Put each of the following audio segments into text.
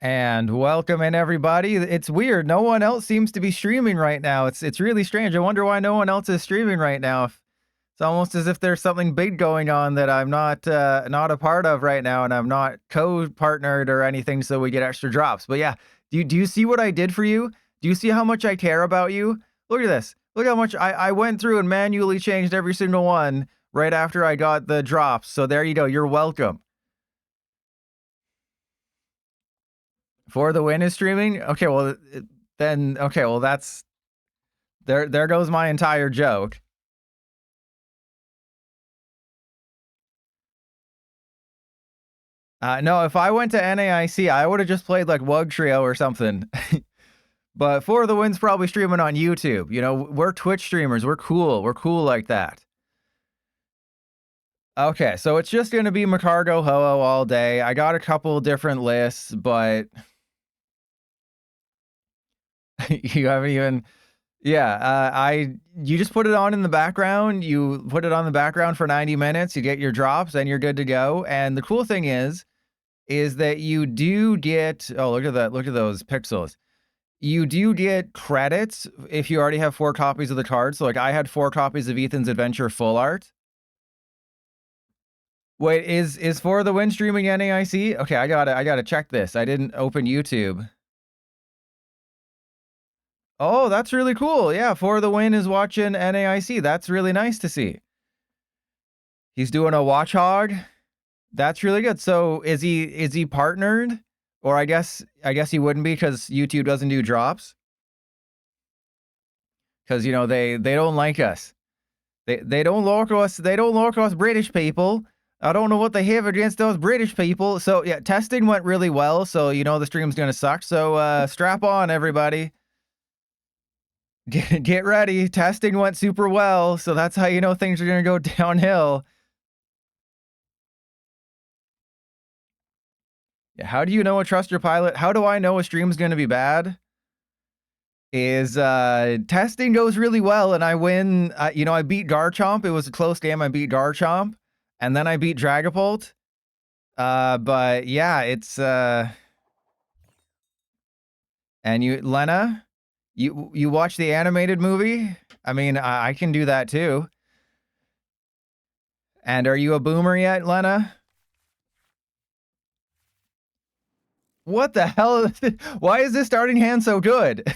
And welcome in, everybody. It's weird. No one else seems to be streaming right now. It's really strange. I wonder why no one else is streaming right now. It's almost as if there's something big going on that I'm not a part of right now, and I'm not co-partnered or anything, so we get extra drops. But yeah, do you see what I did for you? Do you see how much I care about you? Look at this. Look how much I went through and manually changed every single one right after I got the drops. So there you go. You're welcome. For the Win is streaming? Okay, well then okay, well that's there goes my entire joke. No, if I went to NAIC, I would have just played like Wug Trio or something. But For the Win's probably streaming on YouTube. You know, we're Twitch streamers. We're cool. We're cool like that. Okay, so it's just going to be Magcargo Ho-Oh all day. I got a couple different lists, but you haven't even... Yeah, you just put it on in the background. You put it on the background for 90 minutes. You get your drops, and you're good to go. And the cool thing is that you do get... Oh, look at that. Look at those pixels. You do get credits if you already have 4 copies of the card. So, like, I had 4 copies of Ethan's Adventure Full Art. Wait, is For the Win streaming NAIC? Okay, I gotta check this. I didn't open YouTube. Oh, that's really cool. Yeah, For the Win is watching NAIC. That's really nice to see. He's doing a watch hog. That's really good. So is he partnered? Or I guess he wouldn't be because YouTube doesn't do drops. Because, you know, they don't like us. They don't like us. They don't like us British people. I don't know what they have against those British people. So yeah, testing went really well. So you know the stream's gonna suck. So strap on, everybody. Get ready. Testing went super well. So that's how you know things are gonna go downhill. Yeah, how do you know a trust your pilot? How do I know a stream's gonna be bad? Is testing goes really well and I win. You know, I beat Garchomp. It was a close game. I beat Garchomp. And then I beat Dragapult. But yeah, it's and you, Lena, you watch the animated movie? I mean, I can do that too. And are you a boomer yet, Lena? What the hell? Why is this starting hand so good?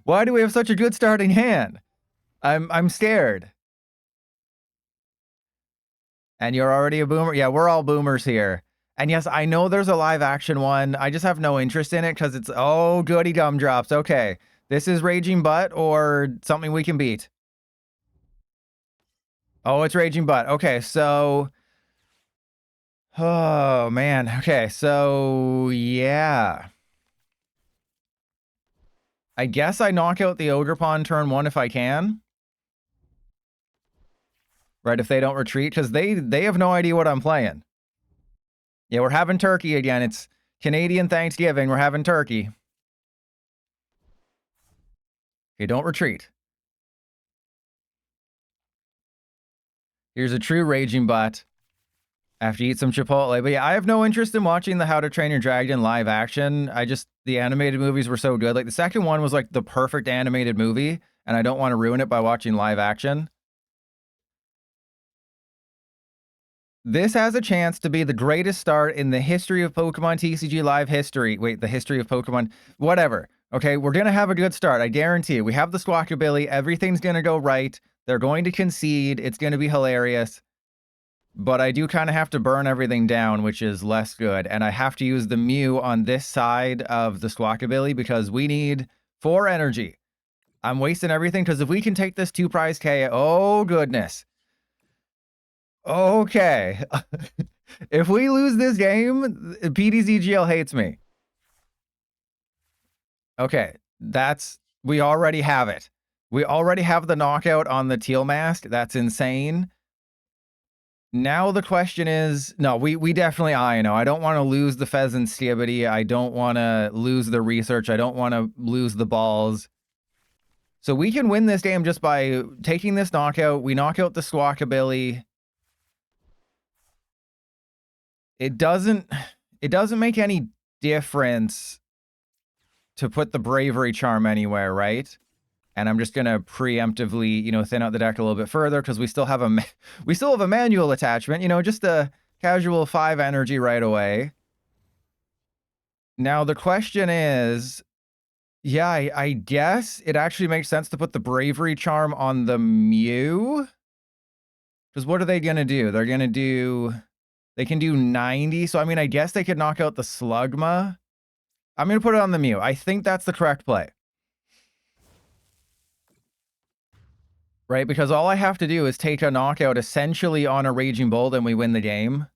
Why do we have such a good starting hand? I'm scared. And you're already a boomer? Yeah, we're all boomers here. And yes, I know there's a live action one. I just have no interest in it because it's, oh, goody gumdrops. Okay, this is Raging Butt or something we can beat. Oh, it's Raging Butt. Okay, so... Oh, man. Okay, so... Yeah. I guess I knock out the Ogerpon turn 1 if I can. Right, if they don't retreat, because they have no idea what I'm playing. Yeah, we're having turkey again. It's Canadian Thanksgiving. We're having turkey. Okay, don't retreat. Here's a true Raging Butt. After you eat some Chipotle. But yeah, I have no interest in watching the How to Train Your Dragon live action. The animated movies were so good. Like, the second one was like the perfect animated movie, and I don't want to ruin it by watching live action. This has a chance to be the greatest start in the history of Pokemon TCG live history. Wait, the history of Pokemon, whatever. Okay, we're going to have a good start. I guarantee it. We have the Squawkabilly. Everything's going to go right. They're going to concede. It's going to be hilarious. But I do kind of have to burn everything down, which is less good. And I have to use the Mew on this side of the Squawkabilly because we need 4 energy. I'm wasting everything because if we can take this 2 prize K, oh goodness. Okay. If we lose this game, PDZGL hates me. Okay, we already have it. We already have the knockout on the Teal Mask. That's insane. Now the question is, no, we definitely Iono. I don't want to lose the Fezandipiti. I don't want to lose the research. I don't want to lose the balls. So we can win this game just by taking this knockout. We knock out the Squawkabilly. It doesn't make any difference to put the Bravery Charm anywhere, right? And I'm just gonna preemptively, you know, thin out the deck a little bit further because we still have a manual attachment, you know, just a casual 5 energy right away. Now the question is, yeah, I guess it actually makes sense to put the Bravery Charm on the Mew. Because what are they gonna do? They're gonna do, they can do 90. So I mean, I guess they could knock out the Slugma. I'm gonna put it on the Mew. I think that's the correct play. Right? Because all I have to do is take a knockout essentially on a Raging Bolt and we win the game.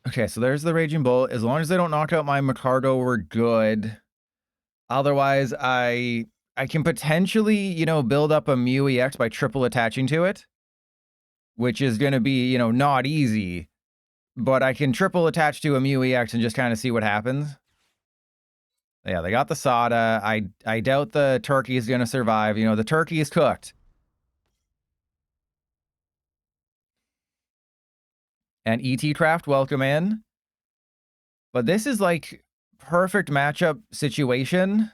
Okay, so there's the Raging Bolt. As long as they don't knock out my Magcargo, we're good. Otherwise, I can potentially, you know, build up a Mew EX by triple attaching to it, which is going to be, you know, not easy. But I can triple attach to a Mew EX and just kind of see what happens. Yeah, they got the Sada. I doubt the turkey is going to survive. You know, the turkey is cooked. And ET Craft, welcome in. But this is like perfect matchup situation.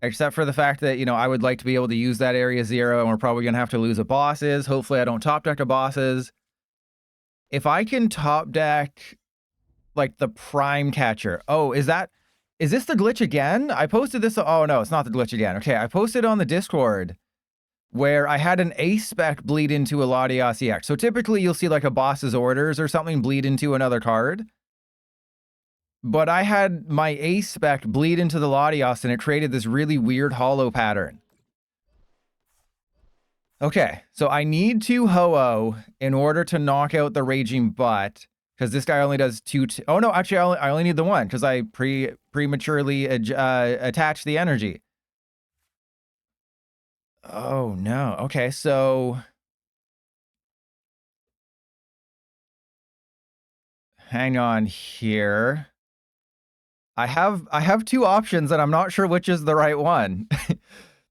Except for the fact that, you know, I would like to be able to use that Area 0, and we're probably going to have to lose a bosses. Hopefully I don't top deck a bosses. If I can top deck, like, the Prime Catcher. Oh, is this the glitch again? I posted this. Oh, no, it's not the glitch again. Okay, I posted on the Discord where I had an Ace Spec bleed into a Latias EX. So typically you'll see, like, a boss's orders or something bleed into another card. But I had my Ace Spec bleed into the Latias, and it created this really weird hollow pattern. Okay, so I need 2 Ho-Oh in order to knock out the Raging Butt, because this guy only does 2... Oh, no, actually, I only need the 1, because I prematurely attached the energy. Oh, no. Okay, so... Hang on here. I have 2 options, and I'm not sure which is the right one.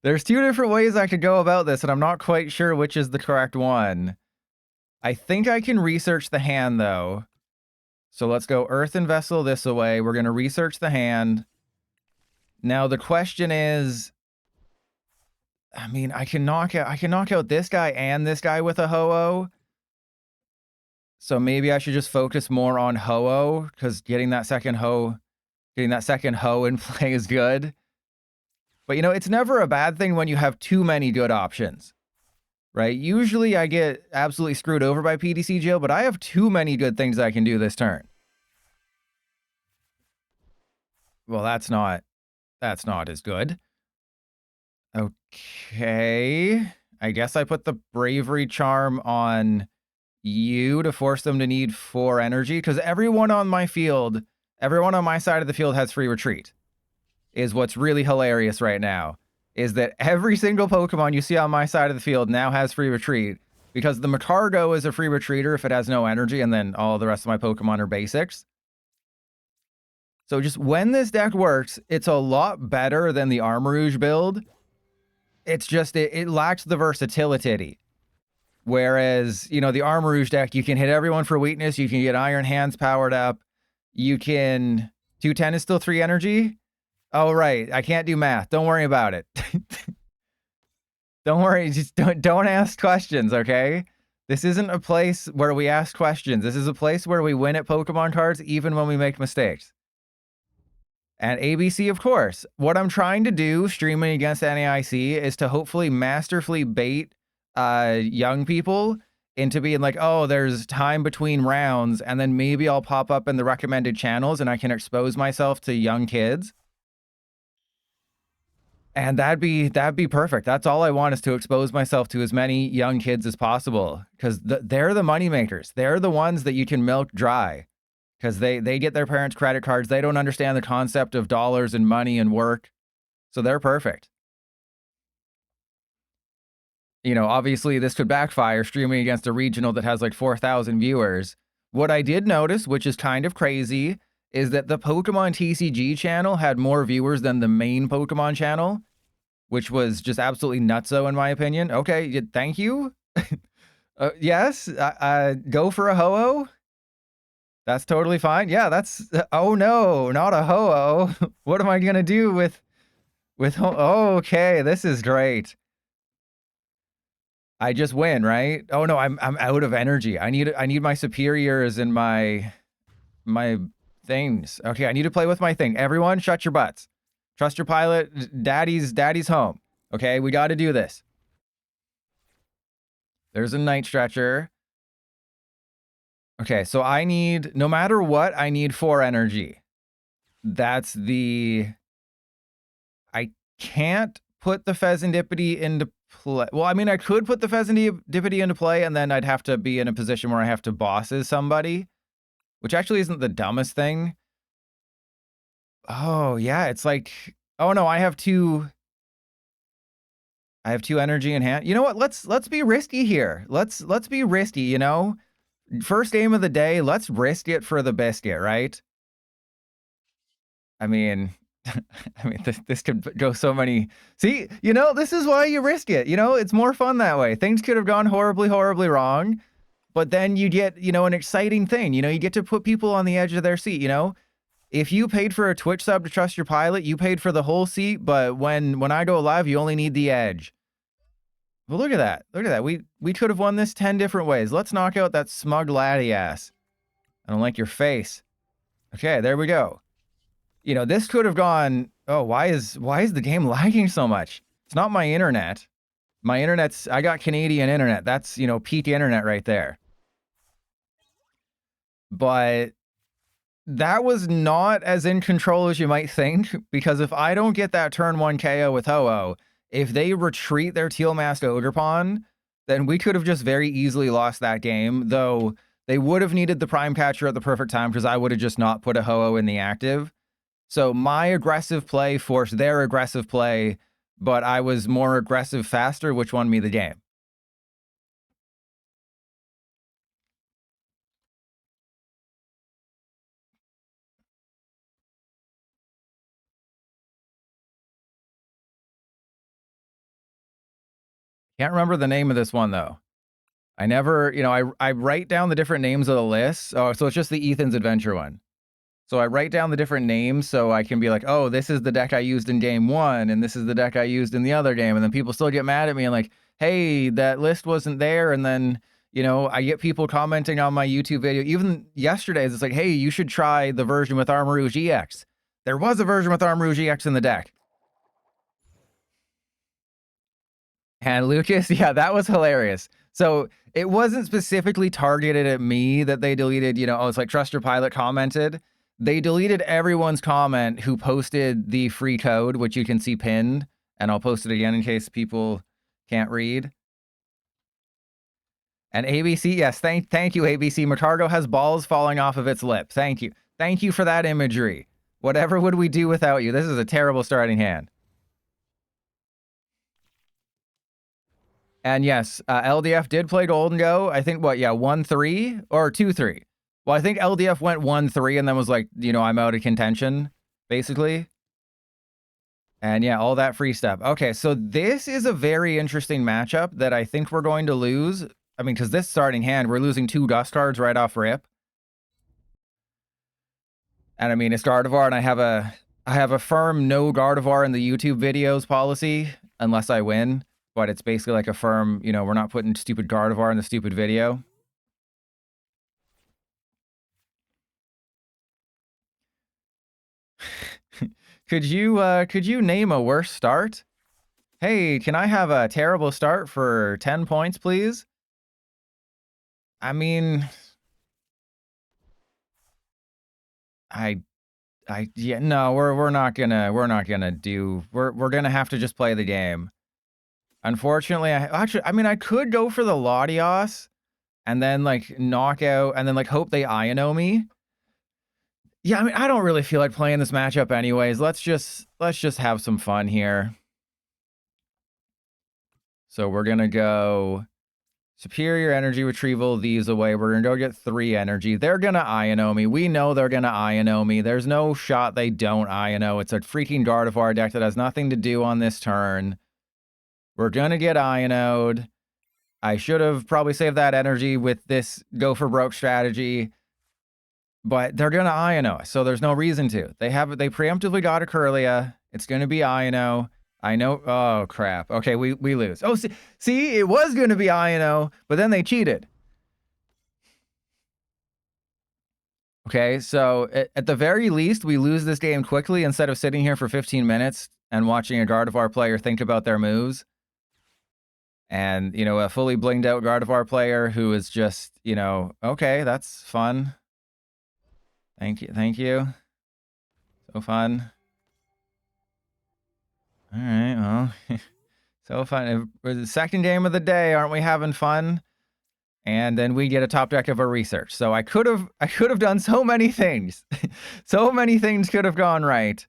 There's 2 different ways I could go about this, and I'm not quite sure which is the correct one. I think I can research the hand, though. So let's go Earthen Vessel this away. We're going to research the hand. Now, the question is... I mean, I can knock out this guy and this guy with a Ho-Oh. So maybe I should just focus more on Ho-Oh, because getting that second Ho in play is good. But, you know, it's never a bad thing when you have too many good options, right? Usually I get absolutely screwed over by PDC Jail, but I have too many good things I can do this turn. Well, that's not as good. Okay. I guess I put the Bravery Charm on you to force them to need 4 energy, because everyone on my side of the field has free retreat. Is what's really hilarious right now, is that every single Pokemon you see on my side of the field now has free retreat, because the Magcargo is a free retreater if it has no energy, and then all the rest of my Pokemon are basics. So just when this deck works, it's a lot better than the Armarouge build. It's just, it lacks the versatility. Whereas, you know, the Armarouge deck, you can hit everyone for weakness, you can get Iron Hands powered up, you can... 210 is still 3 energy? Oh, right. I can't do math. Don't worry about it. Don't worry. Just don't ask questions, okay? This isn't a place where we ask questions. This is a place where we win at Pokemon cards even when we make mistakes. And ABC, of course. What I'm trying to do, streaming against NAIC, is to hopefully masterfully bait young people into being like, oh, there's time between rounds, and then maybe I'll pop up in the recommended channels and I can expose myself to young kids. And that'd be perfect. That's all I want, is to expose myself to as many young kids as possible, because they're the money makers. They're the ones that you can milk dry, because they get their parents' credit cards. They don't understand the concept of dollars and money and work, so they're perfect. You know, obviously this could backfire streaming against a regional that has like 4,000 viewers. What I did notice, which is kind of crazy, is that the Pokemon TCG channel had more viewers than the main Pokemon channel, which was just absolutely nutso in my opinion. Okay, thank you. Yes, go for a Ho-Oh. That's totally fine. Yeah, that's... Oh, no, not a Ho-Oh. What am I going to do with... Oh, okay, this is great. I just win, right? Oh, no, I'm out of energy. I need my superiors and my things. Okay, I need to play with my thing. Everyone, shut your butts. Trust your pilot. Daddy's home. Okay, we got to do this. There's a Night Stretcher. Okay, so I need, no matter what, I need 4 energy. That's the... I can't put the Fezandipiti into play. Well, I mean, I could put the Fezandipiti into play, and then I'd have to be in a position where I have to bosses somebody, which actually isn't the dumbest thing. Oh, yeah, it's like... Oh, no, I have 2 energy in hand. You know what? Let's be risky here. Let's be risky, you know? First game of the day, let's risk it for the biscuit, right? I mean, this could go so many... See, you know, this is why you risk it. You know, it's more fun that way. Things could have gone horribly, horribly wrong, but then you get, you know, an exciting thing. You know, you get to put people on the edge of their seat, you know? If you paid for a Twitch sub to trust your pilot, you paid for the whole seat, but when I go live, you only need the edge. Well, look at that. Look at that. We could have won this 10 different ways. Let's knock out that smug Latias. I don't like your face. Okay, there we go. You know, this could have gone... Oh, why is the game lagging so much? It's not my internet. My internet's... I got Canadian internet. That's, you know, peak internet right there. But that was not as in control as you might think, because if I don't get that turn 1 KO with Ho-Oh, if they retreat their Teal Masked Ogerpon, then we could have just very easily lost that game, though they would have needed the Prime Catcher at the perfect time, because I would have just not put a Ho-Oh in the active. So my aggressive play forced their aggressive play, but I was more aggressive faster, which won me the game. Can't remember the name of this one, though. I never, you know, I write down the different names of the lists. Oh, so it's just the Ethan's Adventure one. So I write down the different names so I can be like, oh, this is the deck I used in game 1, and this is the deck I used in the other game. And then people still get mad at me and like, hey, that list wasn't there. And then, you know, I get people commenting on my YouTube video. Even yesterday's, it's like, hey, you should try the version with Armarouge EX. There was a version with Armarouge EX in the deck. And Lucas, yeah, that was hilarious. So it wasn't specifically targeted at me that they deleted, you know, oh, it's like Trust Your Pilot commented. They deleted everyone's comment who posted the free code, which you can see pinned, and I'll post it again in case people can't read. And ABC, yes, thank you, ABC. Magcargo has balls falling off of its lip. Thank you. Thank you for that imagery. Whatever would we do without you? This is a terrible starting hand. And yes, LDF did play Golden Go. I think, what, yeah, 1-3 or 2-3? Well, I think LDF went 1-3 and then was like, you know, I'm out of contention, basically. And yeah, all that free stuff. Okay, so this is a very interesting matchup that I think we're going to lose. I mean, because this starting hand, we're losing 2 dust cards right off rip. And I mean, it's Gardevoir, and I have a firm no Gardevoir in the YouTube videos policy, unless I win. But it's basically like a firm, you know, we're not putting stupid Gardevoir in the stupid video. Could you name a worse start? Hey, can I have a terrible start for 10 points, please? I mean, yeah, no, we're not gonna do, we're gonna have to just play the game. Unfortunately, I mean, I could go for the Latias and then like knock out and then like hope they Iono me. Yeah, I mean, I don't really feel like playing this matchup anyways. Let's just have some fun here. So we're gonna go Superior Energy Retrieval these away. We're gonna go get 3 energy. They're gonna Iono me. We know they're gonna Iono me. There's no shot they don't Iono. It's a freaking Gardevoir deck that has nothing to do on this turn. We're gonna get Iono'd. I should have probably saved that energy with this go for broke strategy. But they're going to Iono, so there's no reason to. They preemptively got a Curlia. It's going to be Iono. I know. Oh, crap. Okay, we lose. Oh, see, it was going to be Iono, but then they cheated. Okay, so at the very least, we lose this game quickly instead of sitting here for 15 minutes and watching a Gardevoir player think about their moves. And, you know, a fully blinged out Gardevoir player who is just, you know, okay, that's fun. Thank you. Thank you. So fun. All right, well, so fun. For the second game of the day, aren't we having fun? And then we get a top deck of our research. So I could have done so many things. So many things could have gone right.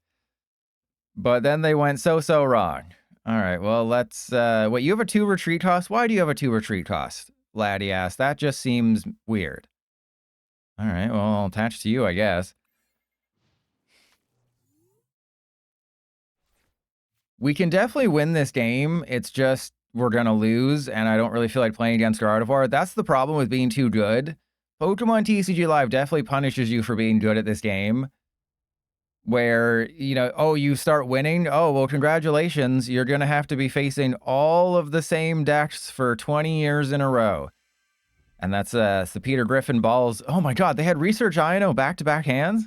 But then they went so wrong. All right, well, let's wait, you have a 2 retreat cost? Why do you have a 2 retreat cost? Latias, that just seems weird. All right, well, I'll attach to you, I guess. We can definitely win this game. It's just we're going to lose, and I don't really feel like playing against Gardevoir. That's the problem with being too good. Pokemon TCG Live definitely punishes you for being good at this game. Where, you know, oh, you start winning? Oh, well, congratulations. You're going to have to be facing all of the same decks for 20 years in a row. And that's the Peter Griffin balls. Oh my god, they had Research Iono back-to-back hands?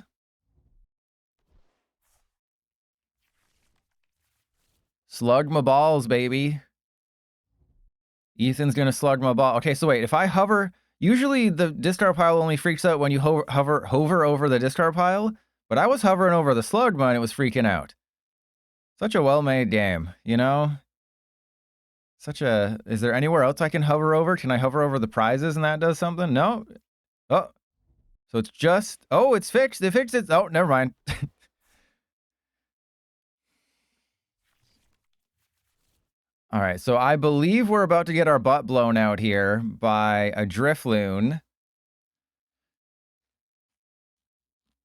Slugma balls, baby. Ethan's gonna slug my ball. Okay, so wait, if I hover, usually the discard pile only freaks out when you hover over the discard pile, but I was hovering over the Slugma and it was freaking out. Such a well-made game, you know? Is there anywhere else I can hover over? Can I hover over the prizes and that does something? No? Oh. So it's just, oh, it's fixed. They fixed it. Oh, never mind. All right, so I believe we're about to get our butt blown out here by a Drifloon.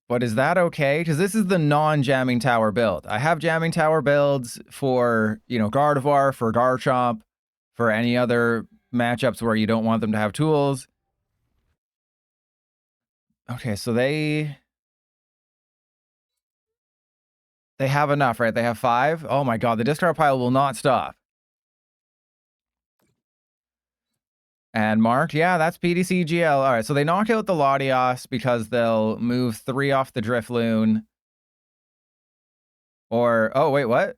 But is that okay? Because this is the non-jamming tower build. I have jamming tower builds for, you know, Gardevoir, for Garchomp, for any other matchups where you don't want them to have tools. Okay, so they have enough, right? They have 5? Oh my god, the discard pile will not stop. And marked, yeah, that's PDCGL. All right, so they knock out the Latias because they'll move 3 off the Drifloon. Or, oh, wait, what?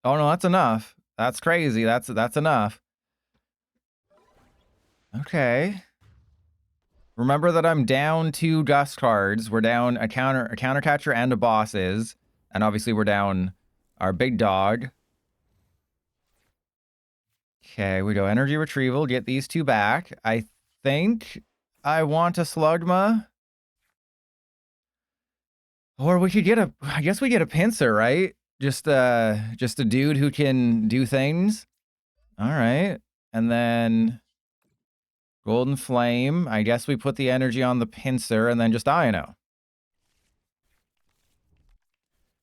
Oh, no, that's enough. That's crazy. That's enough. Okay. Remember that I'm down 2 Gust cards. We're down a counter catcher and a bosses. And obviously we're down our big dog. Okay, we go Energy Retrieval, get these 2 back. I think I want a Slugma. Or we could get I guess we get a Pinsir, right? Just a dude who can do things. All right. And then Golden Flame. I guess we put the energy on the Pinsir and then just Iono.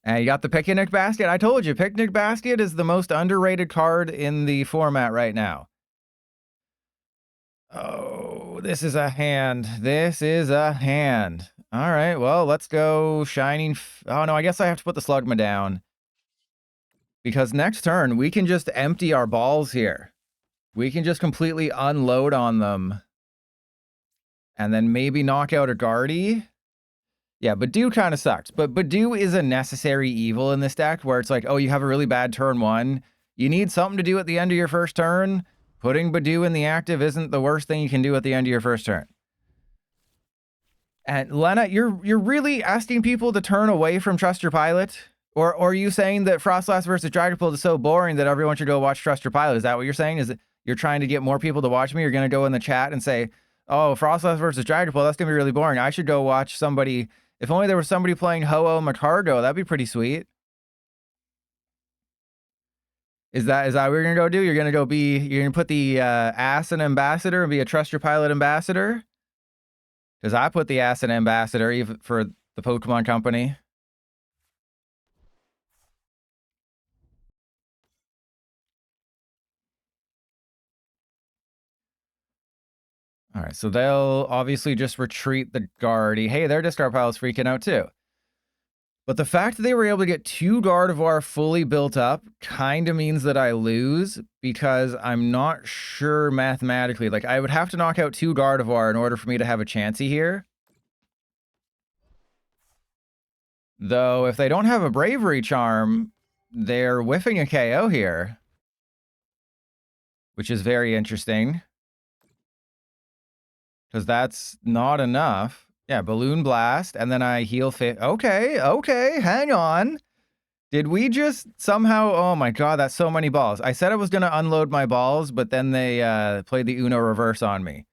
And you got the Picnic Basket. I told you, Picnic Basket is the most underrated card in the format right now. Oh, this is a hand. This is a hand. All right, well, let's go Shining... Oh, no, I guess I have to put the Slugma down. Because next turn, we can just empty our balls here. We can just completely unload on them. And then maybe knock out a Guardy. Yeah, Budew kind of sucks. But Budew is a necessary evil in this deck where it's like, oh, you have a really bad turn 1. You need something to do at the end of your first turn. Putting Budew in the active isn't the worst thing you can do at the end of your first turn. And Lena, you're really asking people to turn away from Trust Your Pilot? Or are you saying that Frostlass versus Dragapult is so boring that everyone should go watch Trust Your Pilot? Is that what you're saying? Is it you're trying to get more people to watch me? You're going to go in the chat and say, oh, Frostlass versus Dragapult, that's going to be really boring. I should go watch somebody. If only there was somebody playing Ho-Oh Magcargo, that'd be pretty sweet. Is that what you're going to go do? You're going to put the ass in ambassador and be a Trust Your Pilot ambassador? Because I put the ass in ambassador even for the Pokemon Company. All right, so they'll obviously just retreat the Guardy. Hey, their discard pile is freaking out too. But the fact that they were able to get 2 Gardevoir fully built up kind of means that I lose, because I'm not sure mathematically. Like, I would have to knock out 2 Gardevoir in order for me to have a chancey here. Though, if they don't have a Bravery Charm, they're whiffing a KO here, which is very interesting, because that's not enough. Yeah, Balloon Blast, and then I heal fit. Okay, hang on. Did we just somehow... Oh my god, that's so many balls. I said I was going to unload my balls, but then they played the Uno reverse on me.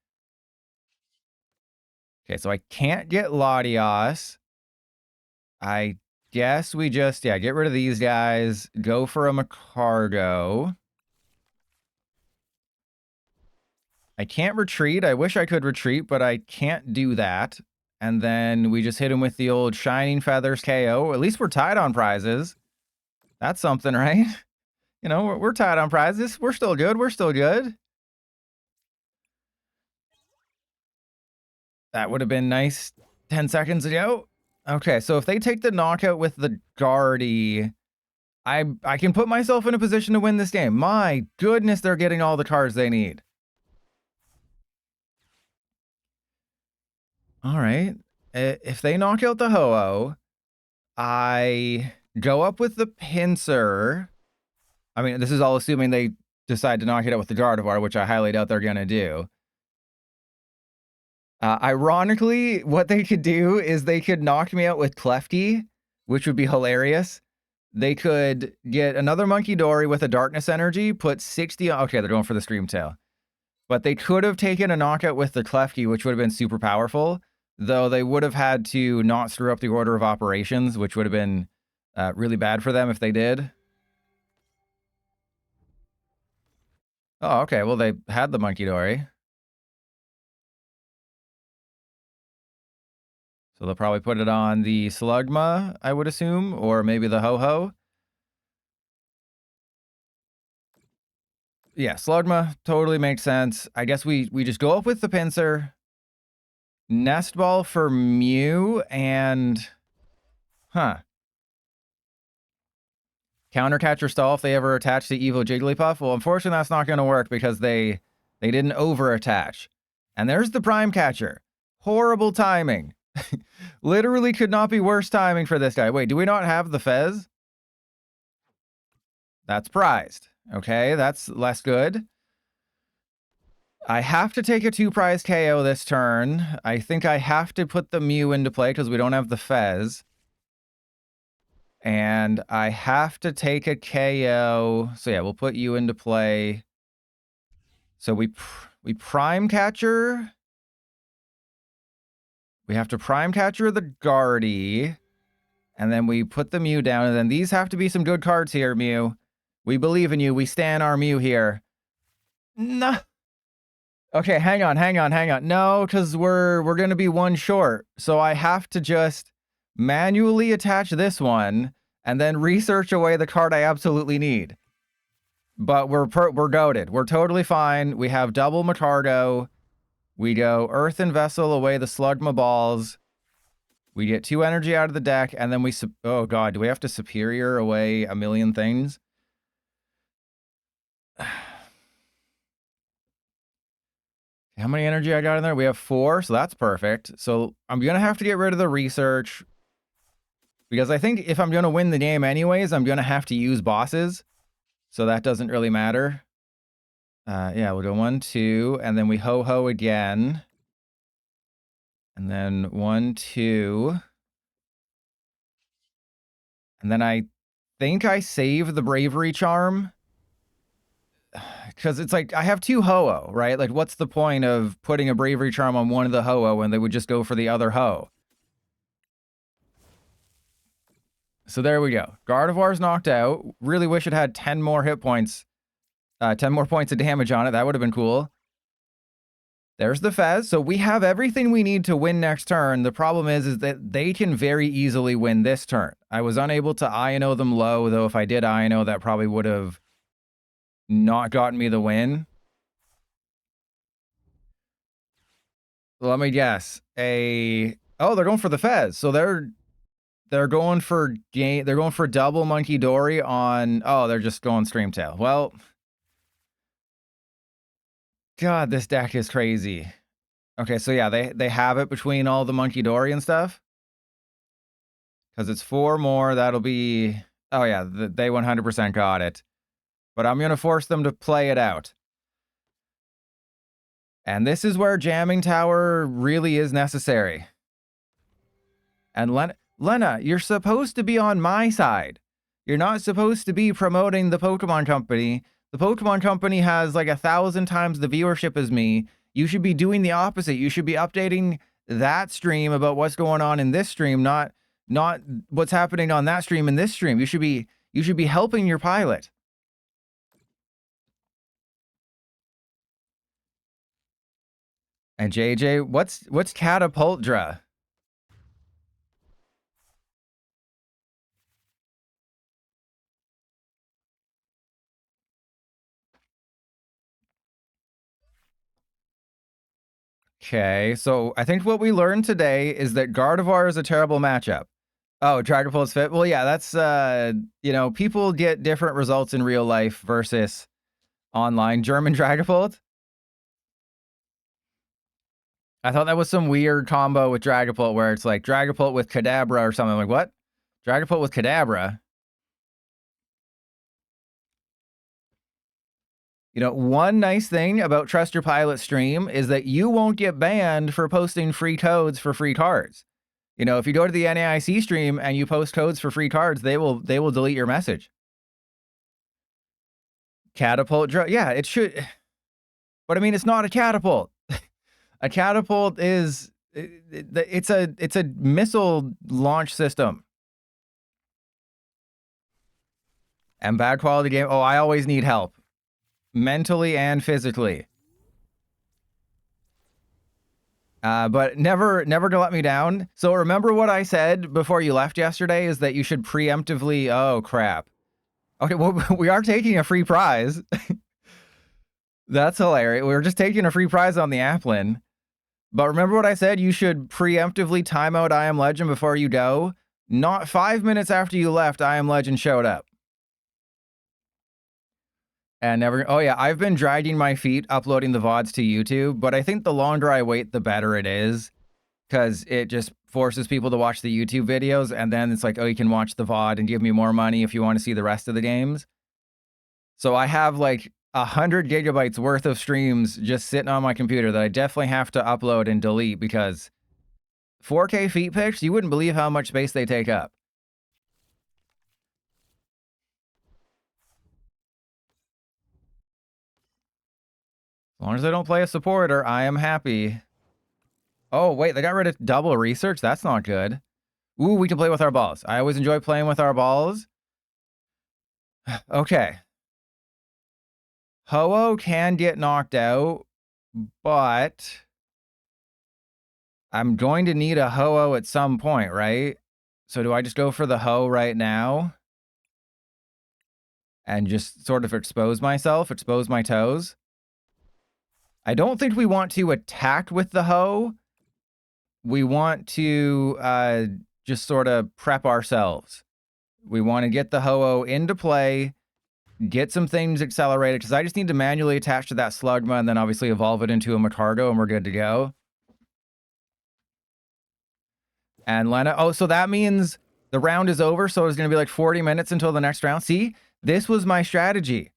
Okay, so I can't get Latias. I guess we just... Yeah, get rid of these guys. Go for a Magcargo. I can't retreat. I wish I could retreat, but I can't do that. And then we just hit him with the old Shining Feathers KO. At least we're tied on prizes. That's something, right? You know, we're tied on prizes. We're still good. We're still good. That would have been nice 10 seconds ago. Okay, so if they take the knockout with the Guardy, I can put myself in a position to win this game. My goodness, they're getting all the cards they need. All right. If they knock out the Ho-Oh, I go up with the Pinsir. I mean, this is all assuming they decide to knock it out with the Gardevoir, which I highly doubt they're going to do. Ironically, what they could do is they could knock me out with Klefki, which would be hilarious. They could get another Monkey Dory with a Darkness Energy, put 60... Okay, they're going for the Screamtail. But they could have taken a knockout with the Klefki, which would have been super powerful, though they would have had to not screw up the order of operations, which would have been really bad for them if they did. Oh, okay, well, they had the Monkey Dory. So they'll probably put it on the Slugma, I would assume, or maybe the Ho-Ho. Yeah, Slugma totally makes sense. I guess we just go up with the Pinsir. Nest Ball for Mew and... Huh. Counter Catcher Stall if they ever attach the Evo Jigglypuff. Well, unfortunately, that's not going to work because they didn't over-attach. And there's the Prime Catcher. Horrible timing. Literally could not be worse timing for this guy. Wait, do we not have the Fez? That's prized. Okay, that's less good. I have to take a 2-prize KO this turn. I think I have to put the Mew into play because we don't have the Fez. And I have to take a KO. So yeah, we'll put you into play. So we Prime Catcher. We have to Prime Catcher the Guardy. And then we put the Mew down. And then these have to be some good cards here, Mew. We believe in you. We stand our Mew here. No. Okay, hang on. No, because we're going to be one short. So I have to just manually attach this one and then research away the card I absolutely need. But we're goated. We're totally fine. We have double Magcargo. We go Earthen Vessel away the Slugma balls. We get 2 energy out of the deck, and then we... Oh, God. Do we have to Superior away a million things? How many energy I got in there? We have 4, so that's perfect. So I'm going to have to get rid of the research. Because I think if I'm going to win the game anyways, I'm going to have to use bosses. So that doesn't really matter. Yeah, we'll go 1, 2, and then we Ho-Ho again. And then 1, 2. And then I think I save the Bravery Charm. Because it's like, I have 2 Ho-Oh, right? Like, what's the point of putting a Bravery Charm on one of the Ho-Oh when they would just go for the other Ho? So there we go. Gardevoir's knocked out. Really wish it had 10 more hit points. 10 more points of damage on it. That would have been cool. There's the Fez. So we have everything we need to win next turn. The problem is that they can very easily win this turn. I was unable to Iono them low, though if I did Iono, that probably would have not gotten me the win. Let me guess. Oh, they're going for the Fez. So they're going for double Monkey Dory on. Oh, they're just going Streamtail. Well, God, this deck is crazy. Okay, so yeah, they have it between all the Monkey Dory and stuff. Because it's 4 more, that'll be... Oh yeah, they 100% got it. But I'm going to force them to play it out. And this is where Jamming Tower really is necessary. And Lena, you're supposed to be on my side. You're not supposed to be promoting the Pokemon Company. The Pokemon Company has like 1,000 times the viewership as me. You should be doing the opposite. You should be updating that stream about what's going on in this stream, not what's happening on that stream in this stream. You should be helping your pilot. And JJ, what's Catapultra? Okay, so I think what we learned today is that Gardevoir is a terrible matchup. Oh, Dragapult's fit. Well, yeah, that's you know, people get different results in real life versus online. German Dragapult. I thought that was some weird combo with Dragapult where it's like Dragapult with Kadabra or something. I'm like, what? Dragapult with Kadabra? You know, one nice thing about Trust Your Pilot stream is that you won't get banned for posting free codes for free cards. You know, if you go to the NAIC stream and you post codes for free cards, they will delete your message. Catapult, yeah, it should. But I mean, it's not a catapult. A catapult is it's a missile launch system. And bad quality game. Oh, I always need help, mentally and physically. But never to let me down. So remember what I said before you left yesterday is that you should preemptively. Oh crap. Okay, well, we are taking a free prize. That's hilarious. We were just taking a free prize on the Applin. But remember what I said? You should preemptively time out I Am Legend before you go. Not 5 minutes after you left, I Am Legend showed up. And never... Oh yeah, I've been dragging my feet uploading the VODs to YouTube, but I think the longer I wait, the better it is. Because it just forces people to watch the YouTube videos, and then it's like, oh, you can watch the VOD and give me more money if you want to see the rest of the games. So I have like 100 gigabytes worth of streams just sitting on my computer that I definitely have to upload and delete because 4K feet pics, you wouldn't believe how much space they take up. As long as I don't play a supporter, I am happy. Oh, wait, they got rid of double research? That's not good. Ooh, we can play with our balls. I always enjoy playing with our balls. Okay. Ho-Oh can get knocked out, but I'm going to need a Ho-Oh at some point, right? So do I just go for the Ho right now? And just sort of expose myself, expose my toes? I don't think we want to attack with the Ho. We want to just sort of prep ourselves. We want to get the Ho-Oh into play, get some things accelerated, because I just need to manually attach to that Slugma and then obviously evolve it into a Magcargo and we're good to go. And Lena, oh, so that means the round is over, so it's going to be like 40 minutes until the next round. See, this was my strategy.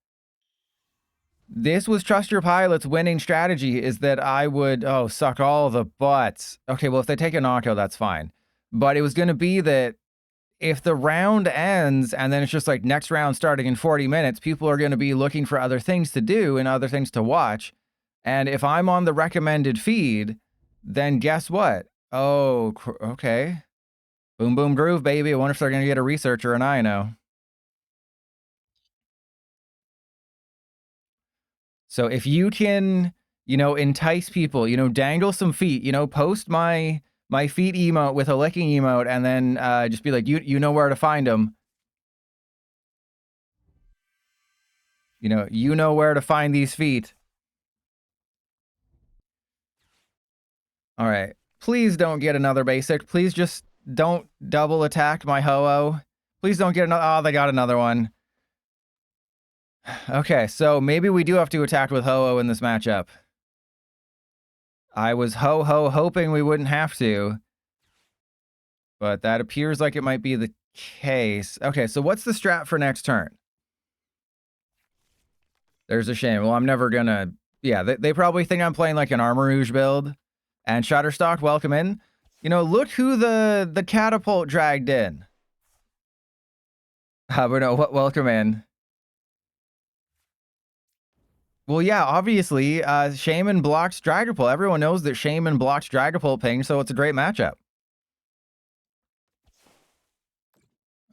This was Trust Your Pilot's winning strategy, is that I would, oh, suck all the butts. Okay, well, if they take a knockout, that's fine. But it was going to be that if the round ends and then it's just like next round starting in 40 minutes, people are going to be looking for other things to do and other things to watch. And if I'm on the recommended feed, then guess what? Oh, okay. Boom, boom, groove, baby. I wonder if they're going to get a researcher and Iono. So if you can, you know, entice people, you know, dangle some feet, you know, post my feet emote with a licking emote and then just be like, you know where to find them. You know where to find these feet. All right. Please don't get another basic. Please just don't double attack my Ho-Oh. Please don't get another. Oh, they got another one. Okay, so maybe we do have to attack with Ho-Oh in this matchup. I was hoping we wouldn't have to. But that appears like it might be the case. Okay, so what's the strat for next turn? There's a shame. Well, I'm never gonna... Yeah, they probably think I'm playing like an Armourouge build. And Shutterstock, welcome in. You know, look who the catapult dragged in. But no, welcome in. Well, yeah, obviously, Shaman blocks Dragapult. Everyone knows that Shaman blocks Dragapult ping, so it's a great matchup.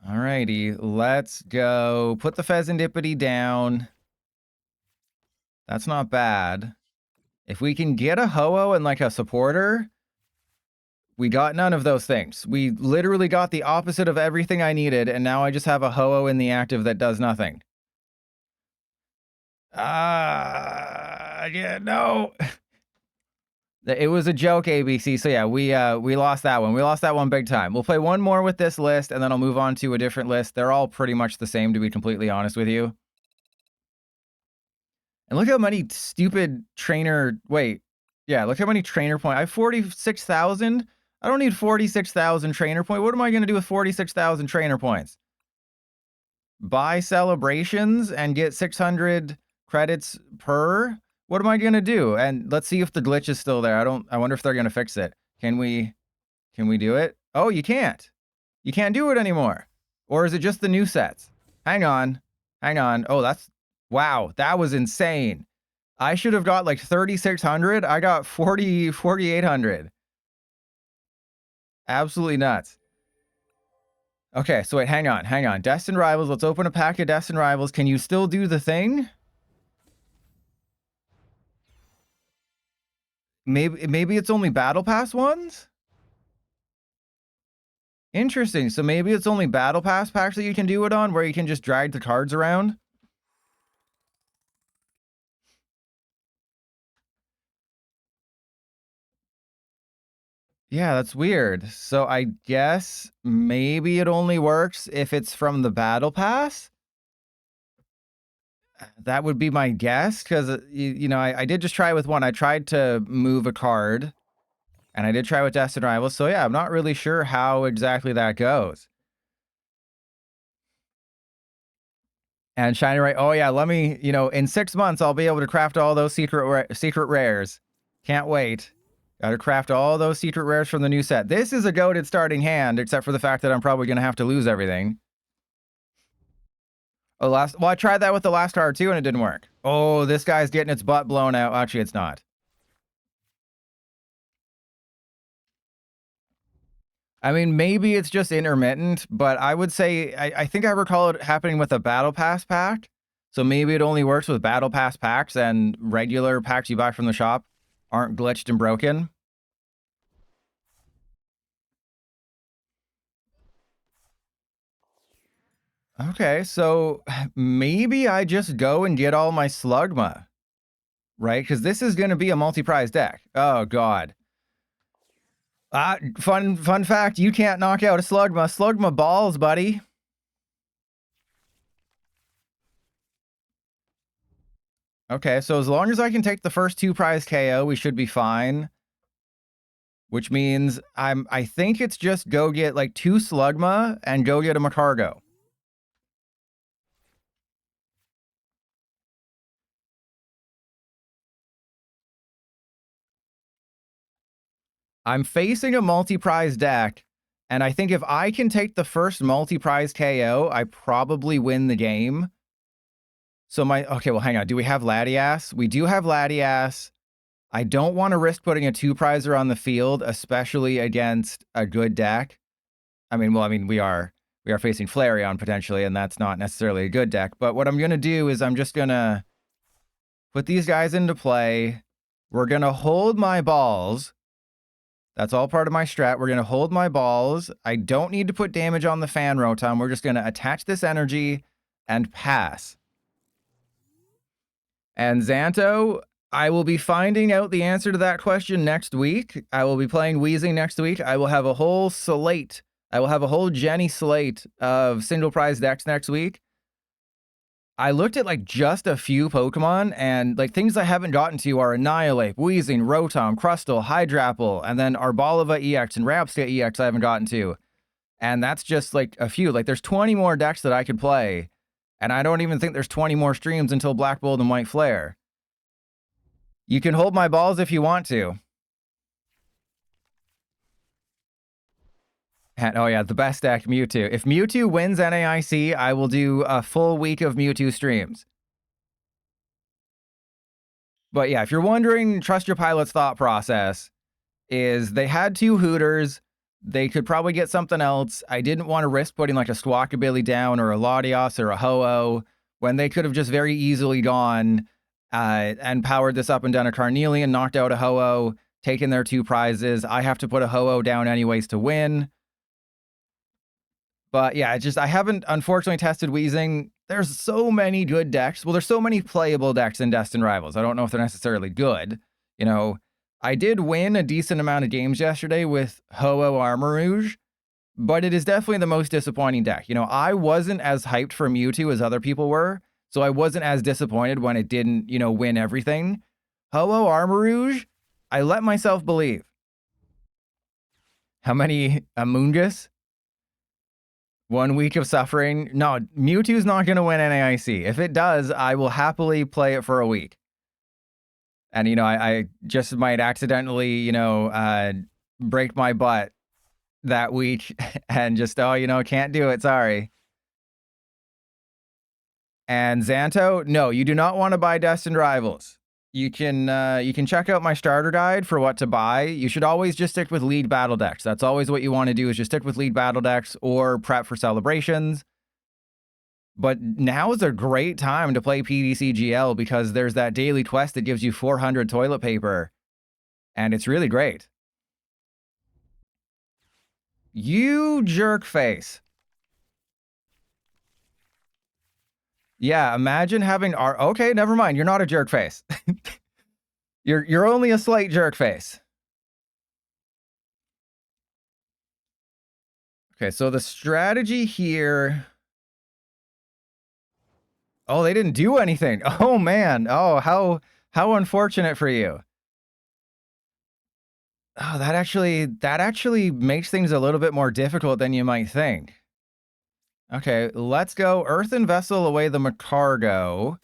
Alrighty, let's go. Put the Fezandipiti down. That's not bad. If we can get a Ho-Oh and like a supporter, we got none of those things. We literally got the opposite of everything I needed, and now I just have a Ho-Oh in the active that does nothing. Yeah, no. It was a joke, ABC. So yeah, we lost that one. We lost that one big time. We'll play one more with this list, and then I'll move on to a different list. They're all pretty much the same, to be completely honest with you. And look how many stupid trainer... Wait. Yeah, look how many trainer points. I have 46,000. I don't need 46,000 trainer points. What am I going to do with 46,000 trainer points? Buy celebrations and get 600 credits per? What am I going to do? And let's see if the glitch is still there. I wonder if they're going to fix it. Can we do it? Oh, you can't. You can't do it anymore. Or is it just the new sets? Hang on. Hang on. Oh, that's... Wow, that was insane. I should have got like 3,600. I got 4,800. Absolutely nuts. Okay, so wait, hang on. Destined Rivals, let's open a pack of Destined Rivals. Can you still do the thing? Maybe it's only Battle Pass ones? Interesting, so maybe it's only Battle Pass packs that you can do it on, where you can just drag the cards around? Yeah, that's weird. So I guess maybe it only works if it's from the Battle Pass? That would be my guess, because, you know, I did just try with one. I tried to move a card, and I did try with Destined Rivals. So yeah, I'm not really sure how exactly that goes. And Shiny Ray, oh yeah, let me, you know, in 6 months, I'll be able to craft all those secret rares. Can't wait. Gotta craft all those secret rares from the new set. This is a goated starting hand, except for the fact that I'm probably gonna have to lose everything. Oh, well, I tried that with the last card too, and it didn't work. Oh, this guy's getting its butt blown out. Actually, it's not. I mean, maybe it's just intermittent, but I would say, I think I recall it happening with a Battle Pass pack. So maybe it only works with Battle Pass packs, and regular packs you buy from the shop aren't glitched and broken. Okay, so maybe I just go and get all my Slugma, right? Because this is going to be a multi-prize deck. Oh, God. Fun fact, you can't knock out a Slugma. Slugma balls, buddy. Okay, so as long as I can take the first 2 prize KO, we should be fine. Which means I think it's just go get like 2 Slugma and go get a Magcargo. I'm facing a multi-prize deck, and I think if I can take the first multi-prize KO, I probably win the game. So okay, well, hang on. Do we have Latias? We do have Latias. I don't want to risk putting a 2-prizer on the field, especially against a good deck. I mean, we are facing Flareon potentially, and that's not necessarily a good deck. But what I'm going to do is I'm just going to put these guys into play. We're going to hold my balls. That's all part of my strat. We're going to hold my balls. I don't need to put damage on the fan Rotom. We're just going to attach this energy and pass. And Xanto, I will be finding out the answer to that question next week. I will be playing Weezing next week. I will have a whole slate. I will have a whole Jenny slate of single prize decks next week. I looked at like just a few Pokemon, and like things I haven't gotten to are Annihilate, Weezing, Rotom, Crustle, Hydrapple, and then Arboliva EX and Rapska EX I haven't gotten to. And that's just like a few. Like there's 20 more decks that I could play, and I don't even think there's 20 more streams until Black Bolt and White Flare. You can hold my balls if you want to. And, oh yeah, the best deck, Mewtwo. If Mewtwo wins NAIC, I will do a full week of Mewtwo streams. But yeah, if you're wondering, Trust Your Pilot's thought process is they had 2 Hooters. They could probably get something else. I didn't want to risk putting like a Squawkabilly down or a Latias or a Ho-Oh when they could have just very easily gone and powered this up and done a Carnelian, knocked out a Ho-Oh, taken their 2 prizes. I have to put a Ho-Oh down anyways to win. But yeah, I haven't unfortunately tested Weezing. There's so many good decks. Well, there's so many playable decks in Destined Rivals. I don't know if they're necessarily good. You know, I did win a decent amount of games yesterday with Ho-Oh Armarouge, but it is definitely the most disappointing deck. You know, I wasn't as hyped for Mewtwo as other people were, so I wasn't as disappointed when it didn't, you know, win everything. Ho-Oh Armarouge, I let myself believe. How many Amoongus? 1 week of suffering? No, Mewtwo's not going to win NAIC. If it does, I will happily play it for a week. And, you know, I just might accidentally, you know, break my butt that week and just, oh, you know, can't do it. Sorry. And Xanto, no, you do not want to buy Destined Rivals. You can check out my starter guide for what to buy. You should always just stick with lead battle decks. That's always what you want to do, is just stick with lead battle decks or prep for celebrations. But now is a great time to play PDCGL because there's that daily quest that gives you 400 toilet paper, and it's really great. You jerk face. Yeah, imagine having our... Okay, never mind. You're not a jerk face. You're only a slight jerk face. Okay, so the strategy here... Oh, they didn't do anything. Oh, man. Oh, how unfortunate for you. Oh, that actually makes things a little bit more difficult than you might think. Okay, let's go Earthen Vessel away the Magcargo.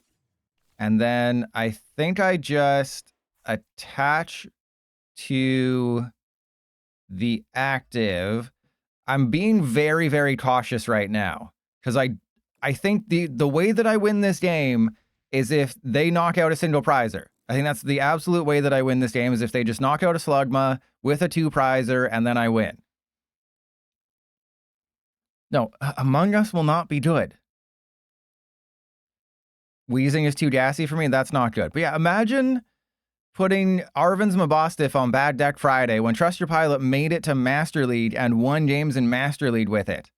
And then I think I just attach to the active. I'm being very, very cautious right now because I think the way that I win this game is if they knock out a single prizer. I think that's the absolute way that I win this game, is if they just knock out a Slugma with a 2 prizer and then I win. No, Among Us will not be good. Weezing is too gassy for me, and that's not good. But yeah, imagine putting Arvin's Mabostiff on Bad Deck Friday when Trust Your Pilot made it to Master League and won games in Master League with it.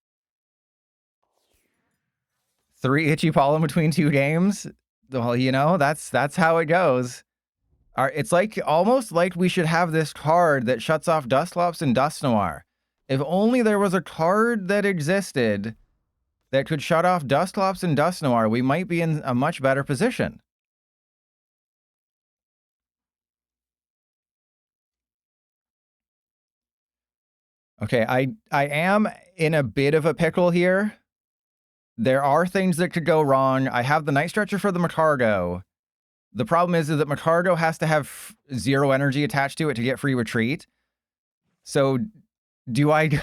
3 Itchy Pollen between 2 games? Well, you know, that's how it goes. It's like almost like we should have this card that shuts off Dusclops and Dusknoir. If only there was a card that existed that could shut off Dusclops and Dusknoir, we might be in a much better position. Okay, I am in a bit of a pickle here. There are things that could go wrong. I have the Night Stretcher for the Magcargo. The problem is that Magcargo has to have 0 energy attached to it to get free retreat. So do I...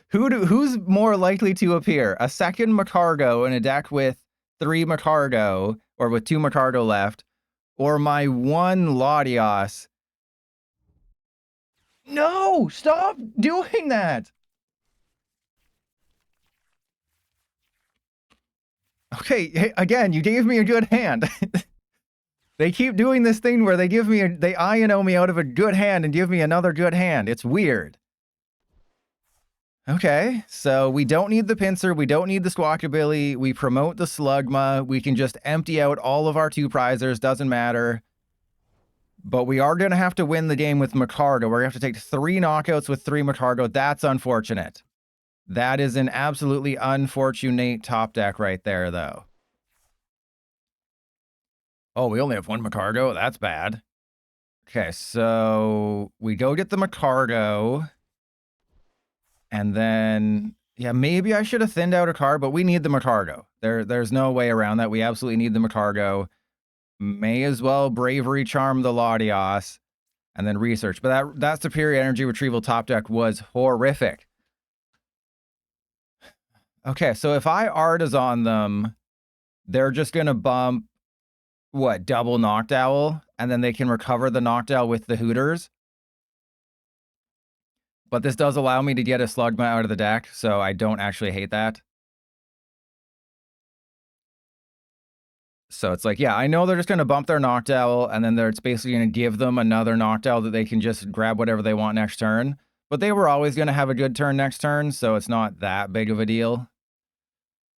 Who's more likely to appear? A second Magcargo in a deck with 3 Magcargo, or with 2 Magcargo left, or my 1 Latias? No! Stop doing that! Okay, again, you gave me a good hand. They keep doing this thing where they Iono me out of a good hand and give me another good hand. It's weird. Okay, so we don't need the Pinsir, we don't need the Squawkabilly, we promote the Slugma, we can just empty out all of our 2 prizers, doesn't matter. But we are going to have to win the game with Magcargo. We're going to have to take 3 knockouts with 3 Magcargo. That's unfortunate. That is an absolutely unfortunate top deck right there, though. Oh, we only have 1 Magcargo? That's bad. Okay, so we go get the Magcargo. And then, yeah, maybe I should have thinned out a card, but we need the Magcargo. There's no way around that. We absolutely need the Magcargo. May as well Bravery Charm the Latias and then research. But that Superior Energy Retrieval top deck was horrific. Okay, so if I Artazon them, they're just going to bump, what, double Noctowl? And then they can recover the Noctowl with the Hooters. But this does allow me to get a Slugma out of the deck, so I don't actually hate that. So it's like, yeah, I know they're just going to bump their Noctowl, and then it's basically going to give them another Noctowl that they can just grab whatever they want next turn. But they were always going to have a good turn next turn, so it's not that big of a deal.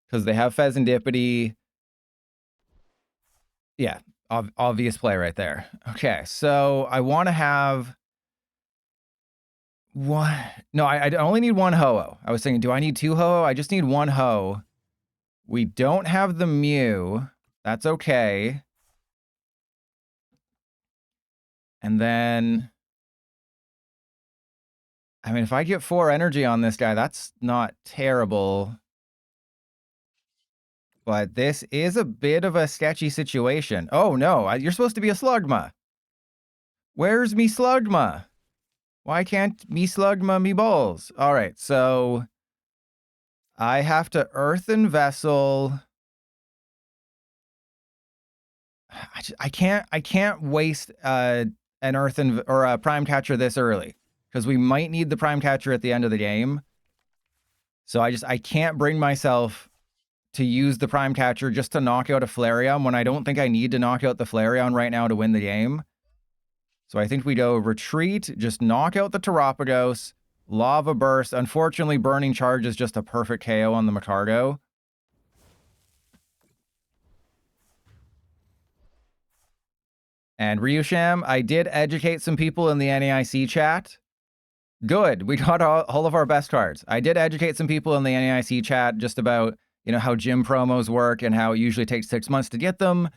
Because they have Fezandipiti. Yeah, obvious play right there. Okay, so I want to have... What? No, I only need 1 Ho-Oh. I was thinking, do I need 2 Ho-Oh? I just need 1 Ho. We don't have the Mew. That's okay. And then... I mean, if I get 4 energy on this guy, that's not terrible. But this is a bit of a sketchy situation. Oh, no. You're supposed to be a Slugma. Where's me Slugma? Why can't me Slugma me balls? All right, so I have to Earthen Vessel. I can't waste an Earthen or a Prime Catcher this early because we might need the Prime Catcher at the end of the game. So I can't bring myself to use the Prime Catcher just to knock out a Flareon when I don't think I need to knock out the Flareon right now to win the game. So I think we go Retreat, just knock out the Terapagos, Lava Burst. Unfortunately, Burning Charge is just a perfect KO on the Magcargo. And Ryusham, I did educate some people in the NAIC chat. Good, we got all of our best cards. I did educate some people in the NAIC chat just about, how gym promos work and how it usually takes 6 months to get them.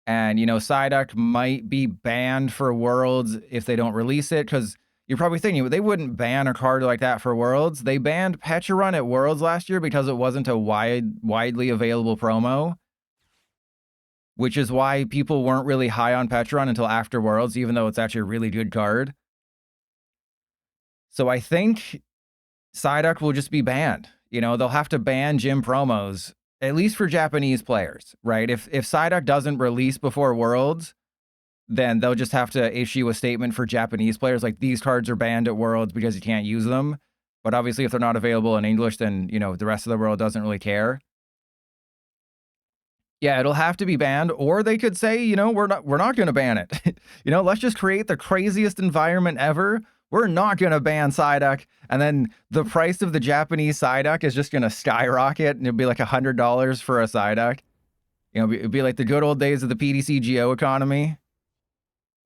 And, Psyduck might be banned for Worlds if they don't release it, because you're probably thinking, they wouldn't ban a card like that for Worlds. They banned Petcharon at Worlds last year because it wasn't a widely available promo, which is why people weren't really high on Petcharon until after Worlds, even though it's actually a really good card. So I think Psyduck will just be banned. They'll have to ban gym promos, at least for Japanese players, right? If Psyduck doesn't release before Worlds, then they'll just have to issue a statement for Japanese players, like these cards are banned at Worlds because you can't use them. But obviously, if they're not available in English, then, the rest of the world doesn't really care. Yeah, it'll have to be banned, or they could say, we're not going to ban it. Let's just create the craziest environment ever. We're not going to ban Psyduck, and then the price of the Japanese Psyduck is just going to skyrocket, and it'll be like $100 for a Psyduck. It'd be like the good old days of the PDC Geo economy.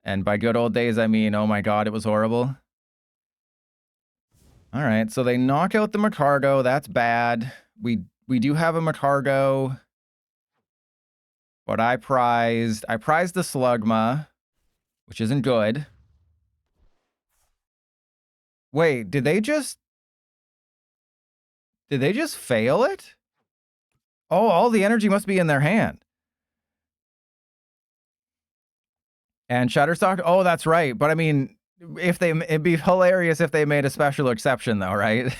And by good old days, I mean, oh my god, it was horrible. All right, so they knock out the Magcargo. That's bad. We do have a Magcargo, but I prized the Slugma, which isn't good. Wait, did they just fail it? Oh, all the energy must be in their hand. And Shutterstock, oh, that's right. But I mean, it'd be hilarious if they made a special exception though, right? It's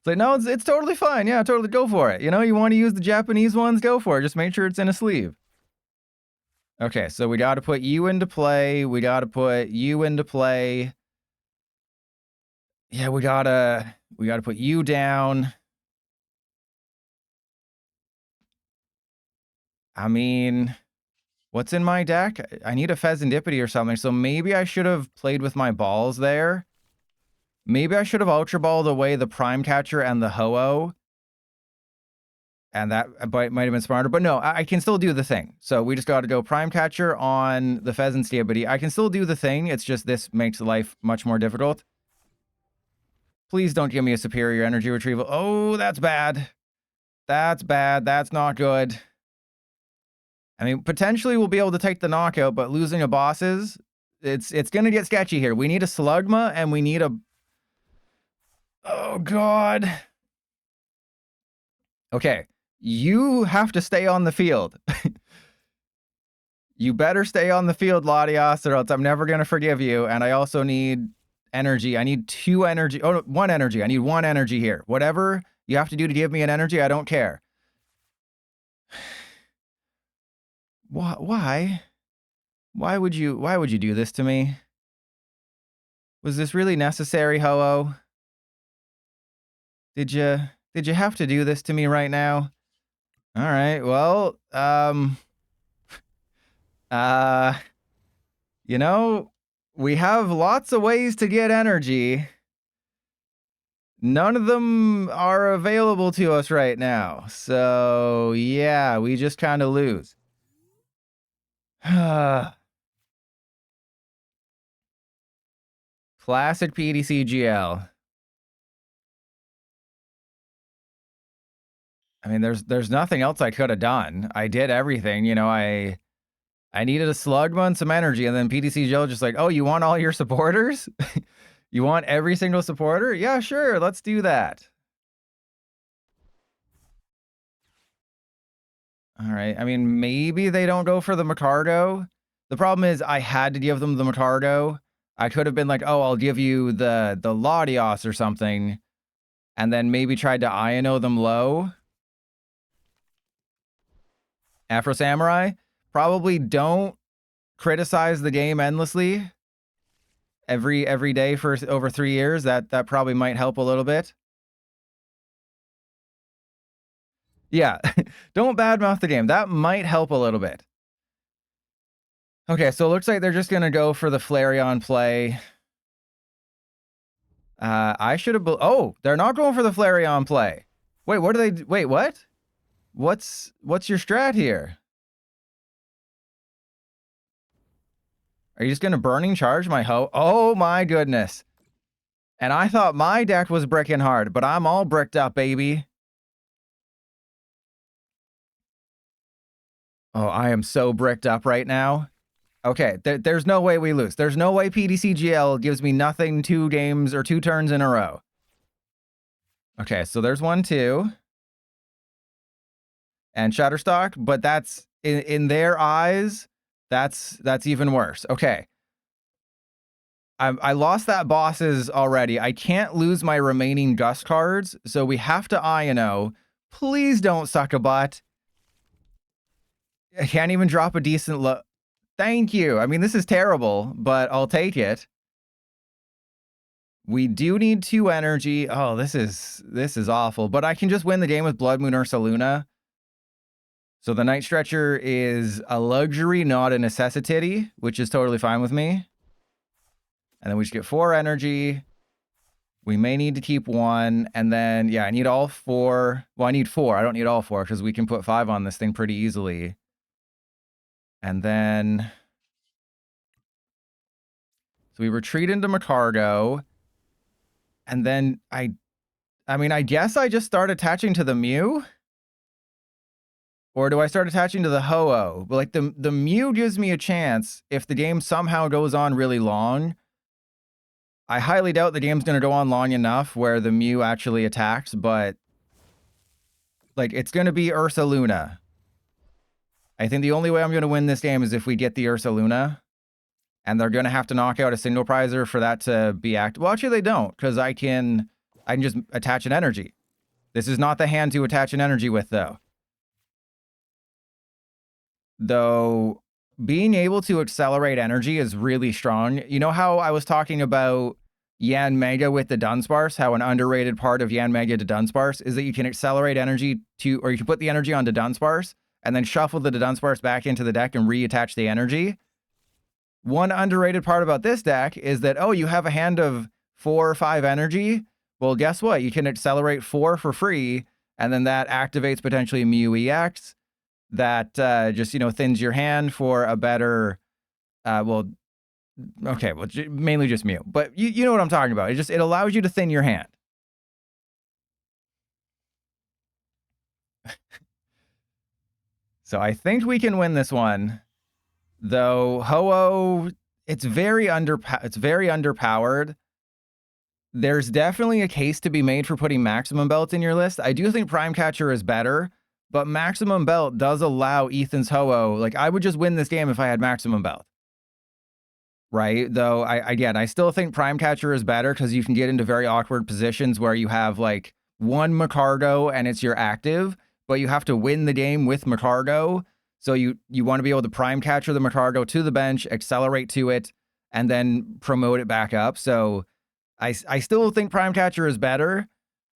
like, no, it's totally fine. Yeah, totally go for it. You want to use the Japanese ones, go for it. Just make sure it's in a sleeve. Okay, so we got to put you into play. We got to put you into play. Yeah, we gotta put you down. I mean, what's in my deck? I need a Fezandipiti or something, so maybe I should have played with my balls there. Maybe I should have Ultra Balled away the Prime Catcher and the Ho-Oh. And that might have been smarter, but no, I can still do the thing. So we just got to go Prime Catcher on the Fezandipiti. I can still do the thing. It's just this makes life much more difficult. Please don't give me a superior energy retrieval. Oh, that's bad. That's bad. That's not good. I mean, potentially we'll be able to take the knockout, but losing a bosses, it's going to get sketchy here. We need a Slugma and we need a... Oh, God. Okay. You have to stay on the field. You better stay on the field, Latias, or else I'm never going to forgive you. And I also need energy. I need 2 energy. Oh, no, 1 energy. I need 1 energy here. Whatever you have to do to give me an energy, I don't care. Why? Why would you do this to me? Was this really necessary, Ho-Oh? Did you have to do this to me right now? All right, well, you know, we have lots of ways to get energy. None of them are available to us right now. So, yeah, we just kind of lose. Classic PDCGL. I mean, there's nothing else I could have done. I did everything, you know. I needed a Slugma and some energy, and then PDCGL just like, oh, you want all your supporters? You want every single supporter? Yeah, sure, let's do that. All right, I mean, maybe they don't go for the Magcargo. The problem is I had to give them the Magcargo. I could have been like, oh, I'll give you the Latias or something, and then maybe tried to Iono them low. Afro Samurai, probably don't criticize the game endlessly every day for over 3 years. That probably might help a little bit. Yeah, don't badmouth the game. That might help a little bit. Okay, so it looks like they're just going to go for the Flareon play. I should have... Oh, they're not going for the Flareon play. Wait, what are they... Wait, what? What's your strat here? Are you just going to Burning Charge my Ho? Oh my goodness. And I thought my deck was bricking hard, but I'm all bricked up, baby. Oh, I am so bricked up right now. Okay, there's no way we lose. There's no way PDCGL gives me nothing 2 games or 2 turns in a row. Okay, so there's 1, 2. And Shutterstock, but that's in their eyes, that's even worse. Okay. I lost that bosses already. I can't lose my remaining Gust cards, so we have to Iono. Please don't suck a butt. I can't even drop a decent low. Thank you. I mean, this is terrible, but I'll take it. We do need 2 energy. Oh, this is awful. But I can just win the game with Bloodmoon Ursaluna. So the Night Stretcher is a luxury, not a necessity, which is totally fine with me. And then we just get 4 energy. We may need to keep 1. And then, yeah, I need all 4. Well, I need 4. I don't need all 4 because we can put 5 on this thing pretty easily. And then... So we retreat into Magcargo. And then I mean, I guess I just start attaching to the Mew? Or do I start attaching to the Ho-Oh? But like the Mew gives me a chance if the game somehow goes on really long. I highly doubt the game's going to go on long enough where the Mew actually attacks, but like it's going to be Ursaluna. I think the only way I'm going to win this game is if we get the Ursaluna. And they're going to have to knock out a single prizer for that to be active. Well, actually they don't, because I can just attach an energy. This is not the hand to attach an energy with, though. Though being able to accelerate energy is really strong. You know how I was talking about Yanmega with the Dunsparce, how an underrated part of Yanmega to Dunsparce is that you can accelerate energy to, or you can put the energy onto Dunsparce and then shuffle the Dunsparce back into the deck and reattach the energy. One underrated part about this deck is that, oh, you have a hand of 4 or 5 energy. Well, guess what? You can accelerate 4 for free and then that activates potentially Mew EX. That just, you know, thins your hand for a better, well, okay, well, mainly just Mew. But you know what I'm talking about. It allows you to thin your hand. So I think we can win this one. Though Ho-Oh, it's very underpowered. There's definitely a case to be made for putting Maximum Belt in your list. I do think Prime Catcher is better, but Maximum Belt does allow Ethan's Ho-Oh. Like, I would just win this game if I had Maximum Belt. Right? Though, I still think Prime Catcher is better because you can get into very awkward positions where you have, like, one Magcargo and it's your active, but you have to win the game with Magcargo. So you want to be able to Prime Catcher the Magcargo to the bench, accelerate to it, and then promote it back up. So I still think Prime Catcher is better,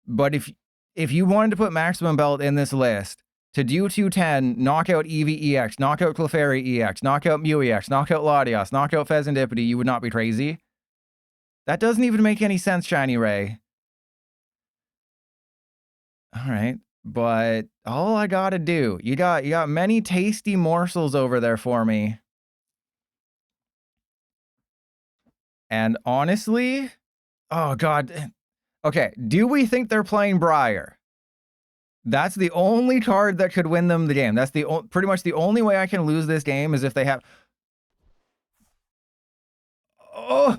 but if you wanted to put Maximum Belt in this list, to do 210, knock out Eevee EX, knock out Clefairy EX, knock out Mew EX, knock out Latias, knock out Fezandipiti, you would not be crazy. That doesn't even make any sense, Shiny Ray. All right, but all I gotta do, you got many tasty morsels over there for me. And honestly, oh God. Okay, do we think they're playing Briar? That's the only card that could win them the game. That's pretty much the only way I can lose this game is if they have... Oh!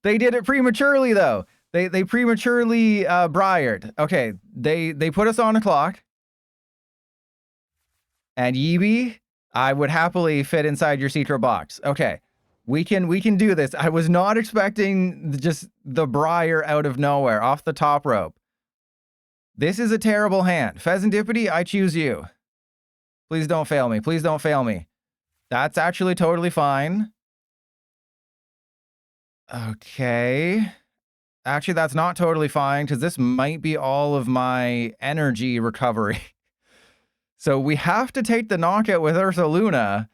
They did it prematurely, though. They prematurely Briared. Okay, they put us on a clock. And Eevee, I would happily fit inside your secret box. Okay. We can do this. I was not expecting just the Briar out of nowhere, off the top rope. This is a terrible hand. Fezandipiti, I choose you. Please don't fail me. Please don't fail me. That's actually totally fine. Okay. Actually, that's not totally fine, because this might be all of my energy recovery. So we have to take the knockout with Ursaluna,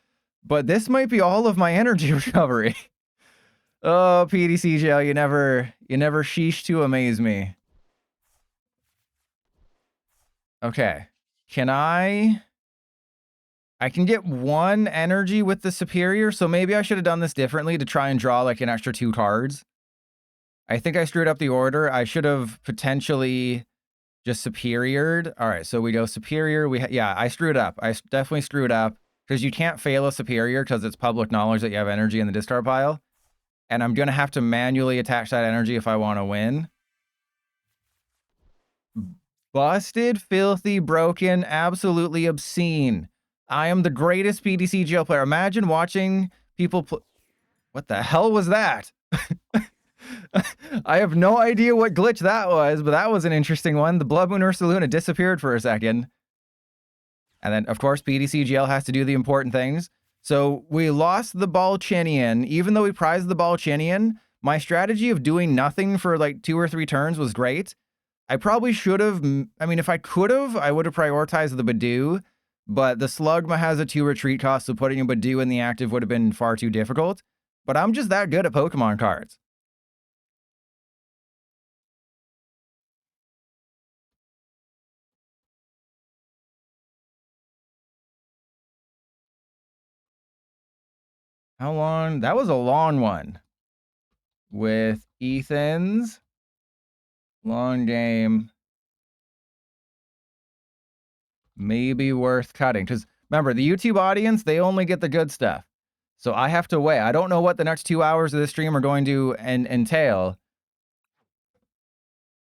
but this might be all of my energy recovery. Oh, PDCGL, you never sheesh to amaze me. Okay. I can get one energy with the superior, so maybe I should have done this differently to try and draw like an extra 2 cards. I think I screwed up the order. I should have potentially just superiored. All right, so we go superior. Yeah, I screwed up. I definitely screwed up because you can't fail a superior because it's public knowledge that you have energy in the discard pile. And I'm going to have to manually attach that energy if I want to win. Busted, filthy, broken, absolutely obscene. I am the greatest PDCGL player. Imagine watching people play. What the hell was that? I have no idea what glitch that was, but that was an interesting one. The Bloodmoon Ursaluna disappeared for a second. And then, of course, PDCGL has to do the important things. So we lost the Balchinian. Even though we prized the Balchinian, my strategy of doing nothing for like 2 or 3 turns was great. I probably should have, I mean, if I could have, I would have prioritized the Budew, but the Slugma has a 2 retreat cost, so putting a Budew in the active would have been far too difficult. But I'm just that good at Pokemon cards. How long? That was a long one. With Ethan's long game. Maybe worth cutting. Because remember, the YouTube audience, they only get the good stuff. So I have to wait. I don't know what the next 2 hours of this stream are going to entail.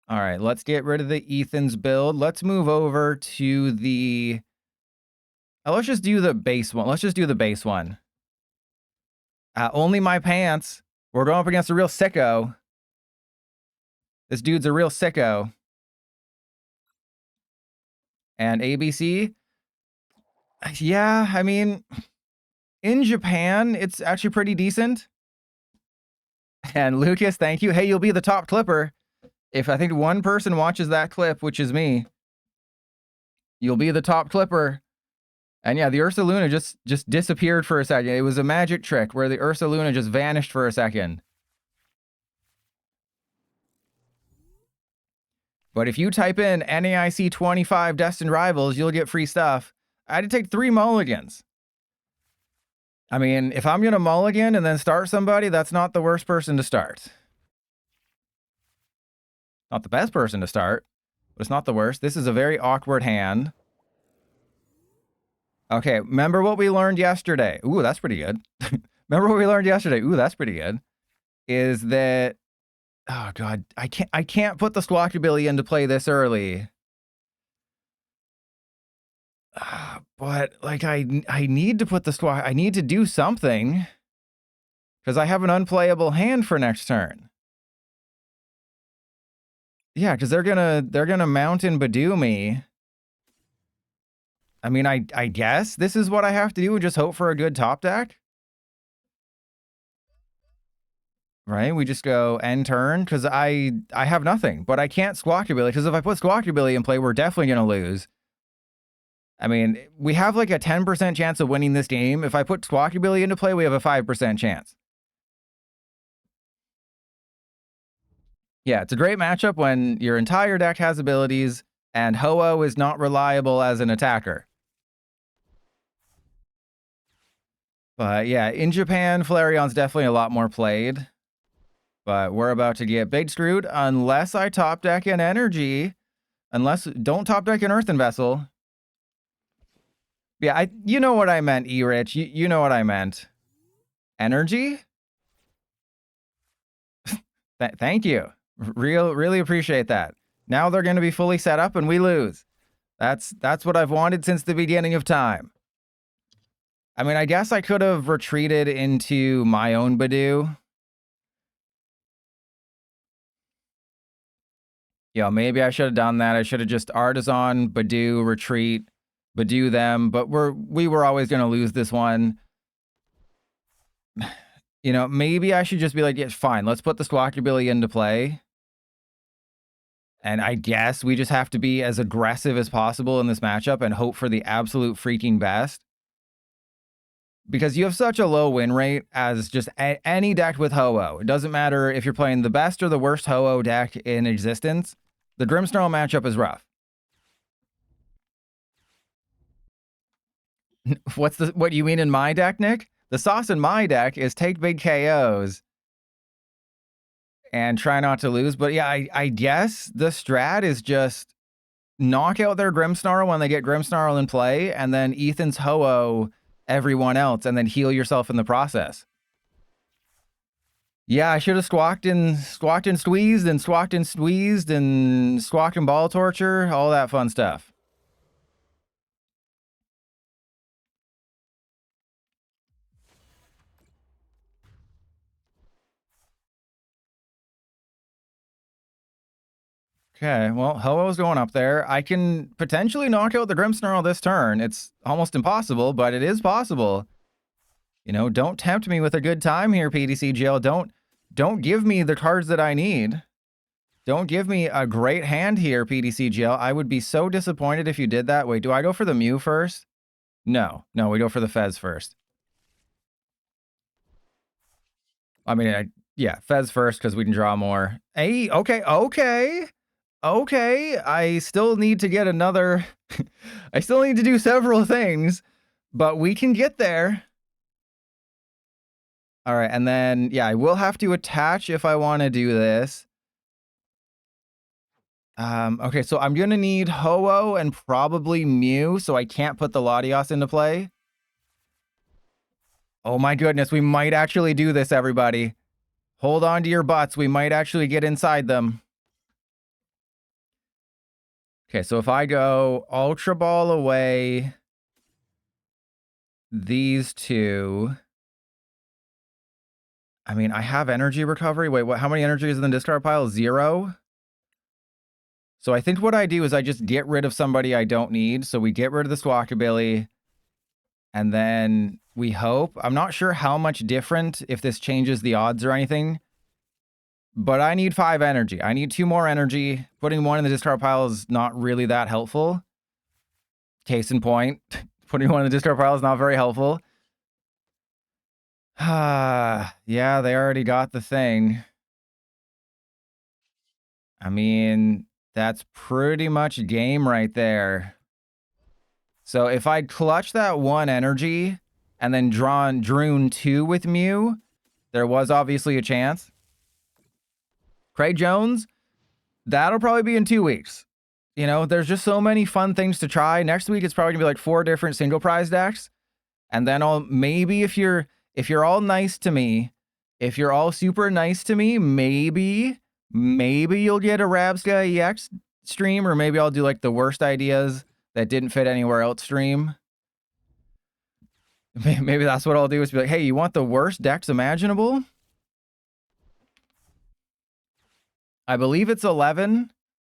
All right, let's get rid of the Ethan's build. Let's move over to the... let's just do the base one. Let's just do the base one. Only my pants. We're going up against a real sicko. This dude's a real sicko. And ABC? Yeah, I mean, in Japan, it's actually pretty decent. And Lucas, thank you. Hey, you'll be the top clipper. If I think one person watches that clip, which is me, you'll be the top clipper. And yeah, the Ursaluna just disappeared for a second. It was a magic trick where the Ursaluna just vanished for a second. But if you type in NAIC 25 Destined Rivals, you'll get free stuff. I had to take 3 mulligans. I mean, if I'm going to mulligan and then start somebody, that's not the worst person to start. Not the best person to start, but it's not the worst. This is a very awkward hand. Okay, remember what we learned yesterday? Ooh, that's pretty good. Remember what we learned yesterday? Ooh, that's pretty good. Is that... Oh, God. I can't put the Squawkabilly into play this early. But, like, I need to put the Squawk... I need to do something. Because I have an unplayable hand for next turn. Yeah, because they're gonna mount and Budew me. I mean, I guess this is what I have to do and just hope for a good top deck. Right? We just go end turn because I have nothing, but I can't Squawkabilly because if I put Squawkabilly in play, we're definitely gonna lose. I mean, we have like a 10% chance of winning this game. If I put Squawkabilly into play, we have a 5% chance. Yeah, it's a great matchup when your entire deck has abilities and Ho-Oh is not reliable as an attacker. But yeah, in Japan, Flareon's definitely a lot more played. But we're about to get big screwed unless I top deck an Energy. Don't top deck an Earthen Vessel. Yeah, you know what I meant, E-Rich. You know what I meant. Energy? Thank you. Really appreciate that. Now they're going to be fully set up and we lose. That's what I've wanted since the beginning of time. I mean, I guess I could have retreated into my own Budew. Yeah, maybe I should have done that. I should have just Artazon, Budew, retreat, Budew them, but we were always going to lose this one. You know, maybe I should just be like, yeah, fine, let's put the Squawkabilly into play. And I guess we just have to be as aggressive as possible in this matchup and hope for the absolute freaking best. Because you have such a low win rate as just any deck with Ho-Oh. It doesn't matter if you're playing the best or the worst Ho-Oh deck in existence. The Grimmsnarl matchup is rough. What you mean in my deck, Nick? The sauce in my deck is take big KOs and try not to lose. But yeah, I guess the strat is just knock out their Grimmsnarl when they get Grimmsnarl in play, and then Ethan's Ho-Oh everyone else, and then heal yourself in the process. Yeah, I should have squawked and squeezed and squawked and squeezed and squawked and ball torture, all that fun stuff. Okay, well, Ho-Oh's going up there. I can potentially knock out the Grimmsnarl this turn. It's almost impossible, but it is possible. You know, don't tempt me with a good time here, PTCGL. Don't give me the cards that I need. Don't give me a great hand here, PTCGL. I would be so disappointed if you did that. Wait, do I go for the Mew first? No, we go for the Fez first. I mean, yeah, Fez first because we can draw more. Hey, okay. I still need to get another... I still need to do several things, but we can get there. All right, and then, yeah, I will have to attach if I want to do this. Okay, so I'm going to need Ho-Oh and probably Mew, so I can't put the Latias into play. Oh my goodness, we might actually do this, everybody. Hold on to your butts. We might actually get inside them. Okay, so if I go Ultra Ball away, these two... I mean, I have energy recovery. Wait, how many energy is in the discard pile? 0? So I think what I do is I just get rid of somebody I don't need. So we get rid of the Squawkabilly. And then we hope. I'm not sure how much different if this changes the odds or anything. But I need 5 energy. I need 2 more energy. Putting 1 in the discard pile is not really that helpful. Case in point, putting 1 in the discard pile is not very helpful. Yeah, they already got the thing. I mean, That's pretty much game right there. So if I'd clutch that 1 energy and then drawn Droon 2 with Mew, there was obviously a chance. Craig Jones, that'll probably be in 2 weeks. You know, there's just so many fun things to try. Next week, it's probably gonna be like 4 different single prize decks. And then I'll maybe if you're all nice to me, if you're all super nice to me, maybe you'll get a Rabsca EX stream, or maybe I'll do like the worst ideas that didn't fit anywhere else stream. Maybe that's what I'll do, is be like, hey, you want the worst decks imaginable? I believe it's 11,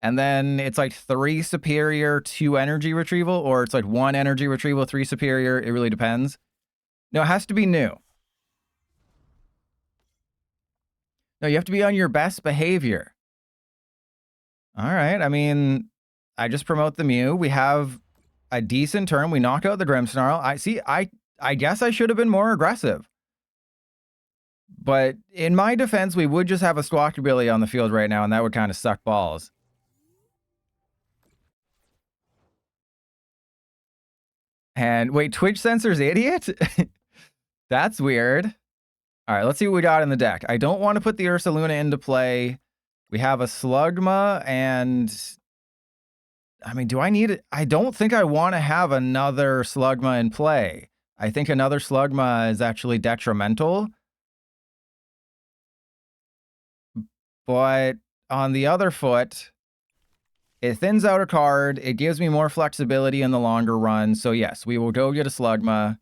and then it's like 3 superior, 2 energy retrieval, or it's like 1 energy retrieval, 3 superior. It really depends. No, it has to be new. No, you have to be on your best behavior. All right. I mean, I just promote the Mew. We have a decent turn. We knock out the Grimmsnarl. I guess I should have been more aggressive. But in my defense, we would just have a Squawkabilly on the field right now, and that would kind of suck balls. And wait, Twitch censor's idiot? That's weird. All right, let's see what we got in the deck. I don't want to put the Ursaluna into play. We have a Slugma, and I mean, do I need it? I don't think I want to have another Slugma in play. I think another Slugma is actually detrimental. But on the other foot, it thins out a card. It gives me more flexibility in the longer run. So yes, we will go get a Slugma,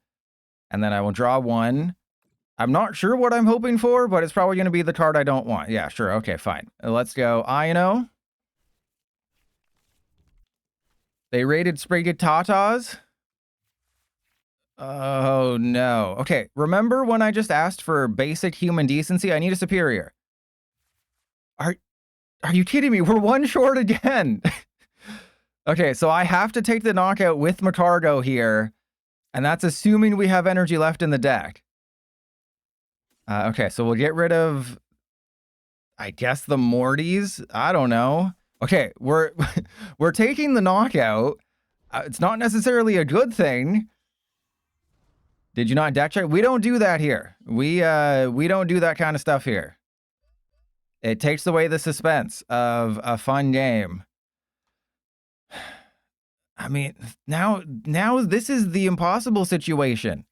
and then I will draw 1. I'm not sure what I'm hoping for, but it's probably going to be the card I don't want. Yeah, sure. Okay, fine. Let's go Iono. They rated Sprigatatas. Oh, no. Okay, remember when I just asked for basic human decency? I need a superior. Are you kidding me? We're 1 short again. Okay, so I have to take the knockout with Magcargo here, and that's assuming we have energy left in the deck. Okay, so we'll get rid of, I guess, the MORTY'S. I don't know. Okay, we're taking the knockout. It's not necessarily a good thing. Did you not deck check? We don't do that here. We don't do that kind of stuff here. It takes away the suspense of a fun game. I mean, now this is the impossible situation.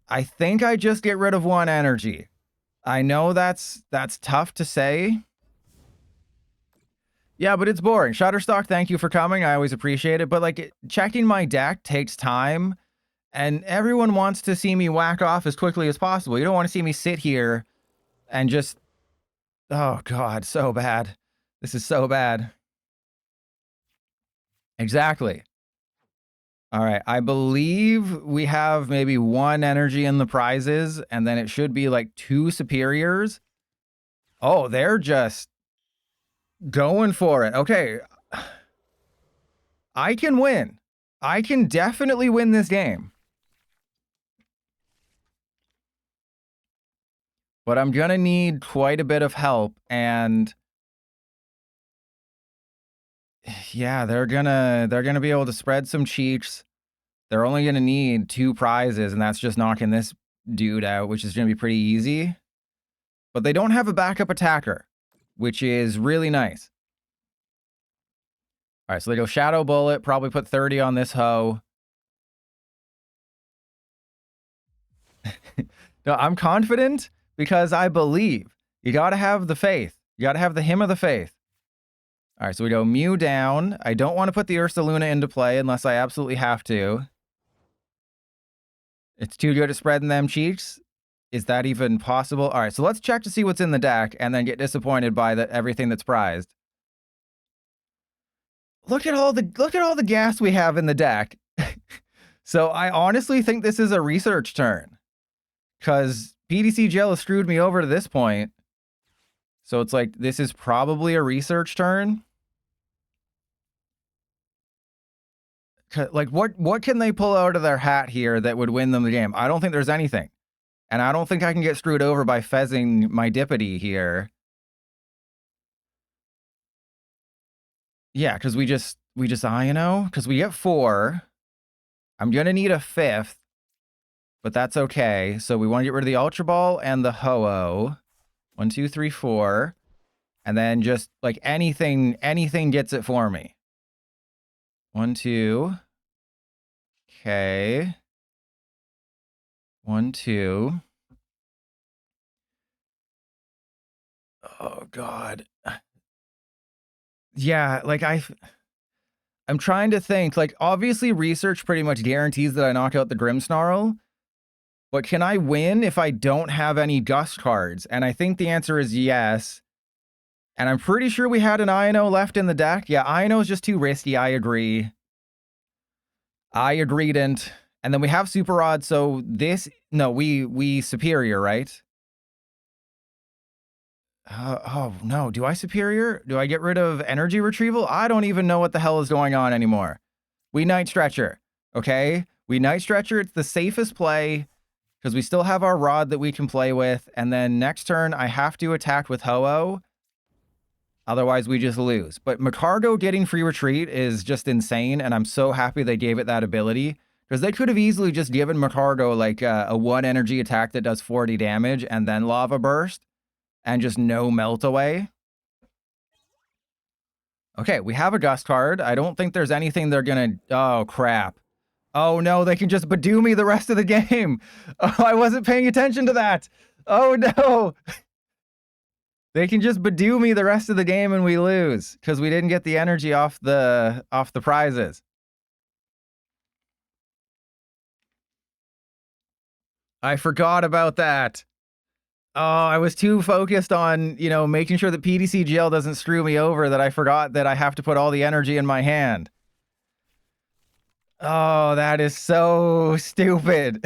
I think I just get rid of 1 energy. I know that's tough to say. Yeah, but it's boring. Shutterstock, thank you for coming. I always appreciate it. But like, checking my deck takes time, and everyone wants to see me whack off as quickly as possible. You don't want to see me sit here and just... Oh, God, so bad. This is so bad. Exactly. All right, I believe we have maybe 1 energy in the prizes, and then it should be like 2 superiors. Oh, they're just going for it. Okay. I can win. I can definitely win this game. But I'm going to need quite a bit of help, and yeah, they're gonna be able to spread some cheeks. They're only gonna need 2 prizes, and that's just knocking this dude out, which is gonna be pretty easy. But they don't have a backup attacker, which is really nice. All right, so they go Shadow Bullet, probably put 30 on this hoe. No, I'm confident because I believe. You gotta have the faith. You gotta have the hymn of the faith. All right, so we go Mew down. I don't want to put the Ursaluna into play unless I absolutely have to. It's too good at spreading them cheeks. Is that even possible? All right, so let's check to see what's in the deck and then get disappointed by everything that's prized. Look at all the gas we have in the deck. So I honestly think this is a research turn, because PDC Gel has screwed me over to this point. So it's like, this is probably a research turn. Like, what can they pull out of their hat here that would win them the game? I don't think there's anything. And I don't think I can get screwed over by fezzing my Dippity here. Yeah, because we just Iono, because we get 4. I'm gonna need a 5th, but that's okay. So we want to get rid of the Ultra Ball and the Ho-Oh. 1, 2, 3, 4. And then just like anything gets it for me. 1, 2. Okay. 1, 2. Oh God. Yeah, like I'm trying to think. Like, obviously, research pretty much guarantees that I knock out the Grimmsnarl. But can I win if I don't have any Gust cards? And I think the answer is yes. And I'm pretty sure we had an Iono left in the deck. Yeah, Iono is just too risky. I agree. I agreedn't. And then we have Super Rod. So this, no, we superior, right? Oh, no. Do I superior? Do I get rid of Energy Retrieval? I don't even know what the hell is going on anymore. We Night Stretcher, okay? We Night Stretcher. It's the safest play because we still have our Rod that we can play with. And then next turn, I have to attack with Ho-Oh. Otherwise, we just lose. But Magcargo getting free retreat is just insane, and I'm so happy they gave it that ability. Because they could have easily just given Magcargo like a 1 energy attack that does 40 damage and then Lava Burst. And just no melt away. Okay, we have a Gust card. I don't think there's anything they're gonna... Oh, crap. Oh, no, they can just Budew me the rest of the game. Oh, I wasn't paying attention to that. Oh, no. They can just Budew me the rest of the game and we lose. Because we didn't get the energy off the prizes. I forgot about that. Oh, I was too focused on, you know, making sure that PDCGL doesn't screw me over that I forgot that I have to put all the energy in my hand. Oh, that is so stupid.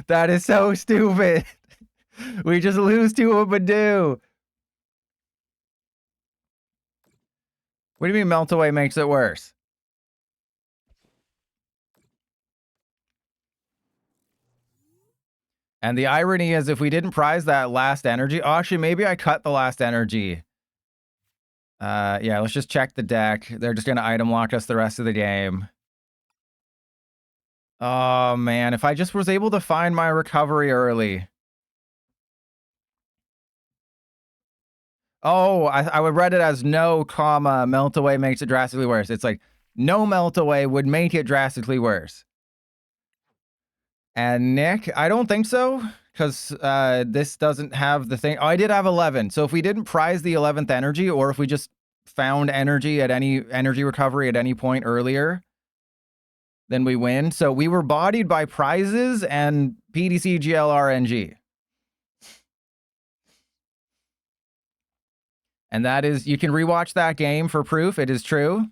That is so stupid. We just lose to a Budew. What do you mean Melt Away makes it worse? And the irony is if we didn't prize that last energy... Oh, actually, maybe I cut the last energy. Yeah, let's just check the deck. They're just going to item lock us the rest of the game. Oh, man. If I just was able to find my recovery early. Oh, I would read it as no, comma, melt away makes it drastically worse. It's like, no melt away would make it drastically worse. And Nick, I don't think so. Because this doesn't have the thing. Oh, I did have 11. So if we didn't prize the 11th energy, or if we just found energy at any energy recovery at any point earlier, then we win. So we were bodied by prizes and PDCGL RNG. And that is, you can rewatch that game for proof. It is true.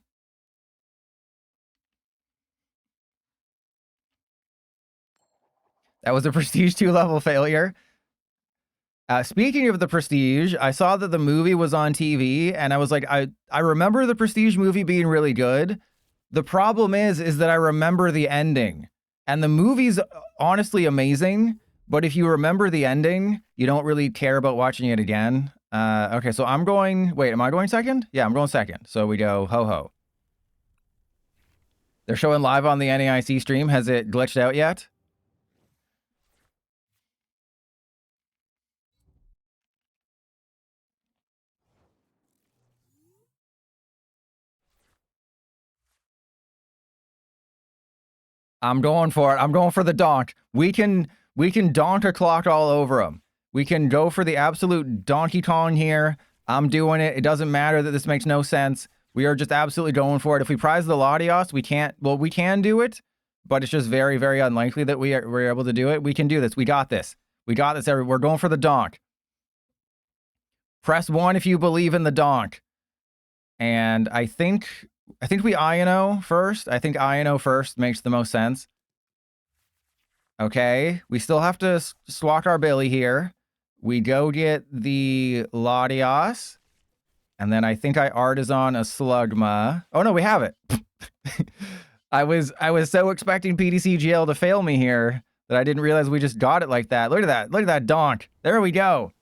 That was a Prestige 2 level failure. Speaking of the Prestige, I saw that the movie was on TV, and I was like, I remember the Prestige movie being really good. The problem is that I remember the ending. And the movie's honestly amazing, but if you remember the ending, you don't really care about watching it again. Okay, so I'm going... Wait, am I going second? Yeah, I'm going second. So we go Ho-Ho. They're showing live on the NAIC stream. Has it glitched out yet? I'm going for it. I'm going for the donk. We can donk a clock all over them. We can go for the absolute Donkey Kong here. I'm doing it. It doesn't matter that this makes no sense. We are just absolutely going for it. If we prize the Latias, we can't... Well, we can do it, but it's just very, very unlikely that we're able to do it. We can do this. We got this. We got this. We're going for the donk. Press 1 if you believe in the donk. And I think we Iono first. I think Iono first makes the most sense. Okay, we still have to Squawkabilly here. We go get the Latias. And then I think I Artazon a Slugma. Oh no, we have it. I was so expecting PDCGL to fail me here that I didn't realize we just got it like that. Look at that. Look at that donk. There we go.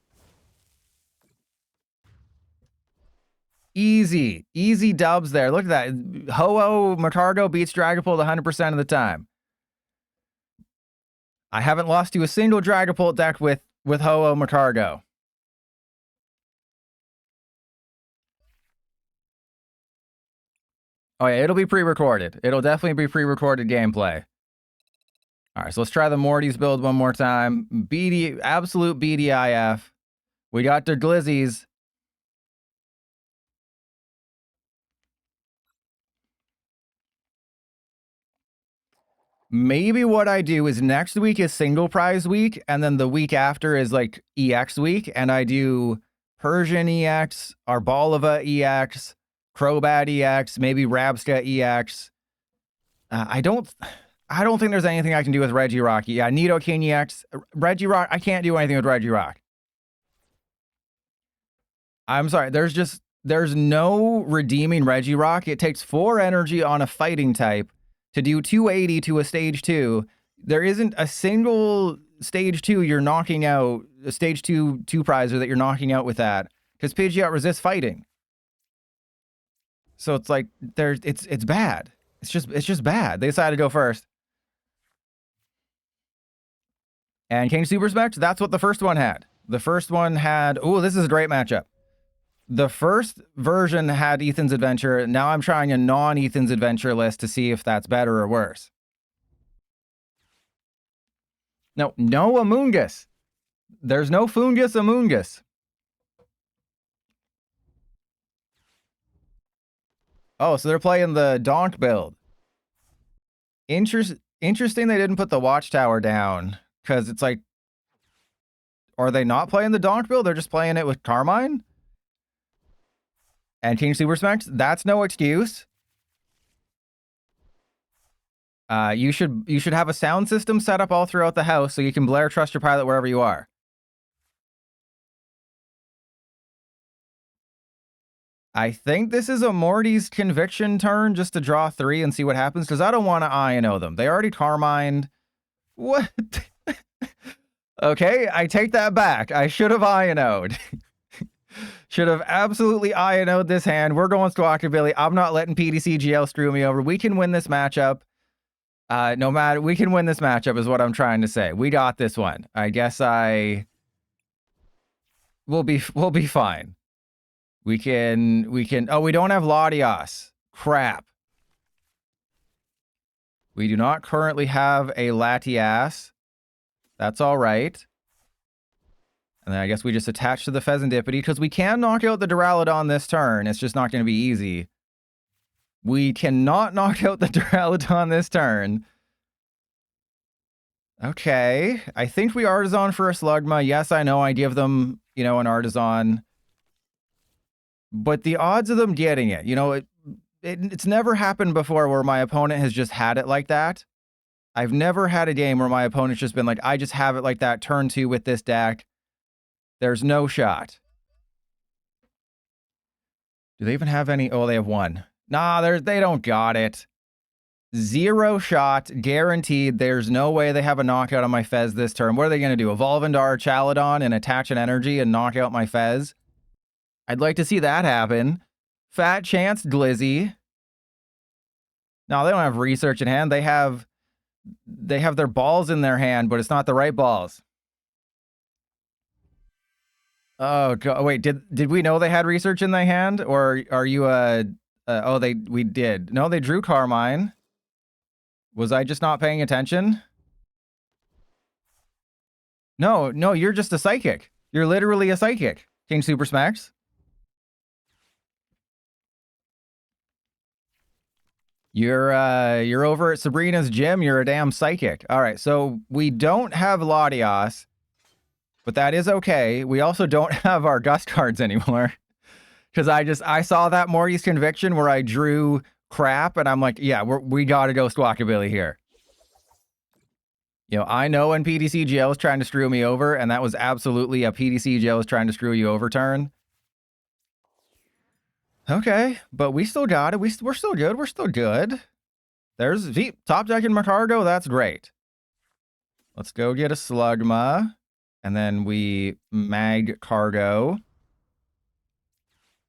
Easy. Easy dubs there. Look at that. Ho-Oh Magcargo beats Dragapult 100% of the time. I haven't lost to a single Dragapult deck with Ho-Oh Magcargo. Oh yeah, it'll be pre-recorded. It'll definitely be pre-recorded gameplay. All right, so let's try the MORTY'S build one more time. BD, absolute BDIF. We got the Glizzies. Maybe what I do is next week is single prize week, and then the week after is like EX week, and I do Persian EX, Arbalova EX, Crobat EX, maybe Rabska EX. I don't think there's anything I can do with Regirock. Yeah, Nidoking EX. Regirock, I can't do anything with Regirock. I'm sorry, there's no redeeming Regirock. It takes 4 energy on a fighting type to do 280 to a stage 2. There isn't a single stage 2 you're knocking out, a stage 2 prizer that you're knocking out with that, because Pidgeot resists fighting. So it's like it's bad. It's just bad. They decided to go first. And King Super Specs, that's what the first one had. The first one had, oh, this is a great matchup. The first version had Ethan's Adventure. Now I'm trying a non-Ethan's Adventure list to see if that's better or worse. No Amoonguss. There's no Fungus Amoonguss. Oh, so they're playing the Donk build. Interesting they didn't put the Watchtower down, because it's like, are they not playing the Donk build? They're just playing it with Carmine? And King Super Specs, that's no excuse. You should have a sound system set up all throughout the house so you can blare Trust Your Pilot wherever you are. I think this is a MORTY'S Conviction turn just to draw 3 and see what happens, because I don't want to Iono them. They already Carmined. What? Okay, I take that back. I should have Iono'd. Should have absolutely Iono'd this hand. We're going Squawkabilly. I'm not letting PDCGL screw me over. We can win this matchup. We can win this matchup is what I'm trying to say. We got this one. I guess we'll be fine. We can, oh, we don't have Latias. Crap. We do not currently have a Latias. That's all right. And then I guess we just attach to the Fezandipiti, because we can knock out the Duraludon this turn. It's just not going to be easy. We cannot knock out the Duraludon this turn. Okay. I think we Artazon for a Slugma. Yes, I know I give them, an Artazon. But the odds of them getting it, it's never happened before where my opponent has just had it like that. I've never had a game where my opponent's just been like, I just have it like that turn 2 with this deck. There's no shot. Do they even have any? Oh, they have 1. Nah, they don't got it. 0 shot, guaranteed. There's no way they have a knockout on my Fez this turn. What are they going to do? Evolve into Archaludon and attach an energy and knock out my Fez? I'd like to see that happen. Fat chance, Glizzy. No, they don't have research in hand. They have their balls in their hand, but it's not the right balls. Oh God! Wait, did we know they had research in their hand, or are you we did. No, they drew Carmine. Was I just not paying attention? No, you're just a psychic. You're literally a psychic. King Super Smacks. You're over at Sabrina's gym. You're a damn psychic. All right, so we don't have Latias, but that is okay. We also don't have our Gust cards anymore, because I saw that MORTY'S Conviction where I drew crap, and I'm like, yeah, we got to go Squawkabilly here. I know when PDCGL is trying to screw me over, and that was absolutely a PDCGL is trying to screw you over turn. Okay, but we still got it. We're still good. We're still good. There's top deck in Magcargo. That's great. Let's go get a Slugma. And then we Magcargo.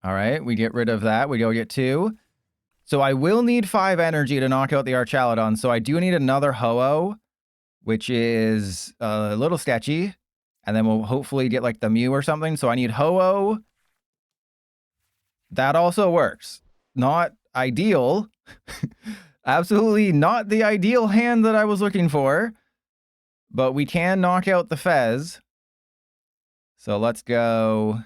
All right, we get rid of that. We go get 2. So I will need 5 energy to knock out the Archaludon. So I do need another Ho-Oh, which is a little sketchy. And then we'll hopefully get like the Mew or something. So I need Ho-Oh. That also works. Not ideal. Absolutely not the ideal hand that I was looking for. But we can knock out the Fez. So let's go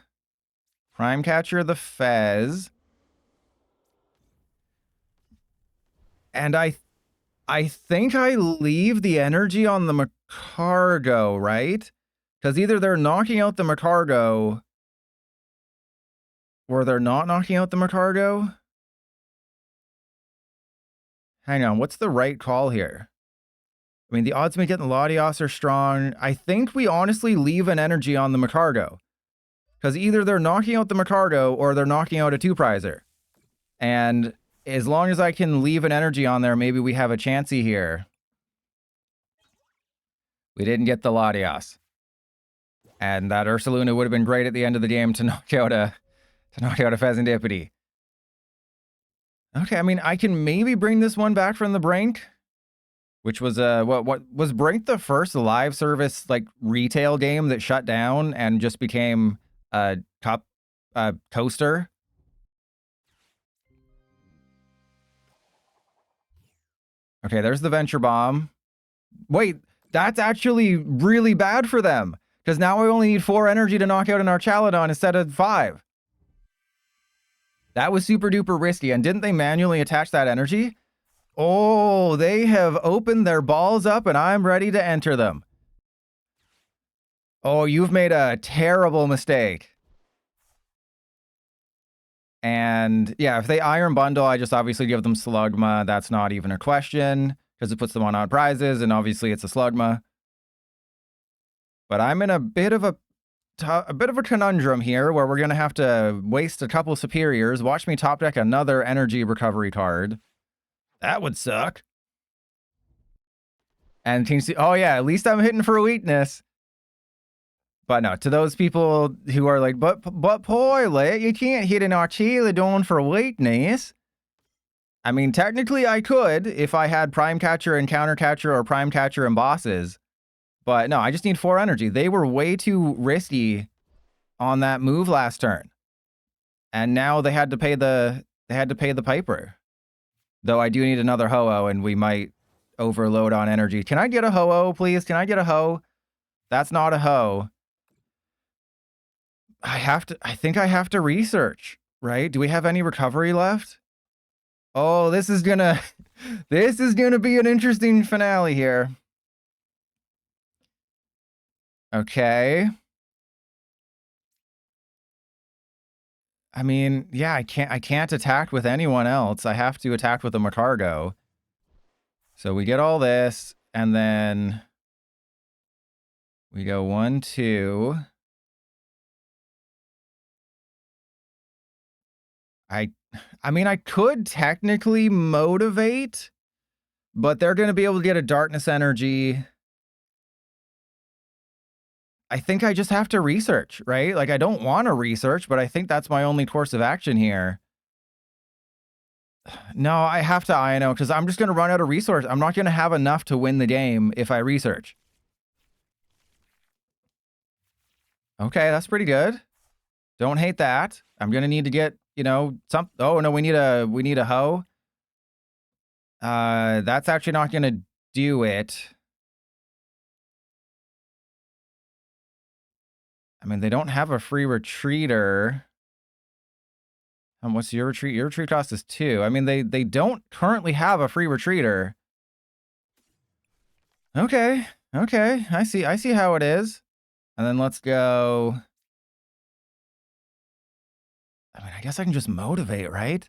Prime Catcher the Fez. And I think I leave the energy on the Magcargo, right? Because either they're knocking out the Magcargo or they're not knocking out the Magcargo. Hang on, what's the right call here? I mean, the odds of me getting Latias are strong. I think we honestly leave an energy on the Magcargo. Because either they're knocking out the Magcargo or they're knocking out a 2-prizer. And as long as I can leave an energy on there, maybe we have a chancey here. We didn't get the Latias. And that Ursaluna would have been great at the end of the game to knock out a Fezandipiti. Okay, I mean, I can maybe bring this one back from the brink. Which was what was Brink the first live service like retail game that shut down and just became a coaster? Okay, there's the Venture Bomb. Wait, that's actually really bad for them. Because now I only need 4 energy to knock out an Archaludon instead of 5. That was super duper risky. And didn't they manually attach that energy? Oh, they have opened their balls up and I'm ready to enter them. Oh, you've made a terrible mistake. And yeah, if they Iron Bundle, I just obviously give them Slugma. That's not even a question because it puts them on odd prizes and obviously it's a Slugma. But I'm in a bit of a conundrum here where we're going to have to waste a couple superiors. Watch me top deck another energy recovery card. That would suck. And Team C, oh yeah, at least I'm hitting for a weakness. But no, to those people who are like, but Poilet, you can't hit an Archaludon for weakness. I mean, technically I could if I had Prime Catcher and Counter Catcher or Prime Catcher and Bosses. But no, I just need 4 energy. They were way too risky on that move last turn. And now they had to pay the piper. Though I do need another Ho-Oh and we might overload on energy. Can I get a Ho-Oh, please? Can I get a Ho? That's not a Ho. I think I have to research, right? Do we have any recovery left? Oh, this is gonna be an interesting finale here. Okay. I mean, yeah, I can't attack with anyone else. I have to attack with a Magcargo. So we get all this, and then we go 1, 2. I mean, I could technically motivate, but they're going to be able to get a darkness energy. I think I just have to research, right? Like, I don't want to research, but I think that's my only course of action here. No, I have to Iono because I'm just going to run out of resource. I'm not going to have enough to win the game if I research. Okay, that's pretty good. Don't hate that. I'm going to need to get, you know, some. Oh, no, we need a Ho. That's actually not going to do it. I mean, they don't have a free retreater. What's your retreat? Your retreat cost is 2. I mean, they don't currently have a free retreater. Okay. Okay. I see how it is. And then let's go. I mean, I guess I can just motivate, right?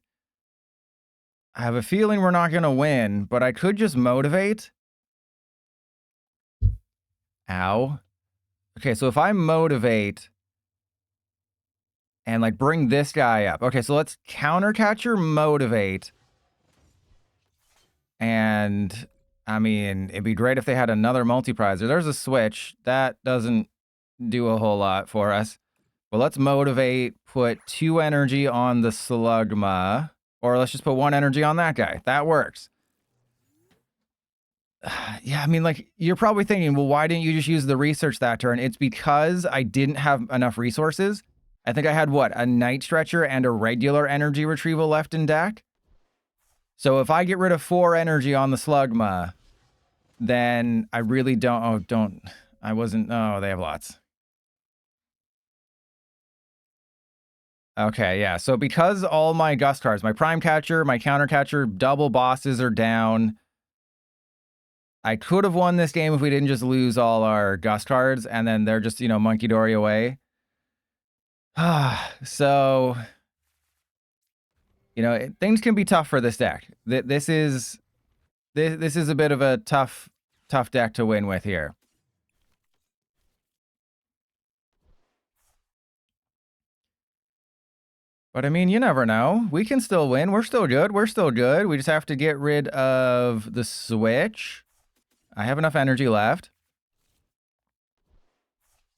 I have a feeling we're not going to win, but I could just motivate. Ow. Okay, so if I motivate and like bring this guy up. Okay, so let's Counter Catcher motivate. And I mean, it'd be great if they had another multi-prizer. There's a switch. That doesn't do a whole lot for us. Well, let's motivate, put 2 energy on the Slugma. Or let's just put 1 energy on that guy. That works. Yeah, I mean, like, you're probably thinking, well, why didn't you just use the research that turn? It's because I didn't have enough resources. I think I had, what, a Night Stretcher and a regular Energy Retrieval left in deck? So if I get rid of 4 energy on the Slugma, then I really don't... Oh, don't... I wasn't... Oh, they have lots. Okay, yeah. So because all my Gust cards, my Prime Catcher, my Counter Catcher, double bosses are down... I could have won this game if we didn't just lose all our Gust cards, and then they're just, you know, monkey dory away. So, you know, things can be tough for this deck. This is a bit of a tough deck to win with here. But I mean, you never know. We can still win. We're still good. We're still good. We just have to get rid of the switch. I have enough energy left.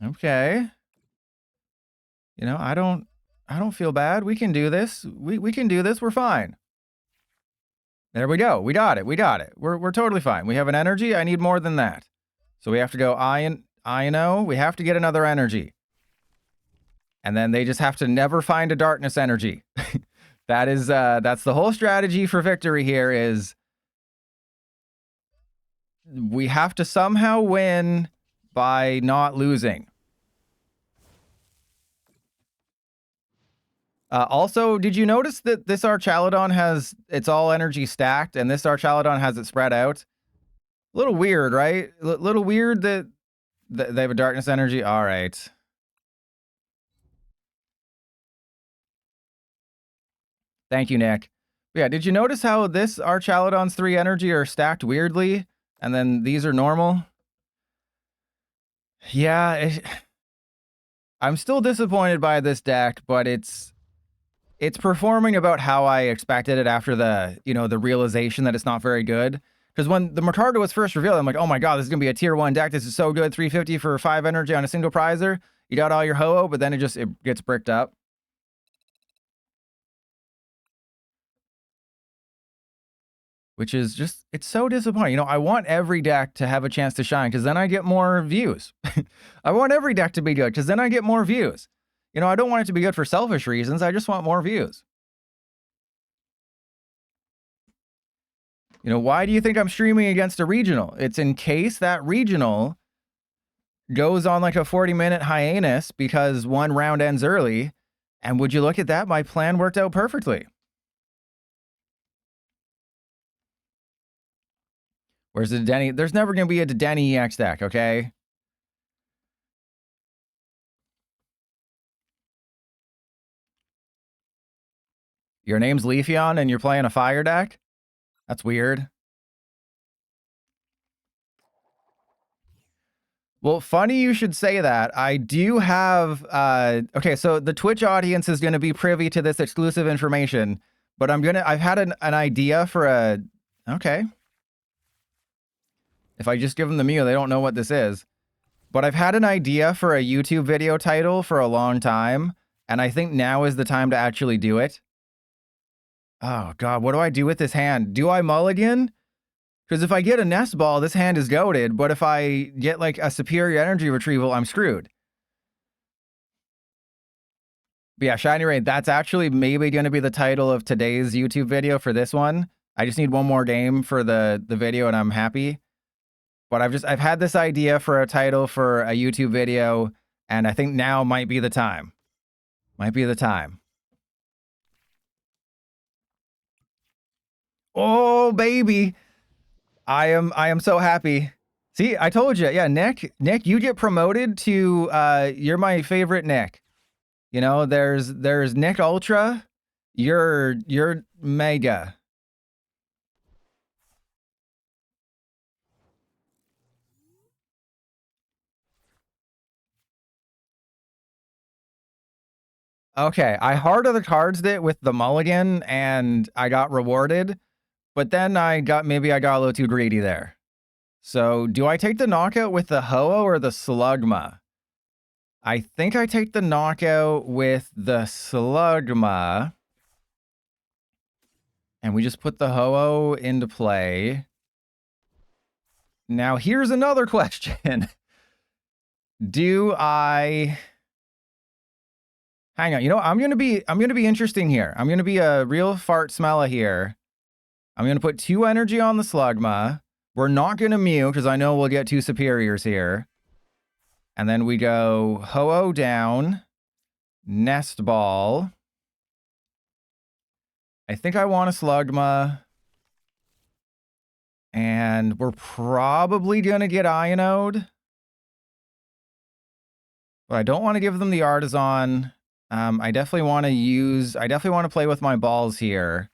Okay. You know, I don't feel bad. We can do this. We can do this. We're fine. There we go. We got it. We got it. We're totally fine. We have an energy. I need more than that. So we have to go Iono. We have to get another energy. And then they just have to never find a darkness energy. That's the whole strategy for victory here is we have to somehow win by not losing. Also, did you notice that this Archaludon has its all energy stacked and this Archaludon has it spread out? A little weird, right? Little weird that they have a darkness energy. All right. Thank you, Nick. But yeah, did you notice how this Archaludon's 3 energy are stacked weirdly? And then these are normal? Yeah, I'm still disappointed by this deck, but it's performing about how I expected it after the, you know, the realization that it's not very good. Because when the Magcargo was first revealed, I'm like, oh my god, this is going to be a tier 1 deck. This is so good. 350 for 5 energy on a single prizer. You got all your Ho-Oh, but then it gets bricked up. Which is just, it's so disappointing. You know, I want every deck to have a chance to shine because then I get more views. I want every deck to be good because then I get more views. You know, I don't want it to be good for selfish reasons. I just want more views. You know, why do you think I'm streaming against a regional? It's in case that regional goes on like a 40-minute hiatus because one round ends early. And would you look at that? My plan worked out perfectly. Where's the Denny? There's never going to be a Denny EX deck, okay? Your name's Leafeon and you're playing a fire deck? That's weird. Well, funny you should say that. I do have... okay, so the Twitch audience is going to be privy to this exclusive information, but I've had an idea for a... Okay. If I just give them the Mew, they don't know what this is. But I've had an idea for a YouTube video title for a long time, and I think now is the time to actually do it. Oh, God, what do I do with this hand? Do I mulligan? Because if I get a Nest Ball, this hand is goated, but if I get, like, a superior energy retrieval, I'm screwed. But yeah, Shiny Rain, that's actually maybe going to be the title of today's YouTube video for this one. I just need one more game for the video, and I'm happy. But I've had this idea for a title for a YouTube video, and I think now might be the time. Might be the time. Oh, baby. I am so happy. See, I told you. Yeah, Nick, you get promoted to you're my favorite Nick. You know, there's Nick Ultra. You're mega. Okay, I heart of the cards it with the mulligan and I got rewarded, but then maybe I got a little too greedy there. So do I take the knockout with the Ho-Oh or the Slugma? I think I take the knockout with the Slugma. And we just put the Ho-Oh into play. Now, here's another question. Do I... Hang on. You know, I'm gonna be interesting here. I'm gonna be a real fart smeller here. I'm gonna put 2 energy on the Slugma. We're not gonna Mew, because I know we'll get 2 superiors here. And then we go Ho-Oh down. Nest Ball. I think I want a Slugma. And we're probably gonna get Iono'd. But I don't want to give them the Artazon. I definitely want to play with my balls here.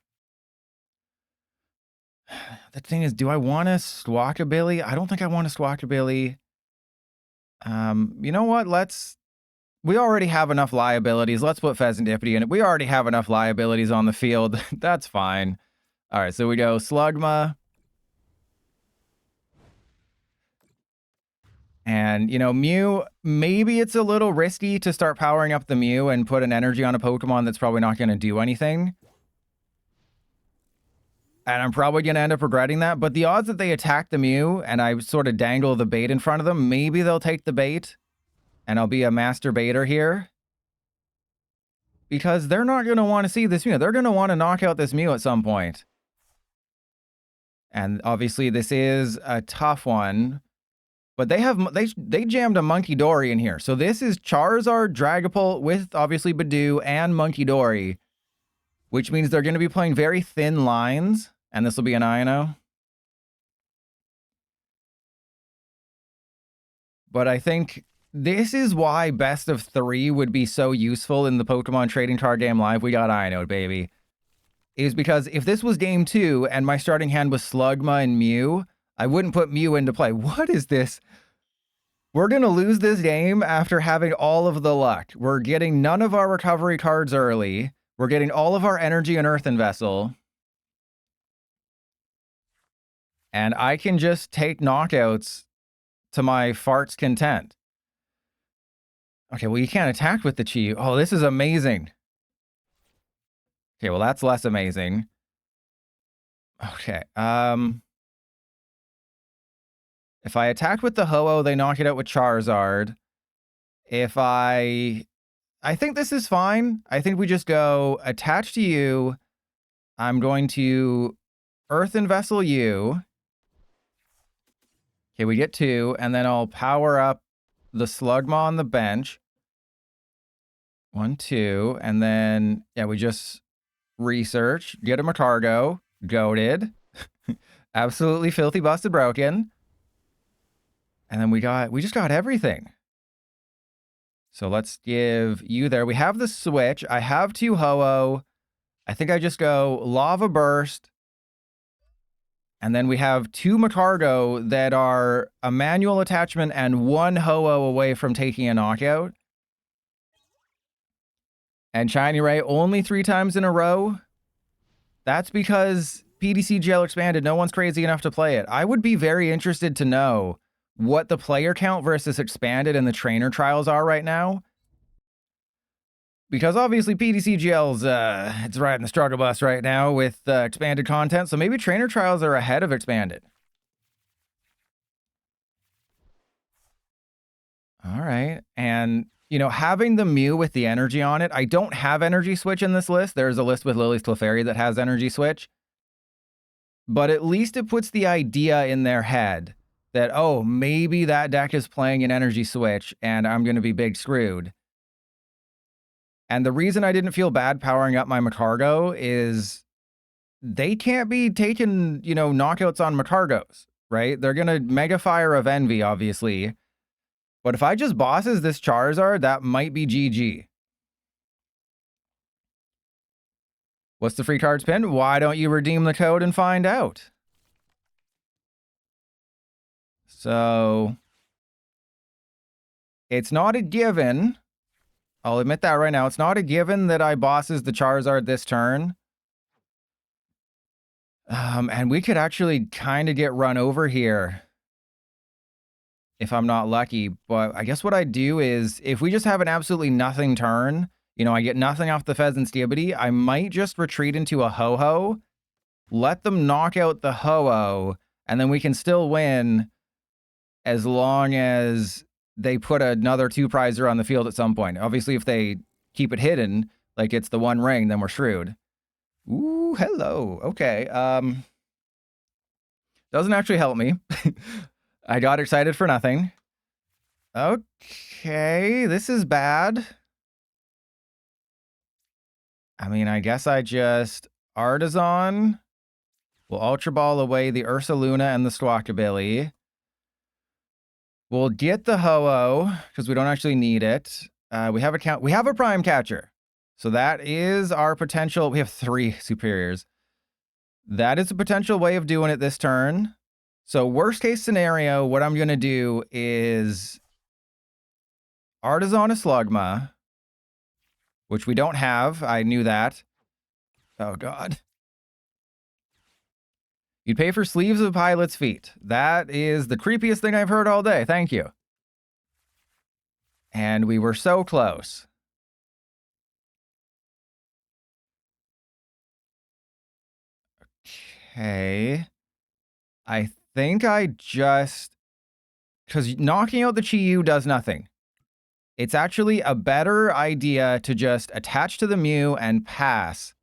The thing is, do I want a Squawkabilly? I don't think I want a Squawkabilly. You know what? We already have enough liabilities. Let's put Fezandipiti in it. We already have enough liabilities on the field. That's fine. All right, so we go Slugma. And, you know, Mew, maybe it's a little risky to start powering up the Mew and put an energy on a Pokemon that's probably not going to do anything. And I'm probably going to end up regretting that. But the odds that they attack the Mew and I sort of dangle the bait in front of them, maybe they'll take the bait. And I'll be a master baiter here. Because they're not going to want to see this Mew. They're going to want to knock out this Mew at some point. And obviously this is a tough one. But they jammed a Monkey Dory in here. So this is Charizard, Dragapult with obviously Budew and Monkey Dory. Which means they're going to be playing very thin lines. And this will be an Iono. But I think this is why best of 3 would be so useful in the Pokemon Trading Card Game Live. We got Iono, baby. Is because if this was game 2 and my starting hand was Slugma and Mew, I wouldn't put Mew into play. What is this? We're going to lose this game after having all of the luck. We're getting none of our recovery cards early. We're getting all of our energy in Earthen Vessel. And I can just take knockouts to my fart's content. Okay, well, you can't attack with the Chi. Oh, this is amazing. Okay, well, that's less amazing. Okay, if I attack with the Ho-Oh, they knock it out with Charizard. If I think this is fine. I think we just go attach to you. I'm going to Earthen Vessel you. Okay, we get 2, and then I'll power up the Slugma on the bench. 1, 2, and then, yeah, we just research, get a Magcargo, goated. Absolutely filthy, busted, broken. And then we just got everything. So let's give you there. We have the switch. I have 2 Ho-Oh. I think I just go Lava Burst. And then we have 2 Magcargo that are a manual attachment and 1 Ho-Oh away from taking a knockout. And Shiny Ray only 3 times in a row. That's because PTCGL expanded. No one's crazy enough to play it. I would be very interested to know what the player count versus expanded and the trainer trials are right now. Because obviously PTCGL's it's riding the struggle bus right now with expanded content, so maybe trainer trials are ahead of expanded. All right, and you know, having the Mew with the energy on it, I don't have energy switch in this list. There's a list with Lily's Clefairy that has energy switch. But at least it puts the idea in their head that, oh, maybe that deck is playing an energy switch and I'm going to be big screwed. And the reason I didn't feel bad powering up my Magcargo is they can't be taking, you know, knockouts on Magcargos, right? They're going to Mega Fire of Envy, obviously. But if I just bosses this Charizard, that might be GG. What's the free card spin? Why don't you redeem the code and find out? So it's not a given. I'll admit that right now. It's not a given that I bosses the Charizard this turn. And we could actually kind of get run over here. if I'm not lucky. But I guess what I do is, if we just have an absolutely nothing turn, you know, I get nothing off the Fezandipiti, I might just retreat into a Ho-Oh, let them knock out the Ho-Oh, and then we can still win as long as they put another 2-prizer on the field at some point. Obviously, if they keep it hidden, like it's the one ring, then we're screwed. Ooh, hello. Okay. Doesn't actually help me. I got excited for nothing. Okay, this is bad. I mean, I guess I just Artazon. We'll Ultra Ball away the Ursaluna and the Squawkabilly. We'll get the Ho-Oh because we don't actually need it. We have a Prime Catcher. So that is our potential. We have 3 superiors. That is a potential way of doing it this turn. So worst case scenario, what I'm going to do is Artazon a Slugma, which we don't have. I knew that. Oh, God. You'd pay for sleeves of pilot's feet. That is the creepiest thing I've heard all day. Thank you. And we were so close. Okay. I think I just... because knocking out the Chi-Yu does nothing. It's actually a better idea to just attach to the Mew and pass.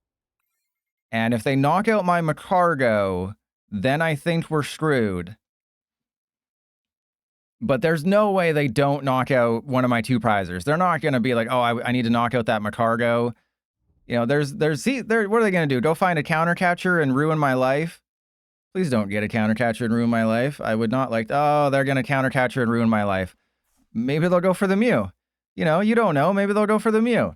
And if they knock out my Magcargo, then I think we're screwed. But there's no way they don't knock out one of my 2-prizers. They're not going to be like, oh, I need to knock out that Magcargo. You know, what are they going to do? Go find a counter catcher and ruin my life? Please don't get a counter catcher and ruin my life. I would not like, oh, they're going to counter catcher and ruin my life. Maybe they'll go for the Mew. You know, you don't know. Maybe they'll go for the Mew.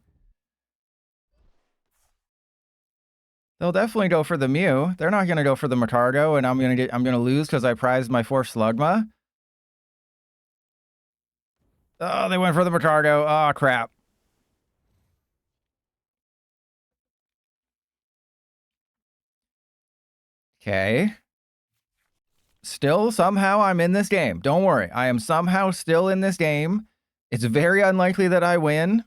They'll definitely go for the Mew. They're not going to go for the Magcargo, and I'm going to lose because I prized my 4th Slugma. Oh, they went for the Magcargo. Oh, crap. Okay. Still, somehow, I'm in this game. Don't worry. I am somehow still in this game. It's very unlikely that I win.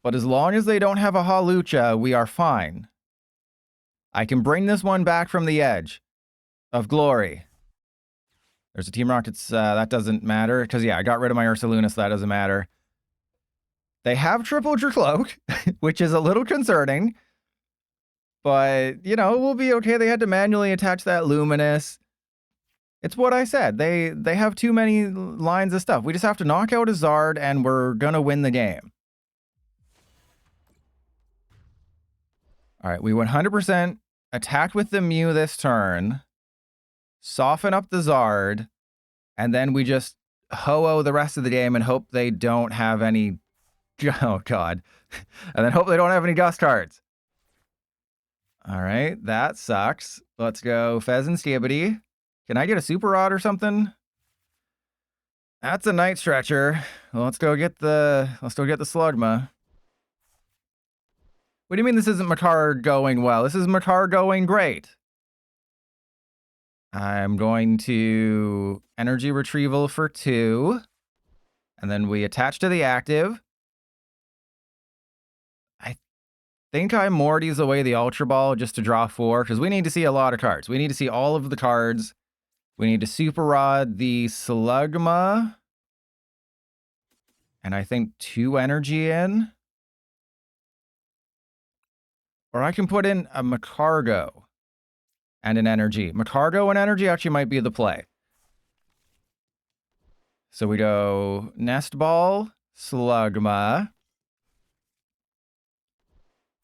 But as long as they don't have a Hawlucha, we are fine. I can bring this one back from the edge of glory. There's a Team Rocket's, that doesn't matter. Because, yeah, I got rid of my Ursaluna, so that doesn't matter. They have triple Cloak, which is a little concerning. But, you know, we'll be okay. They had to manually attach that Luminous. It's what I said. They have too many lines of stuff. We just have to knock out a Zard, and we're going to win the game. All right, we 100% attack with the Mew this turn, soften up the Zard, and then we just Ho-Oh the rest of the game and hope they don't have any... Oh, God. And then hope they don't have any Gust cards. All right, that sucks. Let's go Fezandipiti. Can I get a Super Rod or something? That's a Night Stretcher. Well, let's go get the Slugma. What do you mean this isn't Magcargo going well? This is Magcargo going great. I'm going to Energy Retrieval for 2. And then we attach to the active. I think I Morty's away the Ultra Ball just to draw 4, because we need to see a lot of cards. We need to see all of the cards. We need to Super Rod the Slugma. And I think 2 energy in. Or I can put in a Magcargo and an energy. Magcargo and energy actually might be the play. So we go Nest Ball, Slugma.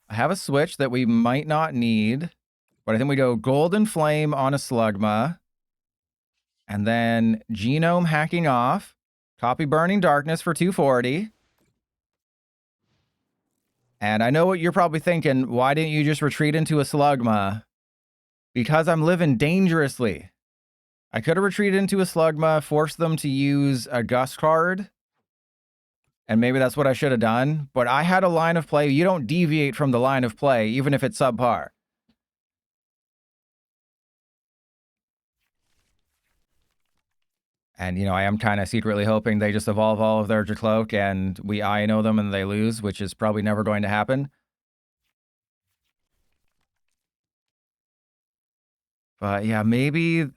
I have a switch that we might not need, but I think we go Golden Flame on a Slugma. And then Genome Hacking Off. Copy Burning Darkness for 240. And I know what you're probably thinking. Why didn't you just retreat into a Slugma? Because I'm living dangerously. I could have retreated into a Slugma, forced them to use a Gust card. And maybe that's what I should have done. But I had a line of play. You don't deviate from the line of play, even if it's subpar. And, you know, I am kind of secretly hoping they just evolve all of their Dracloak and we Iono them and they lose, which is probably never going to happen. But yeah, maybe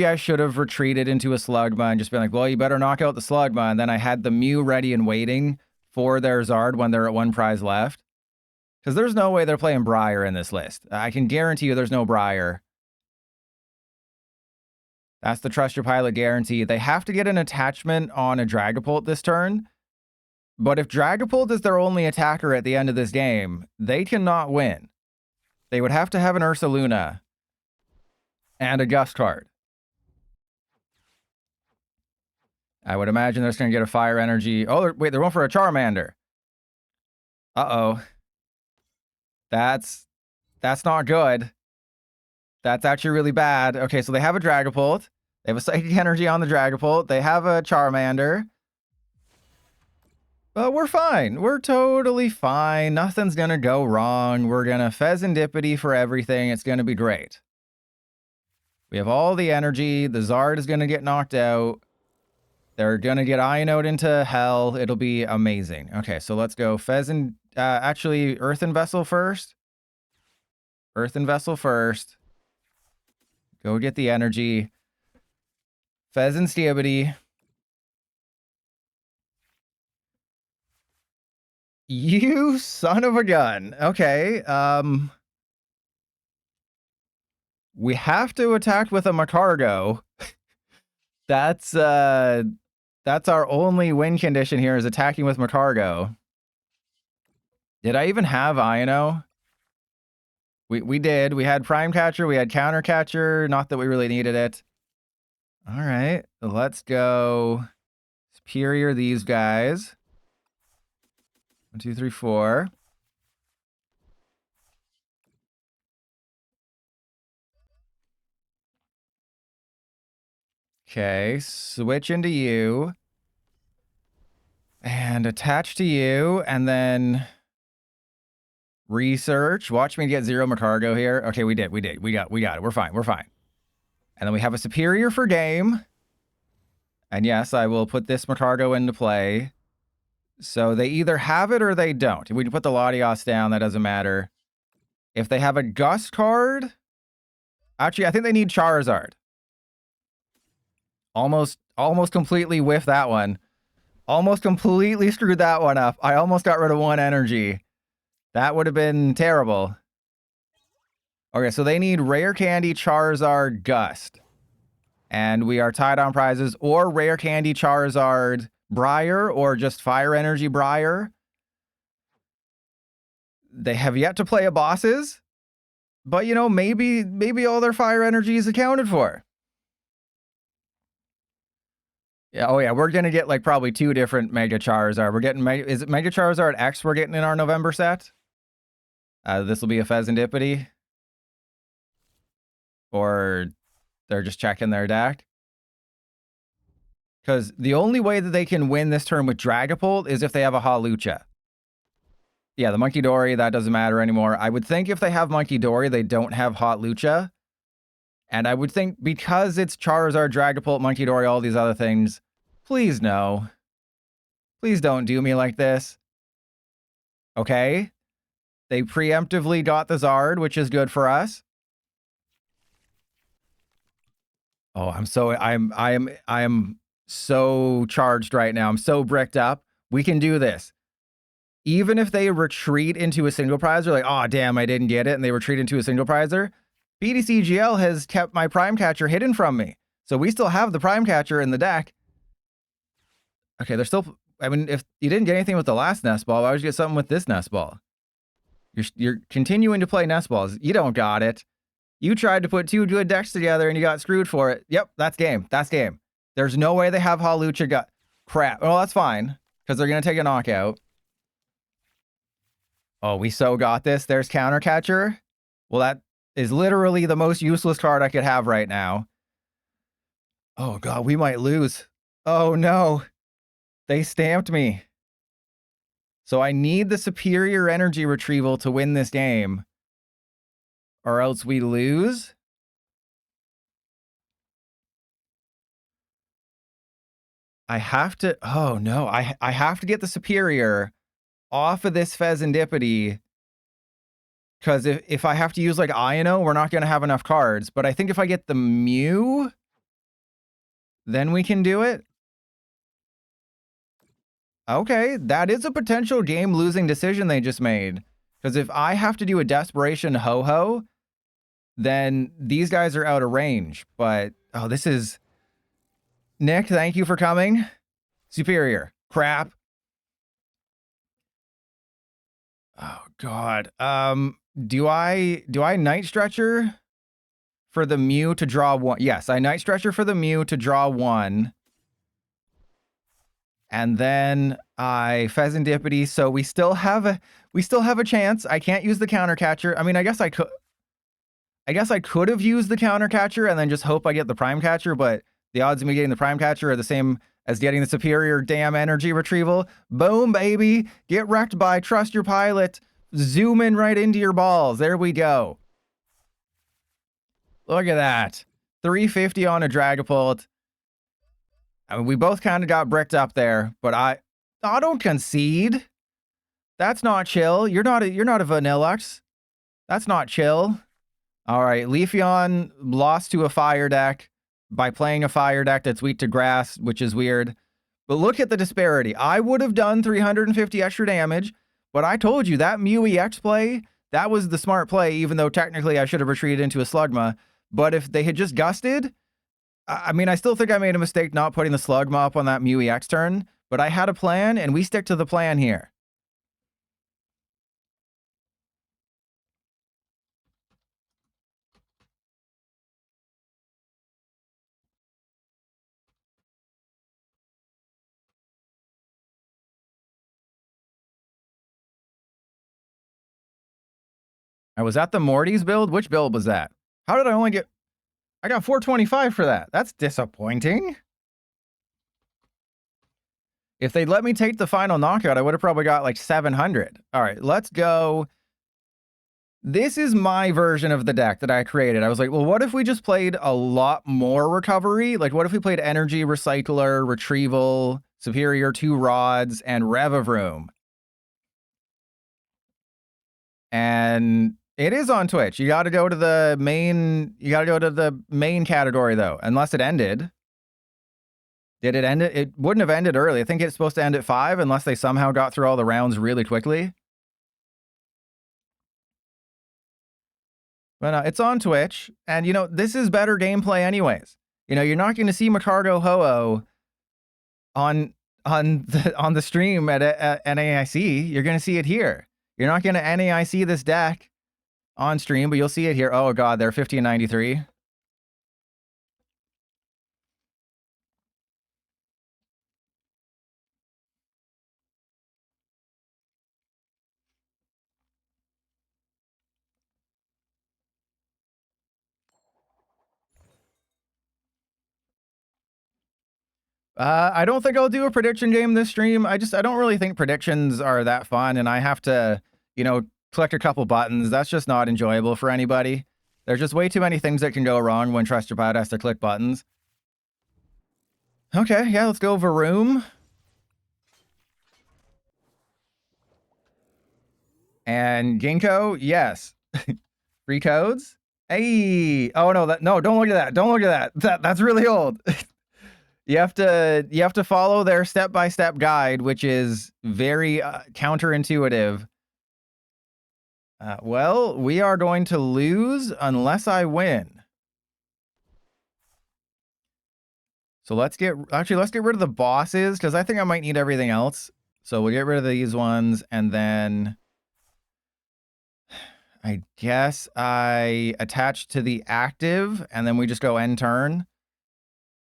I should have retreated into a Slugma and just been like, well, you better knock out the Slugma. And then I had the Mew ready and waiting for their Zard when they're at 1 prize left. Because there's no way they're playing Briar in this list. I can guarantee you there's no Briar. That's the Trust Your Pilot guarantee. They have to get an attachment on a Dragapult this turn. But if Dragapult is their only attacker at the end of this game, they cannot win. They would have to have an Ursaluna and a Gust card. I would imagine they're just going to get a Fire Energy. Oh, wait, they're going for a Charmander. Uh-oh. That's not good. That's actually really bad. Okay, so they have a Dragapult. They have a Psychic Energy on the Dragapult. They have a Charmander. But we're fine. We're totally fine. Nothing's going to go wrong. We're going to Fezandipiti for everything. It's going to be great. We have all the energy. The Zard is going to get knocked out. They're going to get Iono'd into hell. It'll be amazing. Okay, so let's go actually, Earthen Vessel first. Earthen Vessel first. Go get the energy. Fezandipiti. You son of a gun. Okay, we have to attack with a Magcargo. That's our only win condition here is attacking with Magcargo. Did I even have Iono? We did. We had Prime Catcher. We had Counter Catcher. Not that we really needed it. All right. Let's go Superior these guys. 1, 2, 3, 4. Okay. Switch into you. And attach to you. And then research. Watch me get 0 Magcargo here. Okay, we did. We got it. We're fine. And then we have a Superior for game. And yes, I will put this Magcargo into play. So they either have it or they don't. If we put the Latias down, that doesn't matter. If they have a Gust card... Actually, I think they need Charizard. Almost completely whiffed that one. Almost completely screwed that one up. I almost got rid of 1 energy. That would have been terrible. Okay, so they need Rare Candy, Charizard, Gust. And we are tied on prizes. Or Rare Candy, Charizard, Briar, or just Fire Energy Briar. They have yet to play a bosses. But, you know, maybe all their Fire Energy is accounted for. Yeah, oh yeah, we're going to get like probably 2 different Mega Charizard. We're getting is it Mega Charizard X we're getting in our November set? This will be a Fezandipiti. Or they're just checking their deck. Because the only way that they can win this turn with Dragapult is if they have a Hawlucha. Yeah, the Monkey Dory, that doesn't matter anymore. I would think if they have Monkey Dory, they don't have Hawlucha. And I would think because it's Charizard, Dragapult, Monkey Dory, all these other things, please no. Please don't do me like this. Okay? They preemptively got the Zard, which is good for us. Oh, I am so charged right now. I'm so bricked up. We can do this. Even if they retreat into a single prizer, like, oh, damn, I didn't get it, and they retreat into a single prizer, BDCGL has kept my Prime Catcher hidden from me. So we still have the Prime Catcher in the deck. Okay, they're still... I mean, if you didn't get anything with the last Nest Ball, why would you get something with this Nest Ball? You're continuing to play Nest Balls. You don't got it. You tried to put 2 good decks together and you got screwed for it. Yep, that's game. That's game. There's no way they have Hawlucha got... Crap. Well, that's fine, because they're going to take a knockout. Oh, we so got this. There's Counter Catcher. Well, that is literally the most useless card I could have right now. Oh, God, we might lose. Oh, no. They stamped me. So I need the superior energy retrieval to win this game. Or else we lose. I have to, oh no, I have to get the superior off of this Fezandipiti, because if I have to use like Iono, we're not going to have enough cards. But I think if I get the Mew, then we can do it. Okay, that is a potential game-losing decision they just made. Because if I have to do a Desperation Ho-Ho, then these guys are out of range. But, oh, this is... Nick, thank you for coming. Superior. Crap. Oh, God. Do I Night Stretcher for the Mew to draw one? Yes, I Night Stretcher for the Mew to draw one. And then I Fezandipiti, so we still have a chance. I can't use the counter catcher. I mean, I guess I could have used the counter catcher and then just hope I get the prime catcher, but the odds of me getting the prime catcher are the same as getting the superior damn energy retrieval. Boom, baby. Get wrecked by trust your pilot. Zoom in right into your balls. There we go. Look at that. 350 on a Dragapult. I mean, we both kind of got bricked up there, but don't concede. That's not chill. You're not a Vanillux. That's not chill. All right, Leafeon lost to a fire deck by playing a fire deck that's weak to grass, which is weird. But look at the disparity. I would have done 350 extra damage, but I told you that Mew EX play, that was the smart play, even though technically I should have retreated into a Slugma. But if they had just gusted, I mean, I still think I made a mistake not putting the Slugma up on that Mew EX turn, but I had a plan, and we stick to the plan here. I was at the MORTY'S build? Which build was that? How did I only get... I got 425 for that. That's disappointing. If they'd let me take the final knockout, I would have probably got like 700. All right, let's go. This is my version of the deck that I created. I was like, well, what if we just played a lot more recovery? Like, what if we played Energy Recycler, Retrieval, Superior 2 Rods, and Revavroom? And it is on Twitch. You got to go to the main. You got to go to the main category though, unless it ended. Did it end it? It wouldn't have ended early. I think it's supposed to end at 5 unless they somehow got through all the rounds really quickly. But it's on Twitch, and you know this is better gameplay anyways. You know you're not going to see Magcargo Ho-Oh on the stream at NAIC. You're going to see it here. You're not going to NAIC this deck on stream, but you'll see it here. Oh god, they're 1593. I don't think I'll do a prediction game this stream. I don't really think predictions are that fun, and I have to, you know, click a couple buttons. That's just not enjoyable for anybody. There's just way too many things that can go wrong when Trust Your Pilot has to click buttons. Okay, yeah, let's go Varoom. And Ginkgo, yes. Free codes? Hey! Oh no, don't look at that. Don't look at that. That's really old. You have to follow their step-by-step guide, which is very counterintuitive. Well, we are going to lose unless I win. So let's get rid of the bosses, because I think I might need everything else. So we'll get rid of these ones, and then I guess I attach to the active, and then we just go end turn.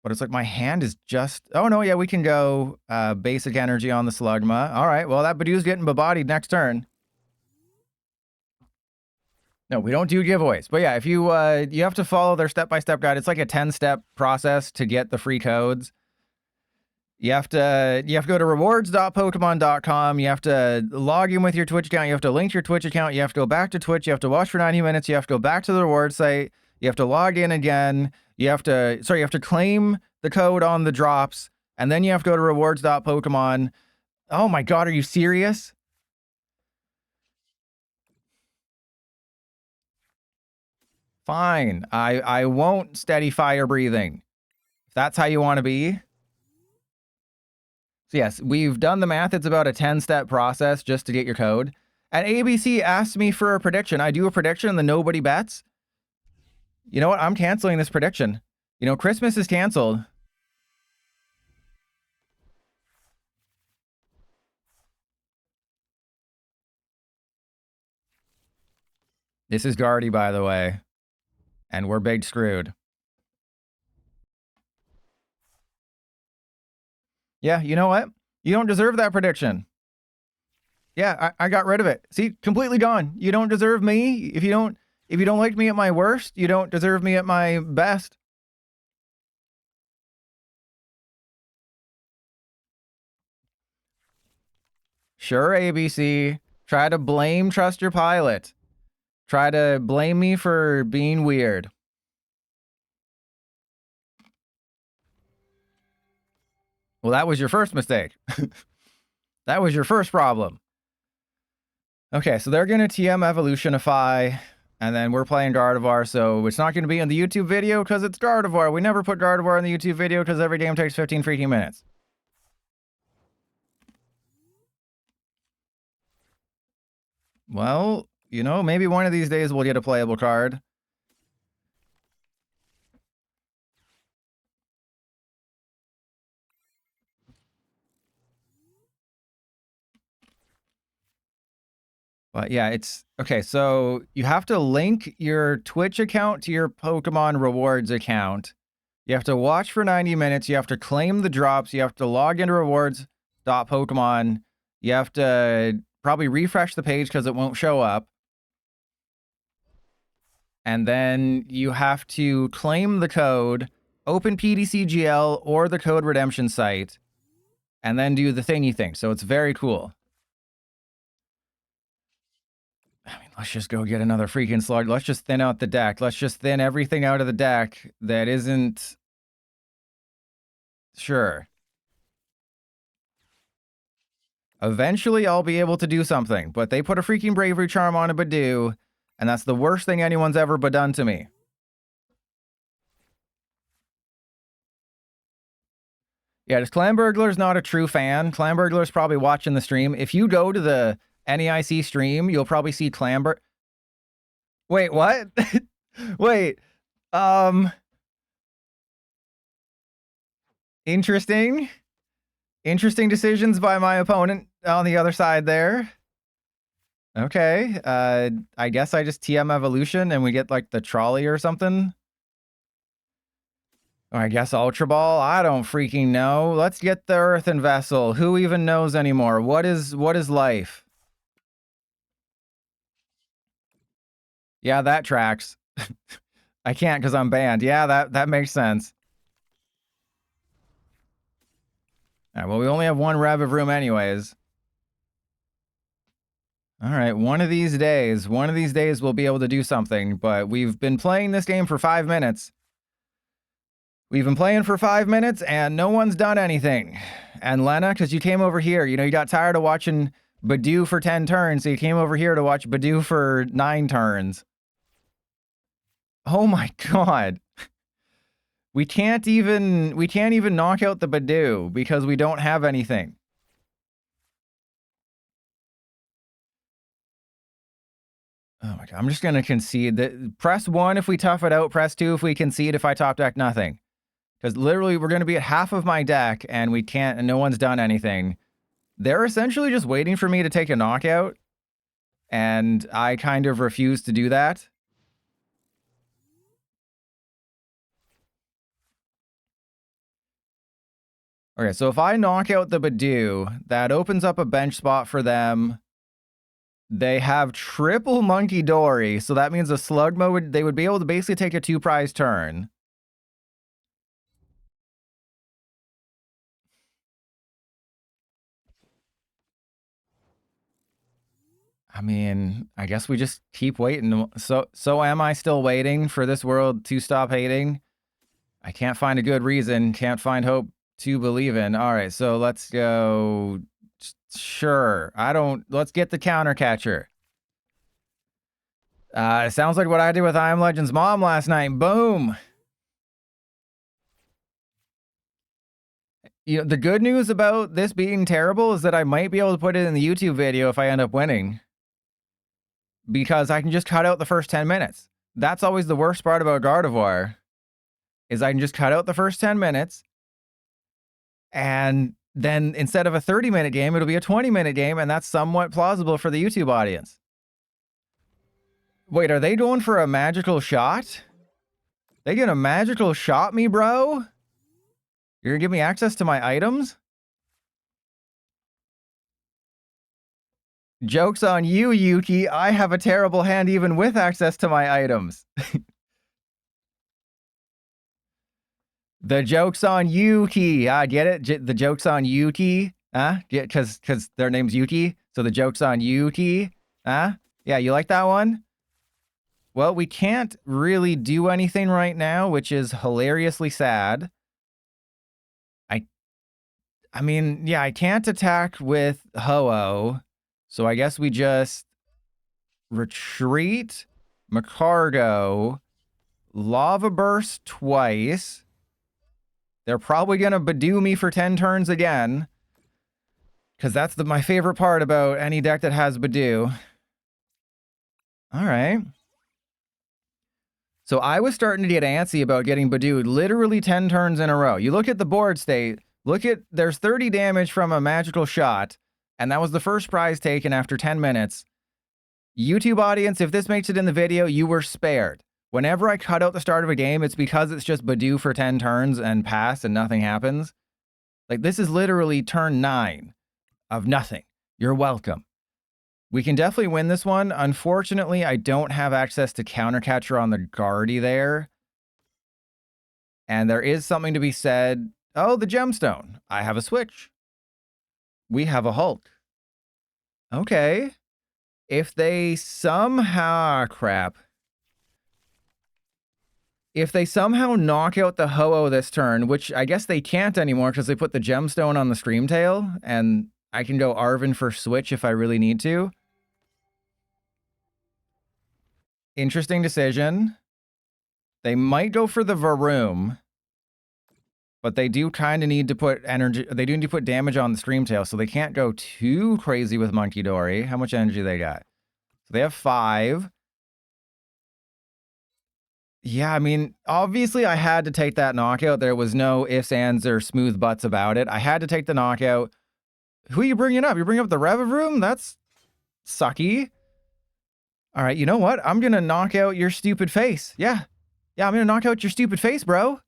But it's like my hand is just... Oh, no, yeah, we can go basic energy on the Slugma. All right, well, that Budew's getting bodied next turn. No, we don't do giveaways. But yeah, if you you have to follow their step-by-step guide. It's like a 10-step process to get the free codes. You have to go to rewards.pokemon.com. You have to log in with your Twitch account. You have to link your Twitch account. You have to go back to Twitch. You have to watch for 90 minutes. You have to go back to the reward site. You have to log in again. You have to claim the code on the drops. And then you have to go to rewards.pokemon. Oh my god, are you serious? Fine. I won't steady fire breathing. If that's how you want to be. So yes, we've done the math. It's about a 10-step process just to get your code. And ABC asked me for a prediction. I do a prediction and then nobody bets. You know what? I'm canceling this prediction. You know, Christmas is canceled. This is Guardy, by the way. And we're big screwed. Yeah, you know what? You don't deserve that prediction. Yeah, I got rid of it. See, completely gone. You don't deserve me. If you don't like me at my worst, you don't deserve me at my best. Sure, ABC. Try to blame Trust Your Pilot. Try to blame me for being weird. Well, that was your first mistake. That was your first problem. Okay, so they're going to TM Evolutionify, and then we're playing Gardevoir, so it's not going to be in the YouTube video because it's Gardevoir. We never put Gardevoir in the YouTube video because every game takes 15 freaking minutes. Well, you know, maybe one of these days we'll get a playable card. But yeah, it's okay. So you have to link your Twitch account to your Pokemon rewards account. You have to watch for 90 minutes. You have to claim the drops. You have to log into rewards.pokemon. You have to probably refresh the page because it won't show up. And then you have to claim the code, open PDCGL or the code redemption site, and then do the thingy thing. So it's very cool. I mean, let's just go get another freaking slug. Let's just thin out the deck. Let's just thin everything out of the deck that isn't... Sure. Eventually, I'll be able to do something, but they put a freaking Bravery Charm on a Budew, and that's the worst thing anyone's ever done to me. Yeah, just Clamburglar's not a true fan. Clamburglar's probably watching the stream. If you go to the NEIC stream, you'll probably see Clamburg... Wait, what? Wait. Interesting. Interesting decisions by my opponent on the other side there. Okay. I guess I just TM Evolution and we get like the trolley or something. Or I guess Ultra Ball. I don't freaking know. Let's get the Earthen Vessel. Who even knows anymore? What is life? Yeah, that tracks. I can't because I'm banned. Yeah, that makes sense. All right, well, we only have one rev of room anyways. All right, one of these days we'll be able to do something, but we've been playing this game for 5 minutes. We've been playing for 5 minutes and no one's done anything. And Lena, because you came over here, you know, you got tired of watching Budew for 10 turns, so you came over here to watch Budew for 9 turns. Oh my god. We can't even knock out the Budew because we don't have anything. Oh my god, I'm just gonna concede that. Press 1 if we tough it out, press 2 if we concede if I top deck nothing. Because literally we're gonna be at half of my deck and we can't, and no one's done anything. They're essentially just waiting for me to take a knockout. And I kind of refuse to do that. Okay, so if I knock out the Budew, that opens up a bench spot for them. They have triple Monkey Dory, so that means a Slugma they would be able to basically take a 2-prize turn. I mean, I guess we just keep waiting. So am I still waiting for this world to stop hating? I can't find a good reason, can't find hope to believe in. All right, so let's go. Sure. Let's get the counter catcher. It sounds like what I did with I Am Legend's mom last night. Boom. You know, the good news about this being terrible is that I might be able to put it in the YouTube video if I end up winning. Because I can just cut out the first 10 minutes. That's always the worst part about Gardevoir. Is I can just cut out the first 10 minutes. And then instead of a 30-minute game, it'll be a 20-minute game. And that's somewhat plausible for the YouTube audience. Wait, are they going for a magical shot? They gonna magical shot me, bro? You're gonna give me access to my items? Joke's on you, Yuki. I have a terrible hand even with access to my items. The joke's on Yuki. Get it? The joke's on Yuki. Because their name's Yuki. So the joke's on Yuki. Yeah, you like that one? Well, we can't really do anything right now, which is hilariously sad. I mean, yeah, I can't attack with Ho-Oh, so I guess we just retreat, Magcargo, Lava Burst twice. They're probably going to Budew me for 10 turns again, because that's my favorite part about any deck that has Budew. All right. So I was starting to get antsy about getting Budewed literally 10 turns in a row. You look at the board state, there's 30 damage from a magical shot, and that was the first prize taken after 10 minutes. YouTube audience, if this makes it in the video, you were spared. Whenever I cut out the start of a game, it's because it's just Budew for 10 turns and pass and nothing happens. Like, this is literally turn 9 of nothing. You're welcome. We can definitely win this one. Unfortunately, I don't have access to counter catcher on the Guardy there. And there is something to be said. Oh, the gemstone. I have a switch. We have a Hulk. Okay. If they somehow... crap. If they somehow knock out the Ho-Oh this turn, which I guess they can't anymore because they put the gemstone on the Screamtail, and I can go Arven for switch if I really need to. Interesting decision. They might go for the Varoom, but they do kind of need to put energy. They do need to put damage on the Screamtail, so they can't go too crazy with Monkey Dory. How much energy they got? So they have 5. Yeah, I mean, obviously I had to take that knockout. There was no ifs, ands, or smooth butts about it. I had to take the knockout. Who are you bringing up? You're bringing up the Revavroom? That's sucky. All right, you know what? I'm going to knock out your stupid face. Yeah, I'm going to knock out your stupid face, bro. What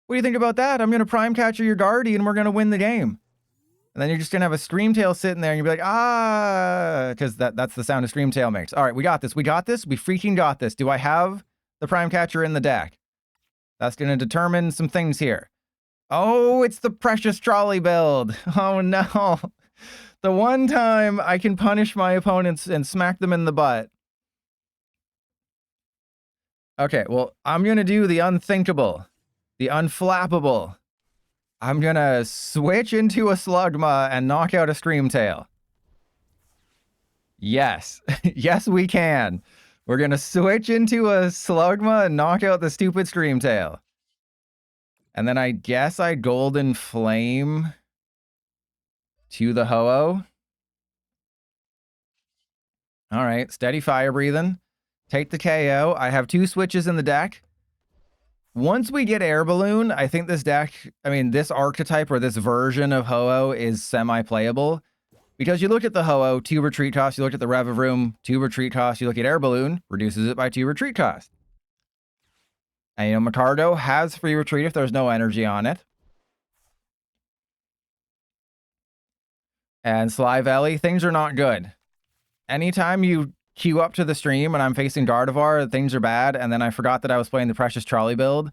do you think about that? I'm going to Prime Catcher your Guardy and we're going to win the game. And then you're just going to have a Screamtail sitting there and you'll be like, because that's the sound a Screamtail makes. All right, we got this. We got this. We freaking got this. Do I have the Prime Catcher in the deck? That's going to determine some things here. Oh, it's the Precious Trolley build. Oh, no. The one time I can punish my opponents and smack them in the butt. Okay, well, I'm going to do the unthinkable, the unflappable. I'm going to switch into a Slugma and knock out a Screamtail. Yes. Yes, we can. We're going to switch into a Slugma and knock out the stupid Screamtail. And then I guess I Golden Flame to the Ho-Oh. All right, steady fire breathing. Take the KO. I have 2 switches in the deck. Once we get Air Balloon, I think this deck, this archetype or this version of Ho-Oh is semi-playable. Because you look at the Ho-Oh, 2 retreat cost. You look at the Revavroom, 2 retreat cost. You look at Air Balloon, reduces it by 2 retreat cost. And, you know, Magcargo has free retreat if there's no energy on it. And Slivelly, things are not good. Anytime you queue up to the stream and I'm facing Gardevoir, things are bad, and then I forgot that I was playing the Precious Trolley build.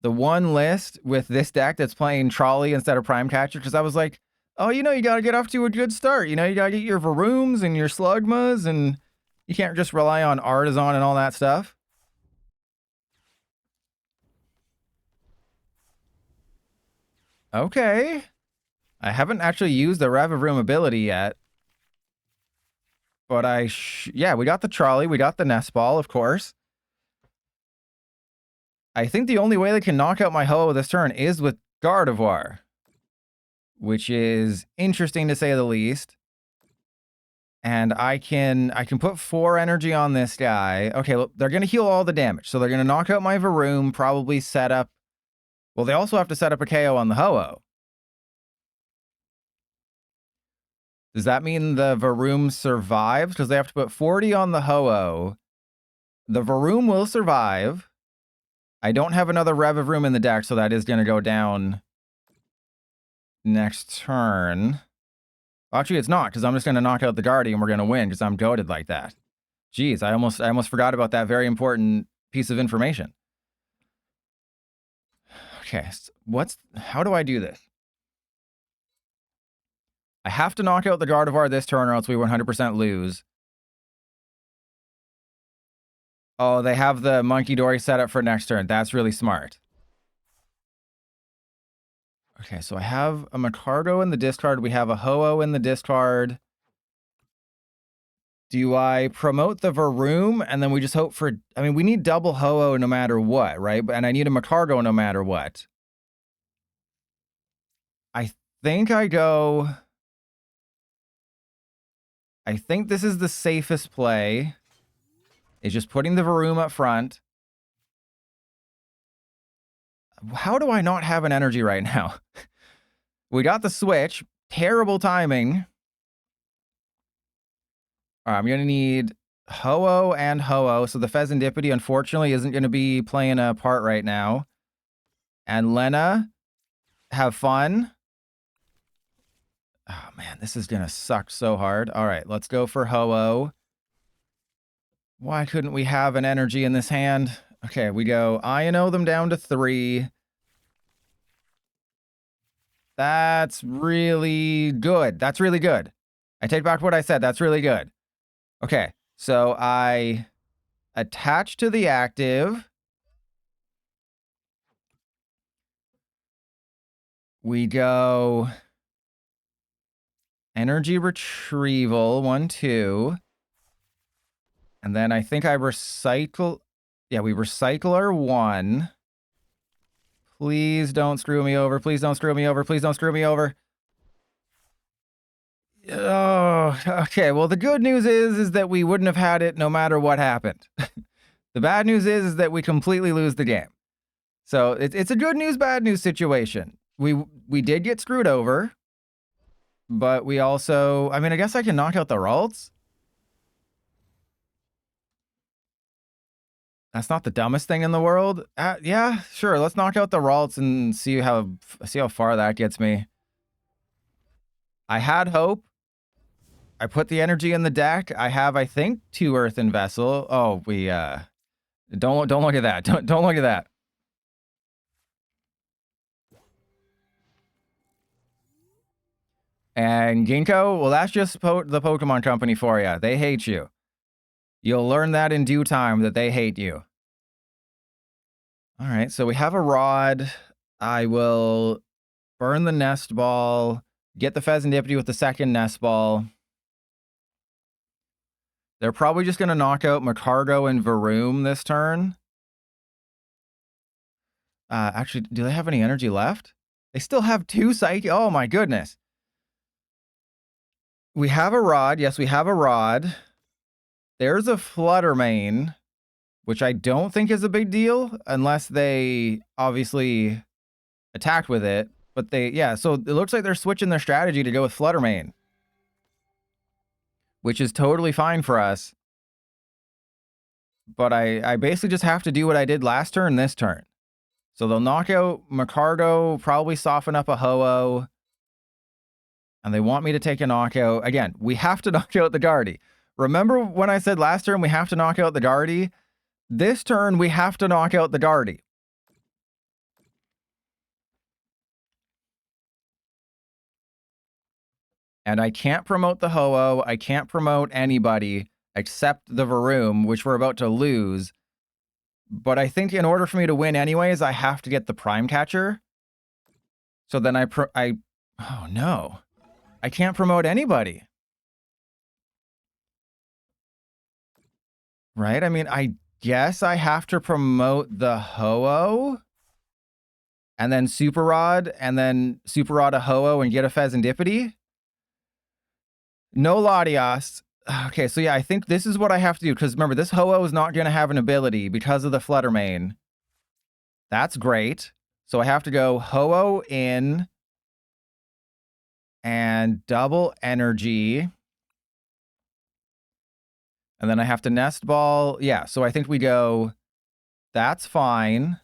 The one list with this deck that's playing Trolley instead of Prime Catcher, because I was like, oh, you know, you got to get off to a good start. You know, you got to get your Varooms and your Slugmas, and you can't just rely on Artazon and all that stuff. Okay. I haven't actually used the Revavroom ability yet. But yeah, we got the trolley. We got the Nest Ball, of course. I think the only way they can knock out my Ho this turn is with Gardevoir, which is interesting to say the least. And I can put 4 energy on this guy. Okay, well, they're going to heal all the damage. So they're going to knock out my Varoom, probably set up... Well, they also have to set up a KO on the Ho-Oh. Does that mean the Varoom survives? Because they have to put 40 on the Ho-Oh. The Varoom will survive. I don't have another Revavroom in the deck, so that is going to go down next turn. Actually, it's not, because I'm just going to knock out the Guardian and we're going to win, because I'm goated like that. Jeez, I almost forgot about that very important piece of information. Okay, so how do I do this? I have to knock out the Gardevoir this turn or else we 100% lose. Oh, they have the Monkey Dory set up for next turn. That's really smart. Okay, so I have a Magcargo in the discard. We have a Ho-Oh in the discard. Do I promote the Varoom and then we just hope for... I mean, we need double Ho-Oh no matter what, right? And I need a Magcargo no matter what. I think I go... I think this is the safest play. Is just putting the Varoom up front. How do I not have an energy right now? We got the switch. Terrible timing. All right, I'm going to need Ho-Oh and Ho-Oh. So the Fezandipiti, unfortunately, isn't going to be playing a part right now. And Lena, have fun. Oh, man, this is going to suck so hard. All right, let's go for Ho-Oh. Why couldn't we have an energy in this hand? Okay, we go Iono them down to 3. That's really good. That's really good. I take back what I said. That's really good. Okay, so I attach to the active. We go Energy Retrieval 1, 2. And then I think I recycle... Yeah, we recycle our 1. Please don't screw me over. Please don't screw me over. Please don't screw me over. Oh, okay. Well, the good news is that we wouldn't have had it no matter what happened. The bad news is that we completely lose the game. So it's a good news, bad news situation. We did get screwed over, but we also... I mean, I guess I can knock out the Ralts. That's not the dumbest thing in the world. Yeah, sure. Let's knock out the Ralts and see how far that gets me. I had hope. I put the energy in the deck. I have, I think, 2 Earthen Vessel. Oh, we don't look at that. Don't look at that. And Ginkgo, well, that's just the Pokemon Company for you. They hate you. You'll learn that in due time, that they hate you. All right, so we have a Rod. I will burn the Nest Ball, get the Fezandipiti with the second Nest Ball. They're probably just going to knock out Magcargo and Varoom this turn. Actually, do they have any energy left? They still have 2 Psychic. Oh, my goodness. We have a Rod. Yes, we have a Rod. There's a Fluttermane, which I don't think is a big deal, unless they obviously attacked with it. But yeah, so it looks like they're switching their strategy to go with Fluttermane, which is totally fine for us. But I basically just have to do what I did last turn this turn. So they'll knock out Magcargo, probably soften up a Ho-Oh. And they want me to take a knockout. Again, we have to knock out the Guardy. Remember when I said last turn we have to knock out the Guardy? This turn we have to knock out the Guardy. And I can't promote the Ho-Oh. I can't promote anybody except the Varoom, which we're about to lose. But I think in order for me to win anyways, I have to get the Prime Catcher. So then oh no. I can't promote anybody. Right? I mean, I guess I have to promote the Ho-Oh. And then Super Rod, and then Super Rod a Ho-Oh and get a Fezandipiti. No Latias. Okay, so yeah, I think this is what I have to do. Because remember, this Ho-Oh is not going to have an ability because of the Fluttermane. That's great. So I have to go Ho-Oh in and double energy. And then I have to Nest Ball. Yeah, so I think we go, that's fine.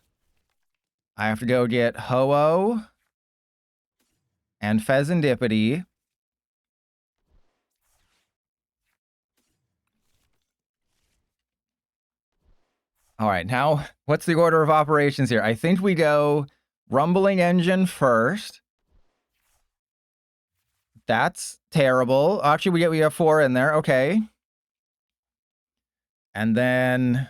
I have to go get Ho-Oh and Fezandipiti. All right, now what's the order of operations here? I think we go Rumbling Engine first. That's terrible. Actually, we have 4 in there. Okay. And then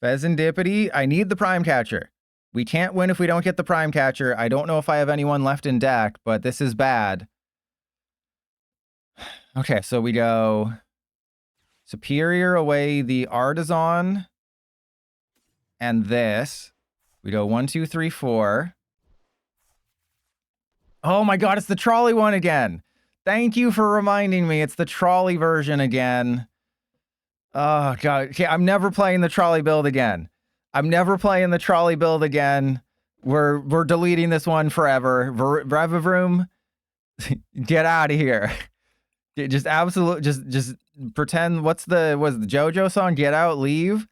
Fezandipiti. I need the Prime Catcher. We can't win if we don't get the Prime Catcher. I don't know if I have anyone left in deck, but this is bad. Okay, so we go Superior away the Artazon and this. We go 1, 2, 3, 4. Oh my god, it's the trolley one again. Thank you for reminding me. It's the trolley version again. Oh god. Okay, I'm never playing the trolley build again. I'm never playing the trolley build again. We're deleting this one forever. Brevavroom, get out of here. Just absolute just pretend what's the JoJo song? Get out, leave.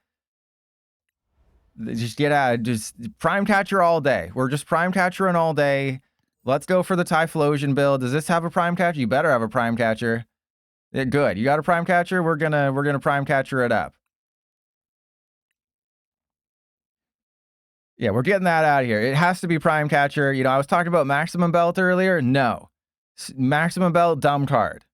Just get out. Just Prime Catcher all day. We're just Prime Catchering all day. Let's go for the Typhlosion build. Does this have a Prime Catcher? You better have a Prime Catcher. Yeah, good. You got a Prime Catcher? We're gonna Prime Catcher it up. Yeah, we're getting that out of here. It has to be Prime Catcher. You know, I was talking about Maximum Belt earlier. No. Maximum Belt, dumb card.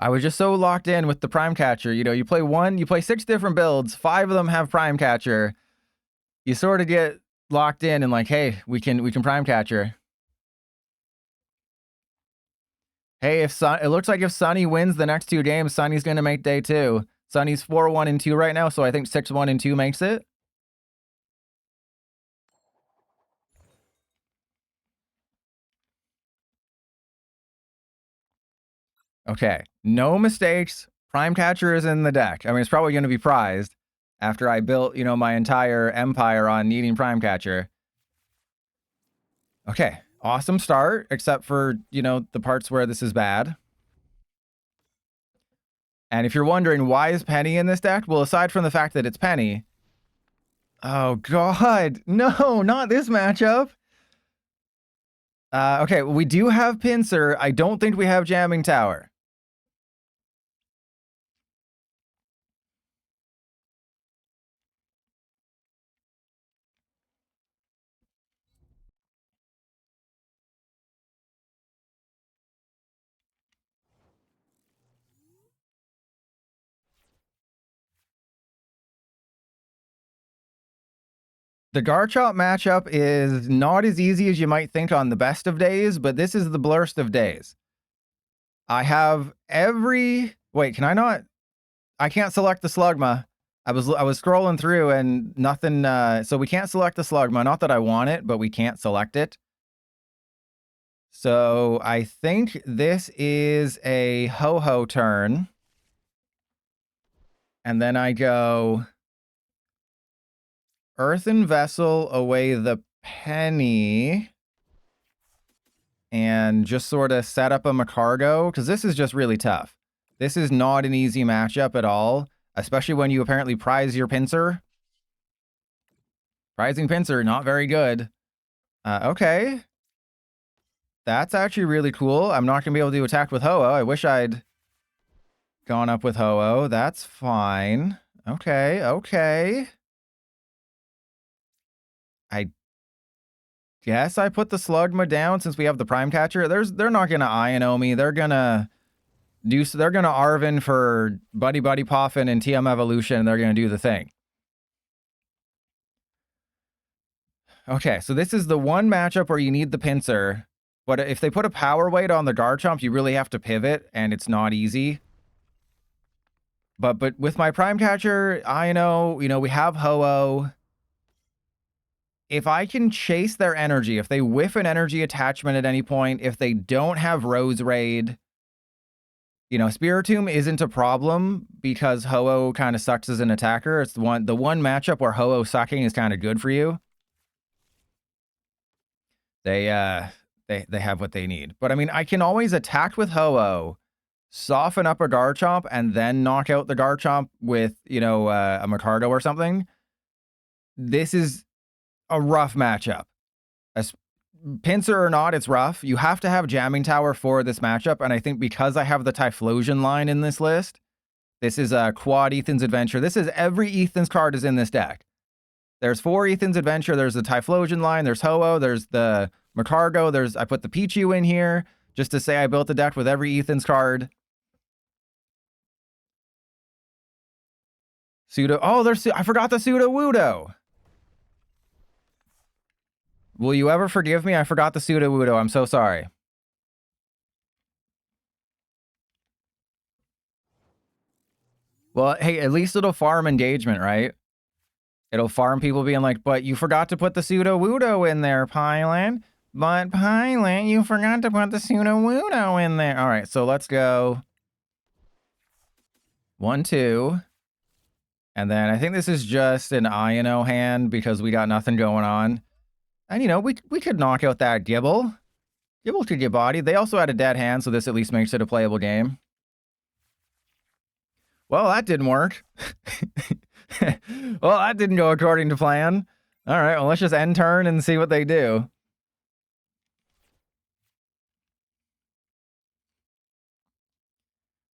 I was just so locked in with the Prime Catcher. You know, you play 6 different builds. 5 of them have Prime Catcher. You sort of get locked in and like, hey, we can Prime Catcher. Hey, it looks like if Sunny wins the next 2 games, Sunny's going to make day 2. Sunny's 4-1 and 2 right now, so I think 6-1 and 2 makes it. Okay, no mistakes. Prime Catcher is in the deck. I mean, it's probably going to be prized after I built, you know, my entire empire on needing Prime Catcher. Okay, awesome start, except for, you know, the parts where this is bad. And if you're wondering why is Penny in this deck, well, aside from the fact that it's Penny. Oh, God. No, not this matchup. Okay, we do have Pinsir. I don't think we have Jamming Tower. The Garchomp matchup is not as easy as you might think on the best of days, but this is the blurst of days. I have every... Wait, can I not? I can't select the Slugma. I was scrolling through and nothing... so we can't select the Slugma. Not that I want it, but we can't select it. So I think this is a Ho-Ho turn. And then I go... Earthen Vessel away the Penny. And just sort of set up a Magcargo, because this is just really tough. This is not an easy matchup at all, especially when you apparently prize your Pinsir. Prizing Pinsir, not very good. Okay. That's actually really cool. I'm not going to be able to attack with Ho-Oh. I wish I'd gone up with Ho-Oh. That's fine. Okay, okay. I guess I put the Slugma down since we have the Prime Catcher. They're not going to Iono me. They're going to So they're going to Arven for Buddy Buddy Poffin and TM Evolution, and they're going to do the thing. Okay, so this is the one matchup where you need the Pinsir, but if they put a power weight on the Garchomp, you really have to pivot, and it's not easy. But with my Prime Catcher, Iono, you know, we have Ho-Oh. If I can chase their energy, if they whiff an energy attachment at any point, if they don't have Rose Raid, you know, Spiritomb isn't a problem because Ho-Oh kind of sucks as an attacker. It's the one matchup where Ho-Oh sucking is kind of good for you. They have what they need. But I mean, I can always attack with Ho-Oh, soften up a Garchomp, and then knock out the Garchomp with, you know, a Magcargo or something. This is a rough matchup. As Pinsir or not, it's rough. You have to have Jamming Tower for this matchup, and I think because I have the Typhlosion line in this list, this is a quad Ethan's Adventure. This is every Ethan's card is in this deck. There's 4 Ethan's Adventure. There's the Typhlosion line. There's Ho-Oh. There's the Magcargo. I put the Pichu in here just to say I built a deck with every Ethan's card. Pseudo. Oh, I forgot the Pseudo Wudo. Will you ever forgive me? I forgot the Pseudo Wudo. I'm so sorry. Well, hey, at least it'll farm engagement, right? It'll farm people being like, but you forgot to put the Pseudo Wudo in there, Pilot. But Pilot, you forgot to put the Pseudo Wudo in there. All right, so let's go 1, 2. And then I think this is just an Iono hand because we got nothing going on. And, you know, we could knock out that Gibble. Gibble could get bodied. They also had a dead hand, so this at least makes it a playable game. Well, that didn't work. Well, that didn't go according to plan. All right, well, let's just end turn and see what they do.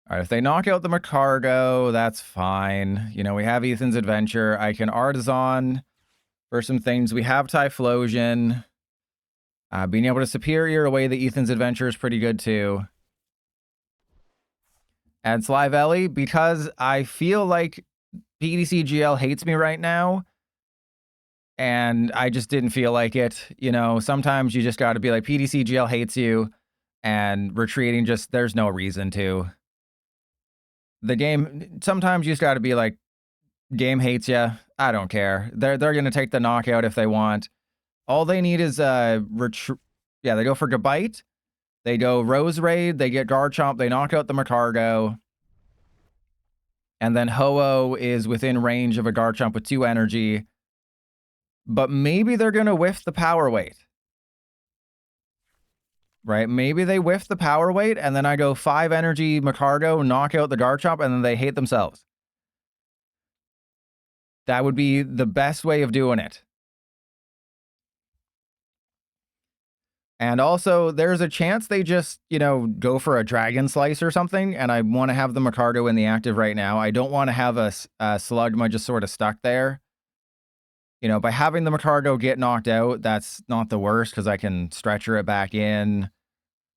All right, if they knock out the Magcargo, that's fine. You know, we have Ethan's Adventure. I can Artazon for some things. We have Typhlosion. Being able to Superior away the Ethan's Adventure is pretty good, too. And Slivelli, because I feel like PDCGL hates me right now, and I just didn't feel like it. You know, sometimes you just got to be like, PDCGL hates you, and retreating just, there's no reason to. The game, sometimes you just got to be like, game hates you. I don't care. They're going to take the knockout if they want. All they need is yeah, they go for Gabite. They go Rose Raid. They get Garchomp. They knock out the Magcargo. And then Ho-Oh is within range of a Garchomp with 2 energy. But maybe they're going to whiff the power weight. Right? Maybe they whiff the power weight, and then I go 5 energy Magcargo, knock out the Garchomp, and then they hate themselves. That would be the best way of doing it. And also, there's a chance they just, you know, go for a Dragon Slice or something, and I want to have the Magcargo in the active right now. I don't want to have a Slugma just sort of stuck there. You know, by having the Magcargo get knocked out, that's not the worst, because I can stretcher it back in,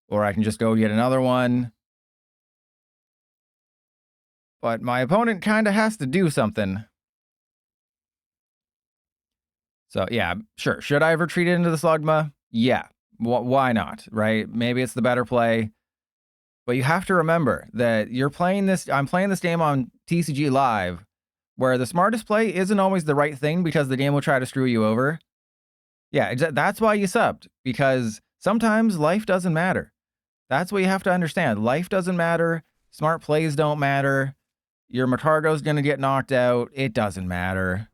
or I can just go get another one. But my opponent kind of has to do something. So, yeah, sure. Should I have retreated into the Slugma? Yeah. Why not, right? Maybe it's the better play. But you have to remember that you're playing this, I'm playing this game on TCG Live, where the smartest play isn't always the right thing because the game will try to screw you over. Yeah, that's why you subbed, because sometimes life doesn't matter. That's what you have to understand. Life doesn't matter. Smart plays don't matter. Your Magcargo's going to get knocked out. It doesn't matter.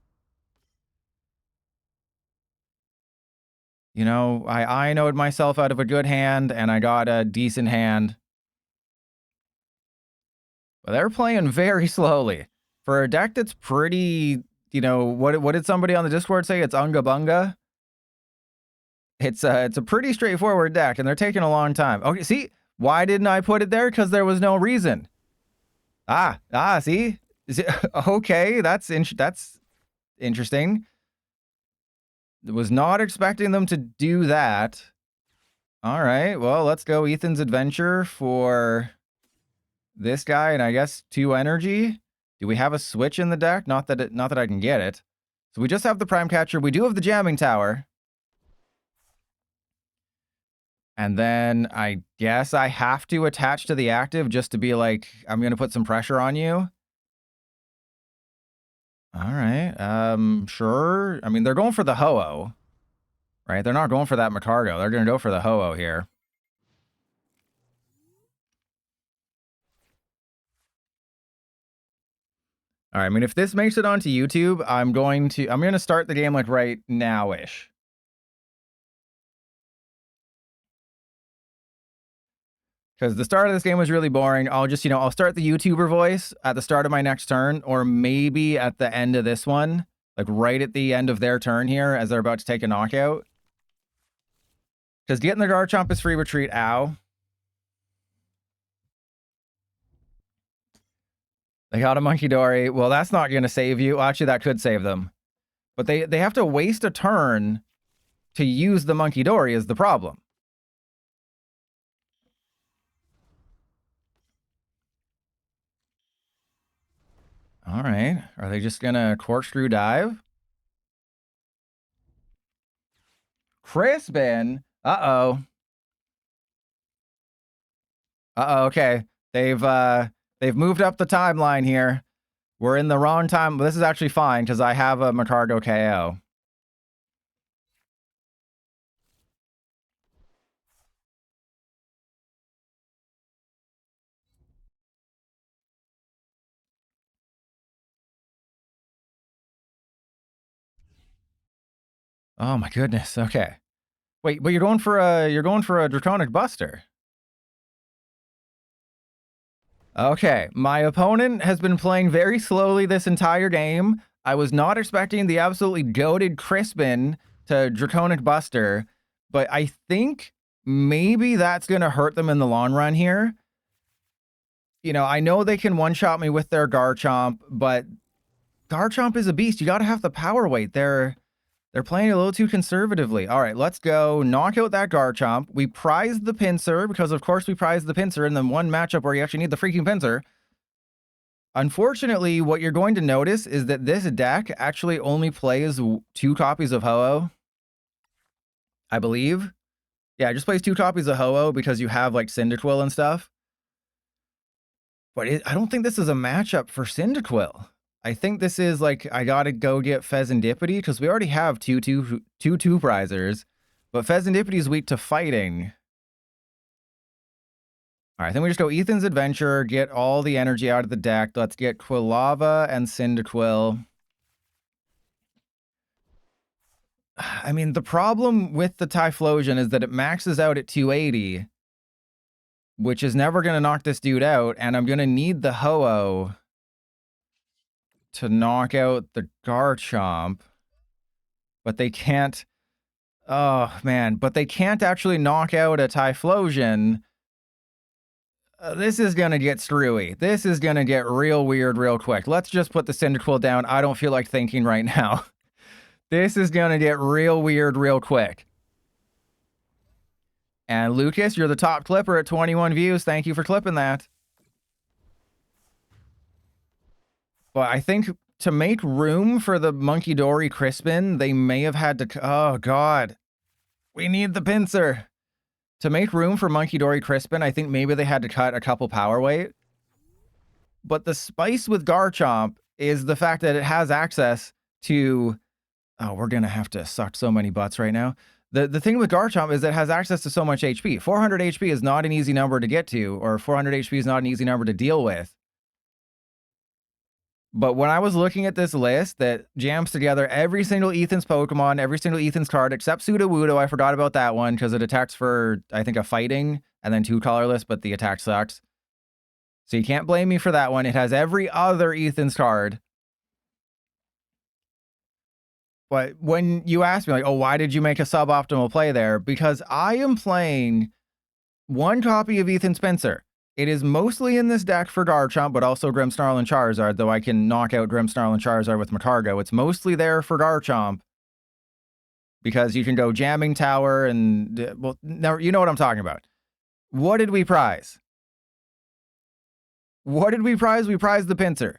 You know, I knowed myself out of a good hand, and I got a decent hand. But they're playing very slowly. For a deck that's pretty, you know, what did somebody on the Discord say? It's Unga Bunga. It's a pretty straightforward deck, and they're taking a long time. Okay, see? Why didn't I put it there? Because there was no reason. See? Okay, that's interesting. Was not expecting them to do that. All right, well, let's go Ethan's Adventure for this guy, and I guess 2 energy. Do we have a switch in the deck? Not that I can get it. So we just have the Prime Catcher. We do have the Jamming Tower. And then I guess I have to attach to the active just to be like, I'm going to put some pressure on you. All right. Sure. I mean, they're going for the Ho-Oh, right? They're not going for that Magcargo. They're going to go for the Ho-Oh here. All right. I mean, if this makes it onto YouTube, I'm going to start the game like right now-ish. Because the start of this game was really boring. I'll just, I'll start the YouTuber voice at the start of my next turn, or maybe at the end of this one, like right at the end of their turn here as they're about to take a knockout. Because getting the Garchomp is free retreat, ow. They got a Munkidori. Well, that's not going to save you. Well, actually, that could save them. But they have to waste a turn to use the Munkidori is the problem. All right. Are they just going to Corkscrew Dive? Crispin? Uh-oh. Uh-oh, okay. They've moved up the timeline here. We're in the wrong time. This is actually fine because I have a Magcargo KO. Oh my goodness. Okay. Wait, but you're going for a Draconic Buster. Okay, my opponent has been playing very slowly this entire game. I was not expecting the absolutely goated Crispin to Draconic Buster, but I think maybe that's going to hurt them in the long run here. I know they can one-shot me with their Garchomp, but Garchomp is a beast. You got to have the power weight. They're playing a little too conservatively. All right, let's go knock out that Garchomp. We prize the Pinsir because, of course, we prize the Pinsir in the one matchup where you actually need the freaking Pinsir. Unfortunately, what you're going to notice is that this deck actually only plays 2 copies of Ho-Oh, I believe. Yeah, it just plays 2 copies of Ho-Oh because you have, like, Cyndaquil and stuff. But I don't think this is a matchup for Cyndaquil. I think this is like, I gotta go get Fezandipiti because we already have two prizers, but Fezandipiti is weak to fighting. All right, then we just go Ethan's Adventure, get all the energy out of the deck. Let's get Quilava and Cyndaquil. I mean, the problem with the Typhlosion is that it maxes out at 280, which is never going to knock this dude out, and I'm going to need the Ho-Oh to knock out the Garchomp, but they can't. Oh, man, but they can't actually knock out a Typhlosion. This is going to get screwy. This is going to get real weird real quick. Let's just put the Cyndaquil down. I don't feel like thinking right now. This is going to get real weird real quick. And Lucas, you're the top clipper at 21 views. Thank you for clipping that. But I think to make room for the Munkidori Crispin, they may have had to... Oh, God. We need the Pinsir. To make room for Munkidori Crispin, I think maybe they had to cut a couple power weight. But the spice with Garchomp is the fact that it has access to... Oh, we're going to have to suck so many butts right now. The thing with Garchomp is that it has access to so much HP. 400 HP is not an easy number to get to, or 400 HP is not an easy number to deal with. But when I was looking at this list that jams together every single Ethan's Pokemon, every single Ethan's card, except Sudowoodo, I forgot about that one because it attacks for, I think, a fighting and then 2 colorless, but the attack sucks. So you can't blame me for that one. It has every other Ethan's card. But when you ask me, like, oh, why did you make a suboptimal play there? Because I am playing 1 copy of Ethan Spencer. It is mostly in this deck for Garchomp, but also Grimmsnarl and Charizard, though I can knock out Grimmsnarl and Charizard with Magcargo. It's mostly there for Garchomp because you can go Jamming Tower and, well, you know what I'm talking about. What did we prize? What did we prize? We prized the Pinsir.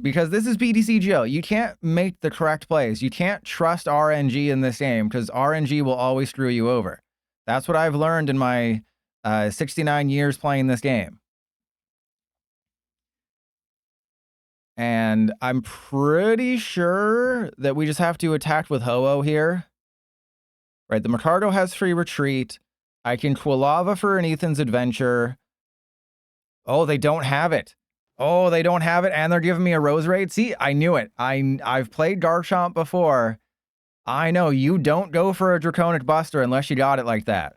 Because this is PTCGO. You can't make the correct plays. You can't trust RNG in this game because RNG will always screw you over. That's what I've learned in my 69 years playing this game. And I'm pretty sure that we just have to attack with Ho-Oh here. Right, the Magcargo has free retreat. I can Quilava for an Ethan's Adventure. Oh, they don't have it. Oh, they don't have it, and they're giving me a Rose Raid? See, I knew it. I've played Garchomp before. I know, you don't go for a Draconic Buster unless you got it like that.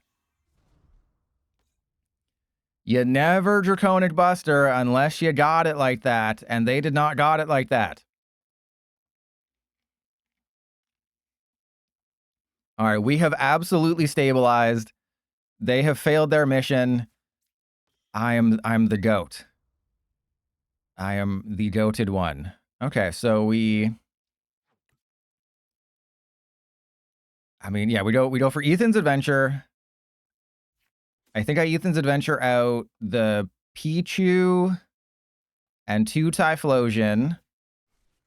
You never Draconic Buster unless you got it like that, and they did not got it like that. All right, we have absolutely stabilized. They have failed their mission. I'm the GOAT. I am the goated one. Okay, so we go for Ethan's Adventure. I think I Ethan's Adventure out the Pichu and 2 Typhlosion.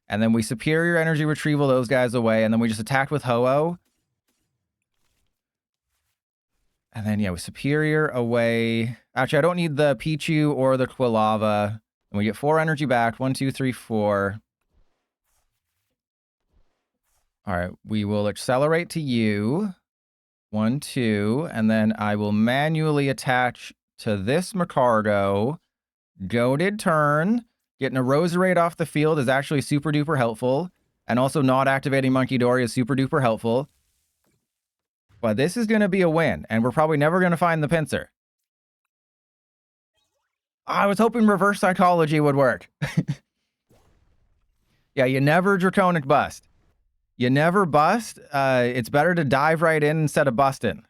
And then we Superior Energy Retrieval those guys away, and then we just attack with Ho-Oh. And then, yeah, we Superior away. Actually, I don't need the Pichu or the Quilava. And we get 4 energy back. 1, 2, 3, 4. All right, we will accelerate to you. 1, 2. And then I will manually attach to this Magcargo. Goated turn. Getting a Roserade off the field is actually super duper helpful. And also not activating Monkey Dory is super duper helpful. But this is going to be a win. And we're probably never going to find the Pinsir. I was hoping reverse psychology would work. Yeah, you never Draconic Bust. You never bust. It's better to dive right in instead of busting.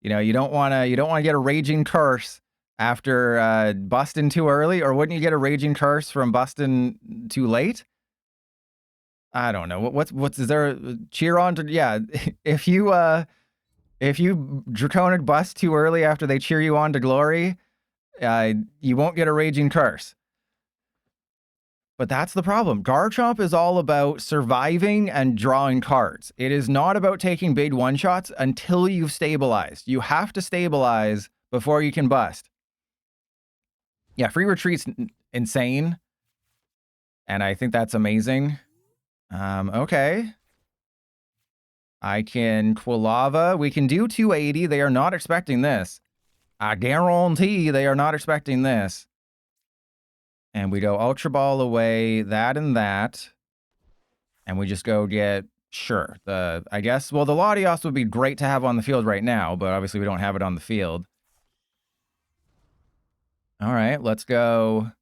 You know, you don't want to get a Raging Curse after busting too early, or wouldn't you get a Raging Curse from busting too late? I don't know. What's is there a cheer on to? Yeah, if you Draconic Bust too early after they cheer you on to glory, you won't get a Raging Curse. But that's the problem. Garchomp is all about surviving and drawing cards. It is not about taking big one-shots until you've stabilized. You have to stabilize before you can bust. Yeah, free retreat's insane. And I think that's amazing. Okay. I can Quilava. We can do 280. They are not expecting this. I guarantee they are not expecting this. And we go Ultra Ball away, that and that. And we just go get, sure, I guess, well, the Latias would be great to have on the field right now, but obviously we don't have it on the field. All right, let's go.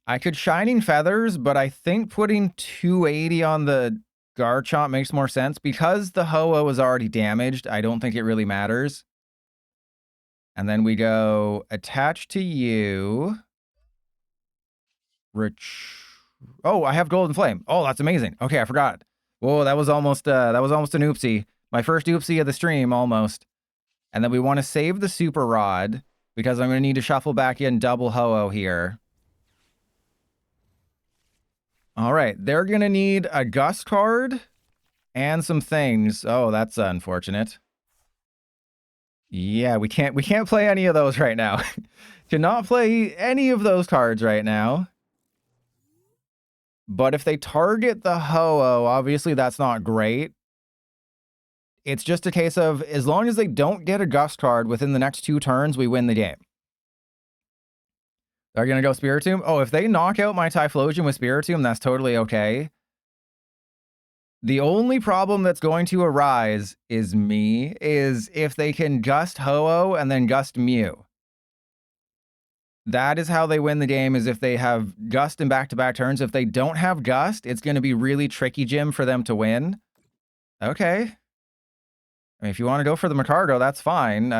I could Shining Feathers, but I think putting 280 on the Garchomp makes more sense. Because the Ho-Oh is already damaged, I don't think it really matters. And then we go attach to you. Oh, I have Golden Flame. Oh, that's amazing. Okay, I forgot. Whoa, that was almost an oopsie. My first oopsie of the stream, almost. And then we want to save the Super Rod because I'm going to need to shuffle back in double Ho-Oh here. All right, they're going to need a Gust card and some things. Oh, that's unfortunate. Yeah, we can't play any of those right now. Cannot play any of those cards right now. But if they target the Ho-Oh, obviously that's not great. It's just a case of, as long as they don't get a Gust card within the next 2 turns, we win the game. They're going to go Spiritomb? Oh, if they knock out my Typhlosion with Spiritomb, that's totally okay. The only problem that's going to arise is if they can Gust Ho-Oh and then Gust Mew. That is how they win the game, is if they have Gust in back-to-back turns. If they don't have Gust, it's going to be really tricky, Jim, for them to win. Okay. I mean, if you want to go for the Magcargo, that's fine.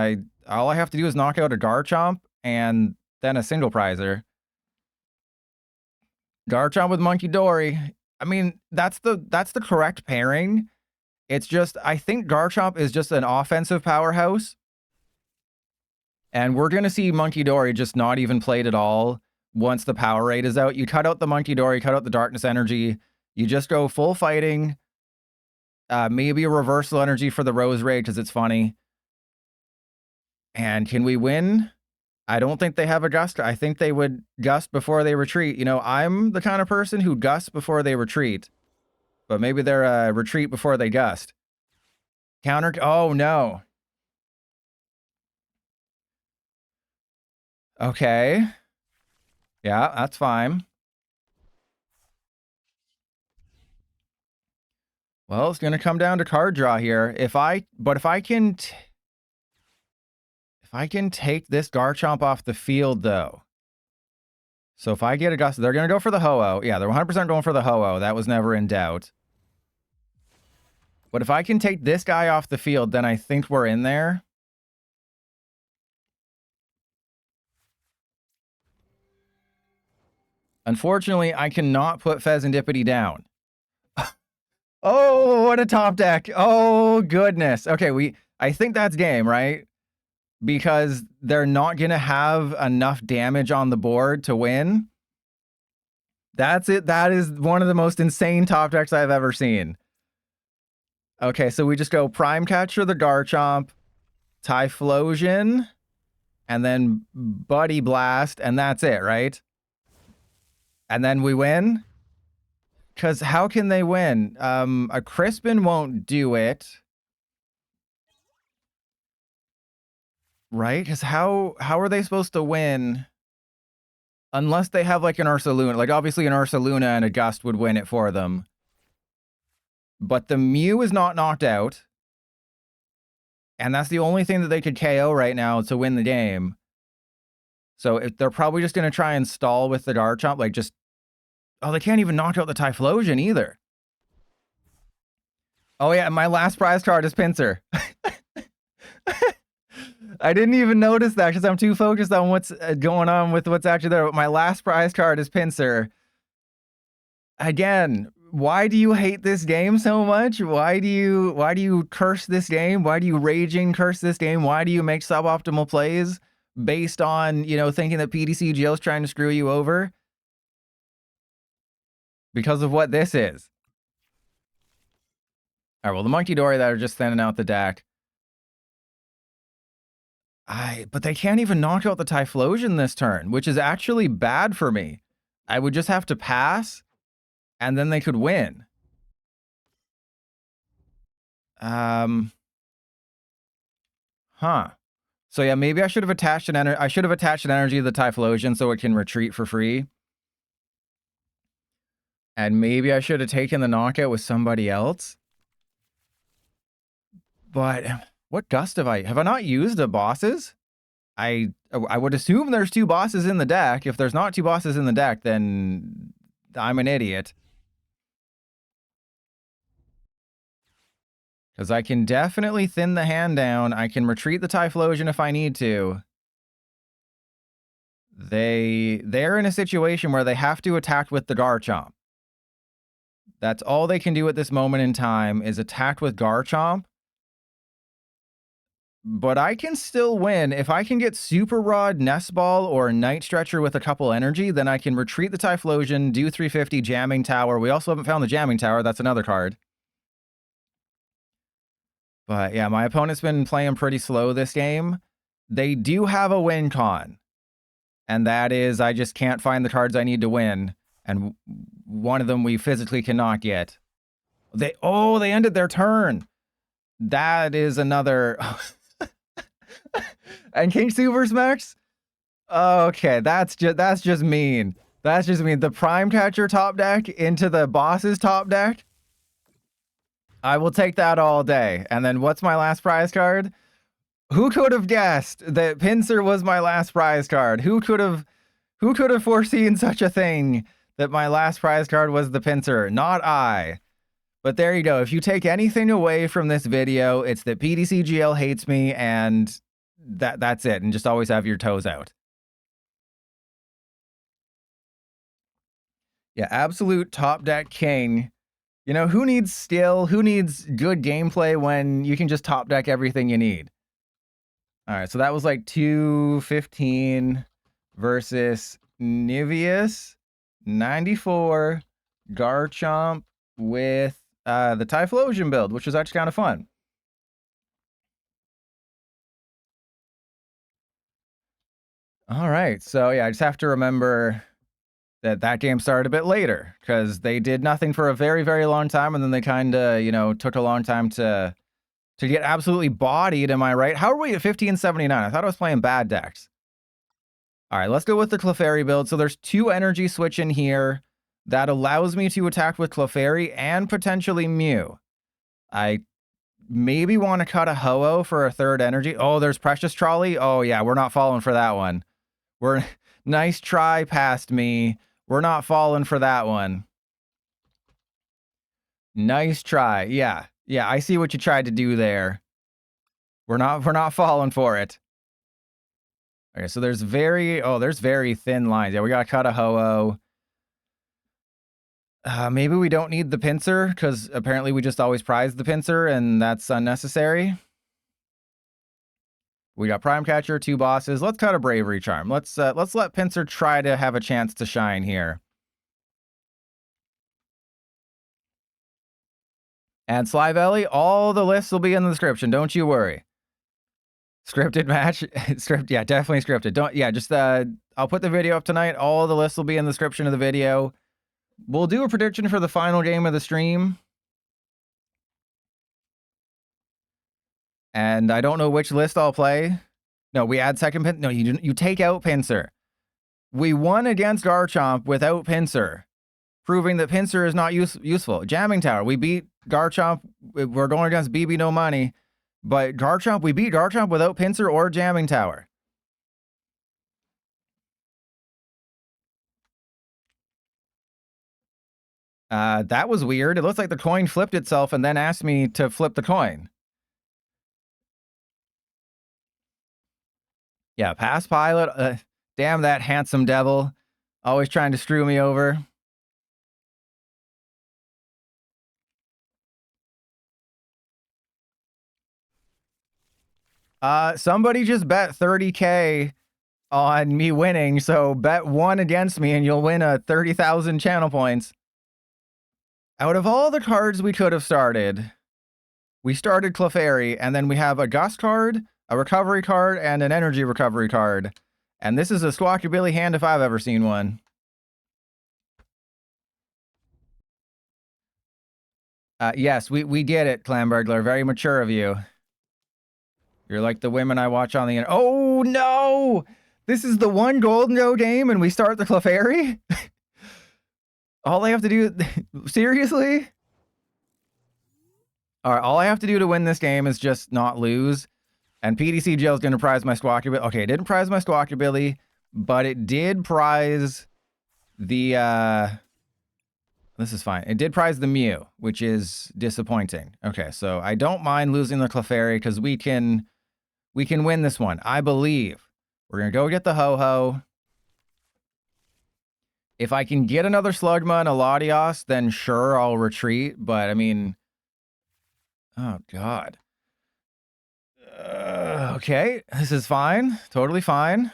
All I have to do is knock out a Garchomp and then a single prizer. Garchomp with Monkey Dory. I mean, that's the correct pairing. It's just, I think Garchomp is just an offensive powerhouse. And we're going to see Monkey Dory just not even played at all once the power rate is out. You cut out the Monkey Dory, cut out the Darkness Energy. You just go full fighting. Maybe a Reversal Energy for the Rose Raid because it's funny. And can we win? I don't think they have a Gust. I think they would Gust before they retreat. You know, I'm the kind of person who Gust before they retreat. But maybe they're retreat before they Gust. Counter. Oh, no. Okay. Yeah, that's fine. Well, it's going to come down to card draw here. If I can take this Garchomp off the field, though. So if I get a Gust, they're going to go for the Ho-Oh. Yeah, they're 100% going for the Ho-Oh. That was never in doubt. But if I can take this guy off the field, then I think we're in there. Unfortunately, I cannot put Fezandipiti down. Oh, what a top deck. Oh, goodness. Okay, I think that's game, right? Because they're not going to have enough damage on the board to win. That's it. That is one of the most insane top decks I've ever seen. Okay, so we just go Prime Catcher the Garchomp, Typhlosion, and then Buddy Blast, and that's it, right? And then we win? Because how can they win? A Crispin won't do it. Right? Because how are they supposed to win unless they have like an Ursaluna? Like obviously an Ursaluna and a Gust would win it for them. But the Mew is not knocked out. And that's the only thing that they could KO right now to win the game. So they're probably just going to try and stall with the Garchomp. Like just... Oh, they can't even knock out the Typhlosion either. Oh yeah, my last prize card is Pinsir. I didn't even notice that because I'm too focused on what's going on with what's actually there. But my last prize card is Pinsir. Again, why do you hate this game so much? Why do you curse this game? Why do you raging curse this game? Why do you make suboptimal plays based on, you know, thinking that PTCGO is trying to screw you over? Because of what this is. All right, well, the Monkey Dory that are just thinning out the deck. But they can't even knock out the Typhlosion this turn, which is actually bad for me. I would just have to pass, and then they could win. Huh. So yeah, maybe I should have attached an energy. I should have attached an energy to the Typhlosion so it can retreat for free. And maybe I should have taken the knockout with somebody else. But what Gust have I not used the bosses? I would assume there's 2 bosses in the deck. If there's not 2 bosses in the deck, then I'm an idiot. Because I can definitely thin the hand down. I can retreat the Typhlosion if I need to. They're in a situation where they have to attack with the Garchomp. That's all they can do at this moment in time is attack with Garchomp. But I can still win. If I can get Super Rod, Nest Ball, or Night Stretcher with a couple energy, then I can retreat the Typhlosion, do 350, Jamming Tower. We also haven't found the Jamming Tower. That's another card. But yeah, my opponent's been playing pretty slow this game. They do have a win con. And that is I just can't find the cards I need to win. And one of them we physically cannot get. They ended their turn. That is another... And King Super Max? Okay, that's just mean. That's just mean. The Prime Catcher top deck into the boss's top deck? I will take that all day. And then what's my last prize card? Who could have guessed that Pinsir was my last prize card? Who could have foreseen such a thing that my last prize card was the Pinsir? Not I. But there you go. If you take anything away from this video, it's that PTCGL hates me and that's it. And just always have your toes out. Yeah, absolute top deck king. You know, who needs skill? Who needs good gameplay when you can just top deck everything you need? All right, so that was like 215 versus Niveus 94 Garchomp with the Typhlosion build, which was actually kind of fun. All right, so yeah, I just have to remember that game started a bit later because they did nothing for a very, very long time, and then they kind of, you know, took a long time to get absolutely bodied. Am I right? How are we at 1579? I thought I was playing bad decks. All right, let's go with the Clefairy build. So there's 2 energy switch in here that allows me to attack with Clefairy and potentially Mew. I maybe want to cut a Ho-Oh for a 3rd energy. Oh, there's Precious Trolley. Oh yeah, we're not falling for that one. We're nice try past me. We're not falling for that one. Nice try. Yeah. Yeah, I see what you tried to do there. We're not falling for it. Okay, so there's very thin lines. Yeah, we gotta cut a Ho-Oh. Maybe we don't need the Pinsir, because apparently we just always prize the Pinsir, and that's unnecessary. We got Prime Catcher, 2 bosses. Let's cut a Bravery Charm. Let's let Pinsir try to have a chance to shine here. And Slyvalley, all the lists will be in the description. Don't you worry. Scripted match, yeah, definitely scripted. Just I'll put the video up tonight. All the lists will be in the description of the video. We'll do a prediction for the final game of the stream. And I don't know which list I'll play. No, we add second pin. No, you take out Pinsir. We won against Garchomp without Pinsir, proving that Pinsir is not useful. Jamming Tower, we beat Garchomp. We're going against BB No Money. But Garchomp, we beat Garchomp without Pinsir or Jamming Tower. That was weird. It looks like the coin flipped itself and then asked me to flip the coin. Yeah, pass pilot. Damn that handsome devil. Always trying to screw me over. Somebody just bet 30K on me winning, so bet 1 against me and you'll win a 30,000 channel points. Out of all the cards we could have started, we started Clefairy, and then we have a Gust card, a Recovery card, and an Energy Recovery card. And this is a Squawkabilly hand if I've ever seen one. Yes, we get it, Clam Burglar. Very mature of you. You're like the women I watch on the internet. Oh, no! This is the one Golden Go game and we start the Clefairy? All I have to do... Seriously? Alright, all I have to do to win this game is just not lose. And PDC Jail's going to prize my Squawkabilly. Okay, it didn't prize my Squawkabilly, but it did prize the... This is fine. It did prize the Mew, which is disappointing. Okay, so I don't mind losing the Clefairy because we can win this one. I believe. We're going to go get the Ho-Ho. If I can get another Slugma and a Latias, then sure, I'll retreat. But, I mean... Oh, God. Okay, this is fine. Totally fine.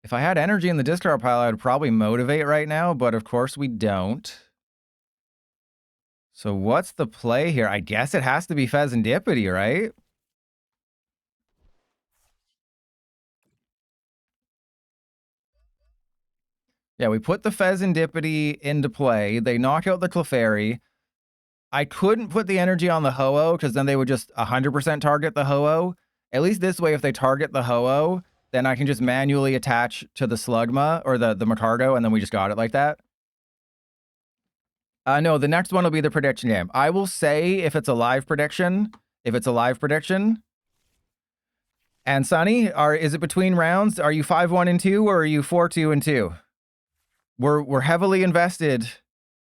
If I had energy in the discard pile, I would probably motivate right now, but of course we don't. So what's the play here? I guess it has to be Fezandipiti, right? Yeah, we put the Fezandipiti into play. They knock out the Clefairy. I couldn't put the energy on the Ho-Oh because then they would just 100% target the Ho-Oh. At least this way, if they target the Ho-Oh, then I can just manually attach to the Slugma or the Magcargo, and then we just got it like that. No, the next one will be the prediction game. I will say if it's a live prediction. And Sunny, is it between rounds? Are you 5-1 and 2 or are you 4-2 and 2? We're heavily invested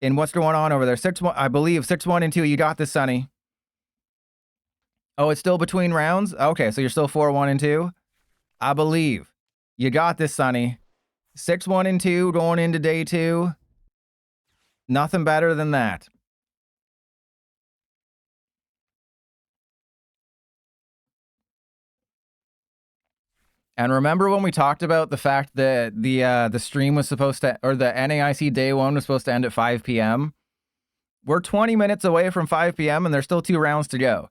in what's going on over there. 6-1, I believe 6-1 and 2. You got this, Sunny. Oh, it's still between rounds? Okay, so you're still 4-1 and 2. I believe. You got this, Sunny. 6-1 and 2 going into day 2. Nothing better than that. And remember when we talked about the fact that the stream was supposed to, or the NAIC day 1 was supposed to end at 5 p.m.? We're 20 minutes away from 5 p.m. and there's still 2 rounds to go.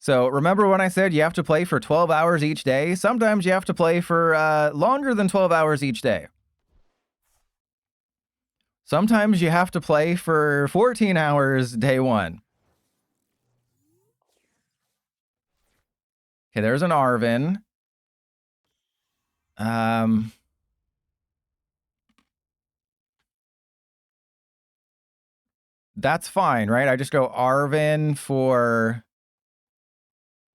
So remember when I said you have to play for 12 hours each day? Sometimes you have to play for longer than 12 hours each day. Sometimes you have to play for 14 hours day 1. Okay, there's an Arven. That's fine, right? I just go Arven for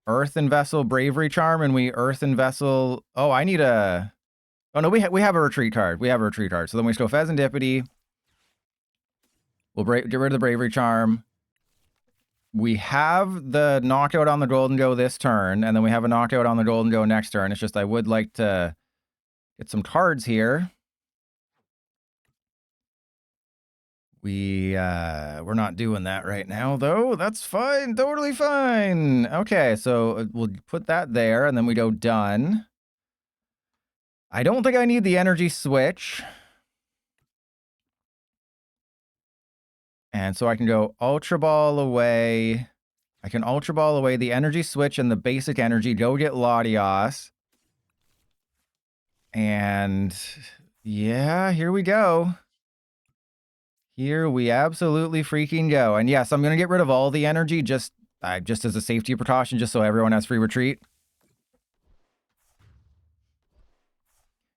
Earthen Vessel Bravery Charm, and we Earthen Vessel. Oh, I need a. Oh no, we have a retreat card. We have a retreat card. So then we just go Fezandipiti. We'll get rid of the Bravery Charm. We have the knockout on the Golden Go this turn, and then we have a knockout on the Golden Go next turn. It's just I would like to get some cards here. We're not doing that right now, though. That's fine. Totally fine. Okay, so we'll put that there, and then we go done. I don't think I need the energy switch. And so I can go Ultra Ball away. I can Ultra Ball away the energy switch and the basic energy. Go get Latias. And yeah, here we go. Here we absolutely freaking go. And yes, I'm going to get rid of all the energy just as a safety precaution, just so everyone has free retreat.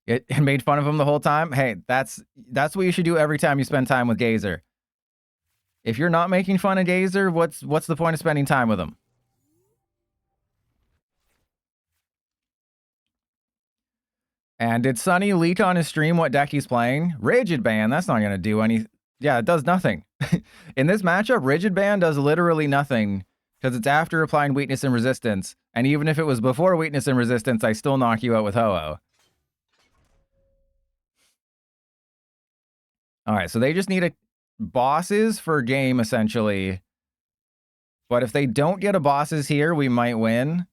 It made fun of him the whole time. Hey, that's what you should do every time you spend time with Gazer. If you're not making fun of Gazer, what's the point of spending time with him? And did Sunny leak on his stream what deck he's playing? Rigid Band, that's not going to do anything. Yeah, it does nothing. In this matchup, Rigid Band does literally nothing because it's after applying weakness and resistance. And even if it was before weakness and resistance, I still knock you out with Ho-Oh. All right, so they just need bosses for game, essentially. But if they don't get a bosses here, we might win.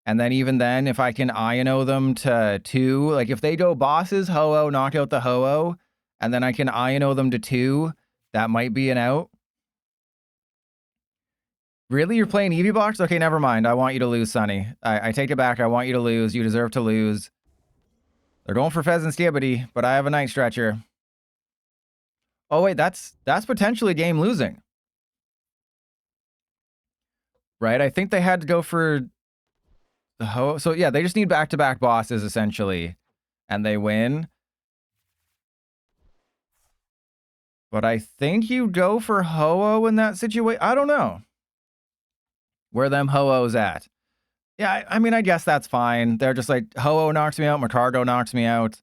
And then even then, if I can Iono them to 2, like if they go bosses, Ho-Oh, knock out the Ho-Oh, and then I can Iono them to 2, that might be an out. Really? You're playing Eevee Box? Okay, never mind. I want you to lose, Sunny. I take it back. I want you to lose. You deserve to lose. They're going for Fezandipiti, but I have a Night Stretcher. Oh, wait, that's potentially game losing. Right? I think they had to go for the Ho-Oh. So, yeah, they just need back-to-back bosses, essentially. And they win. But I think you go for Ho-Oh in that situation. I don't know where them Ho-Ohs at. Yeah, I mean, I guess that's fine. They're just like, Ho-Oh knocks me out, Magcargo knocks me out.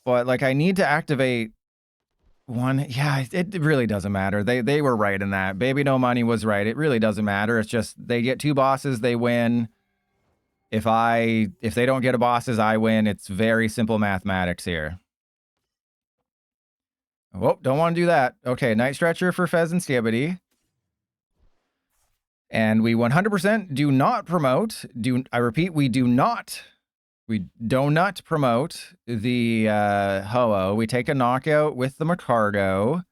But, like, I need to activate one. Yeah, it really doesn't matter. They were right in that. Baby No Money was right. It really doesn't matter. It's just they get 2 bosses, they win. If they don't get a bosses, I win. It's very simple mathematics here. Oh, don't want to do that. Okay, Night Stretcher for Fezandipiti. And we 100% do not promote. I repeat, we do not promote the Ho-Oh. We take a knockout with the Magcargo.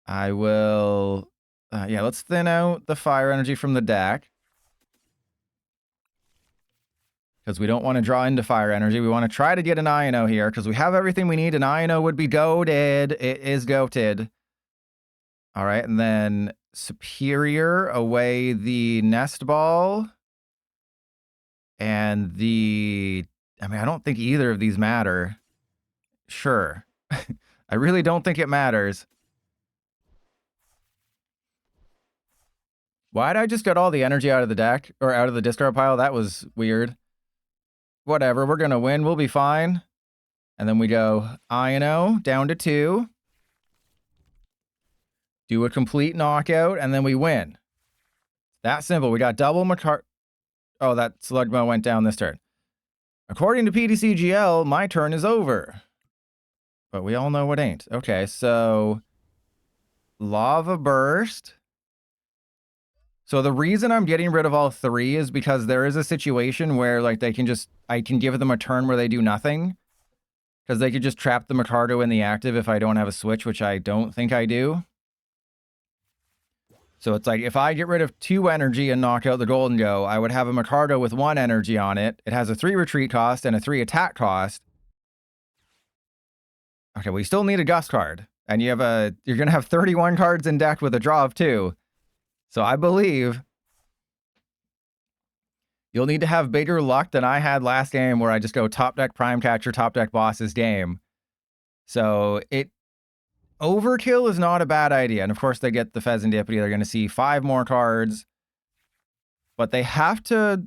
I will... yeah, let's thin out the fire energy from the deck. Because we don't want to draw into fire energy. We want to try to get an Iono here, because we have everything we need. An Iono would be goated. It is goated. All right, and then Superior away the Nest Ball. And I mean, I don't think either of these matter. Sure. I really don't think it matters. Why'd I just get all the energy out of the deck? Or out of the discard pile? That was weird. Whatever, we're going to win. We'll be fine. And then we go Iono down to 2. Do a complete knockout, and then we win. That simple. We got double Magcargo. Oh, that Slugma went down this turn. According to PTCGL, my turn is over. But we all know it ain't. Okay, so Lava Burst. So the reason I'm getting rid of all 3 is because there is a situation where, like, they can just... I can give them a turn where they do nothing. Because they could just trap the Magcargo in the active if I don't have a switch, which I don't think I do. So it's like, if I get rid of 2 energy and knock out the Golden Go, I would have a Magcargo with 1 energy on it. It has a 3 retreat cost and a 3 attack cost. Okay, we still need a Gust card. And you have you're going to have 31 cards in deck with a draw of 2. So I believe you'll need to have bigger luck than I had last game, where I just go top deck Prime Catcher, top deck Bosses game. So overkill is not a bad idea. And of course they get the Fezandipiti. They're going to see 5 more cards. But they have to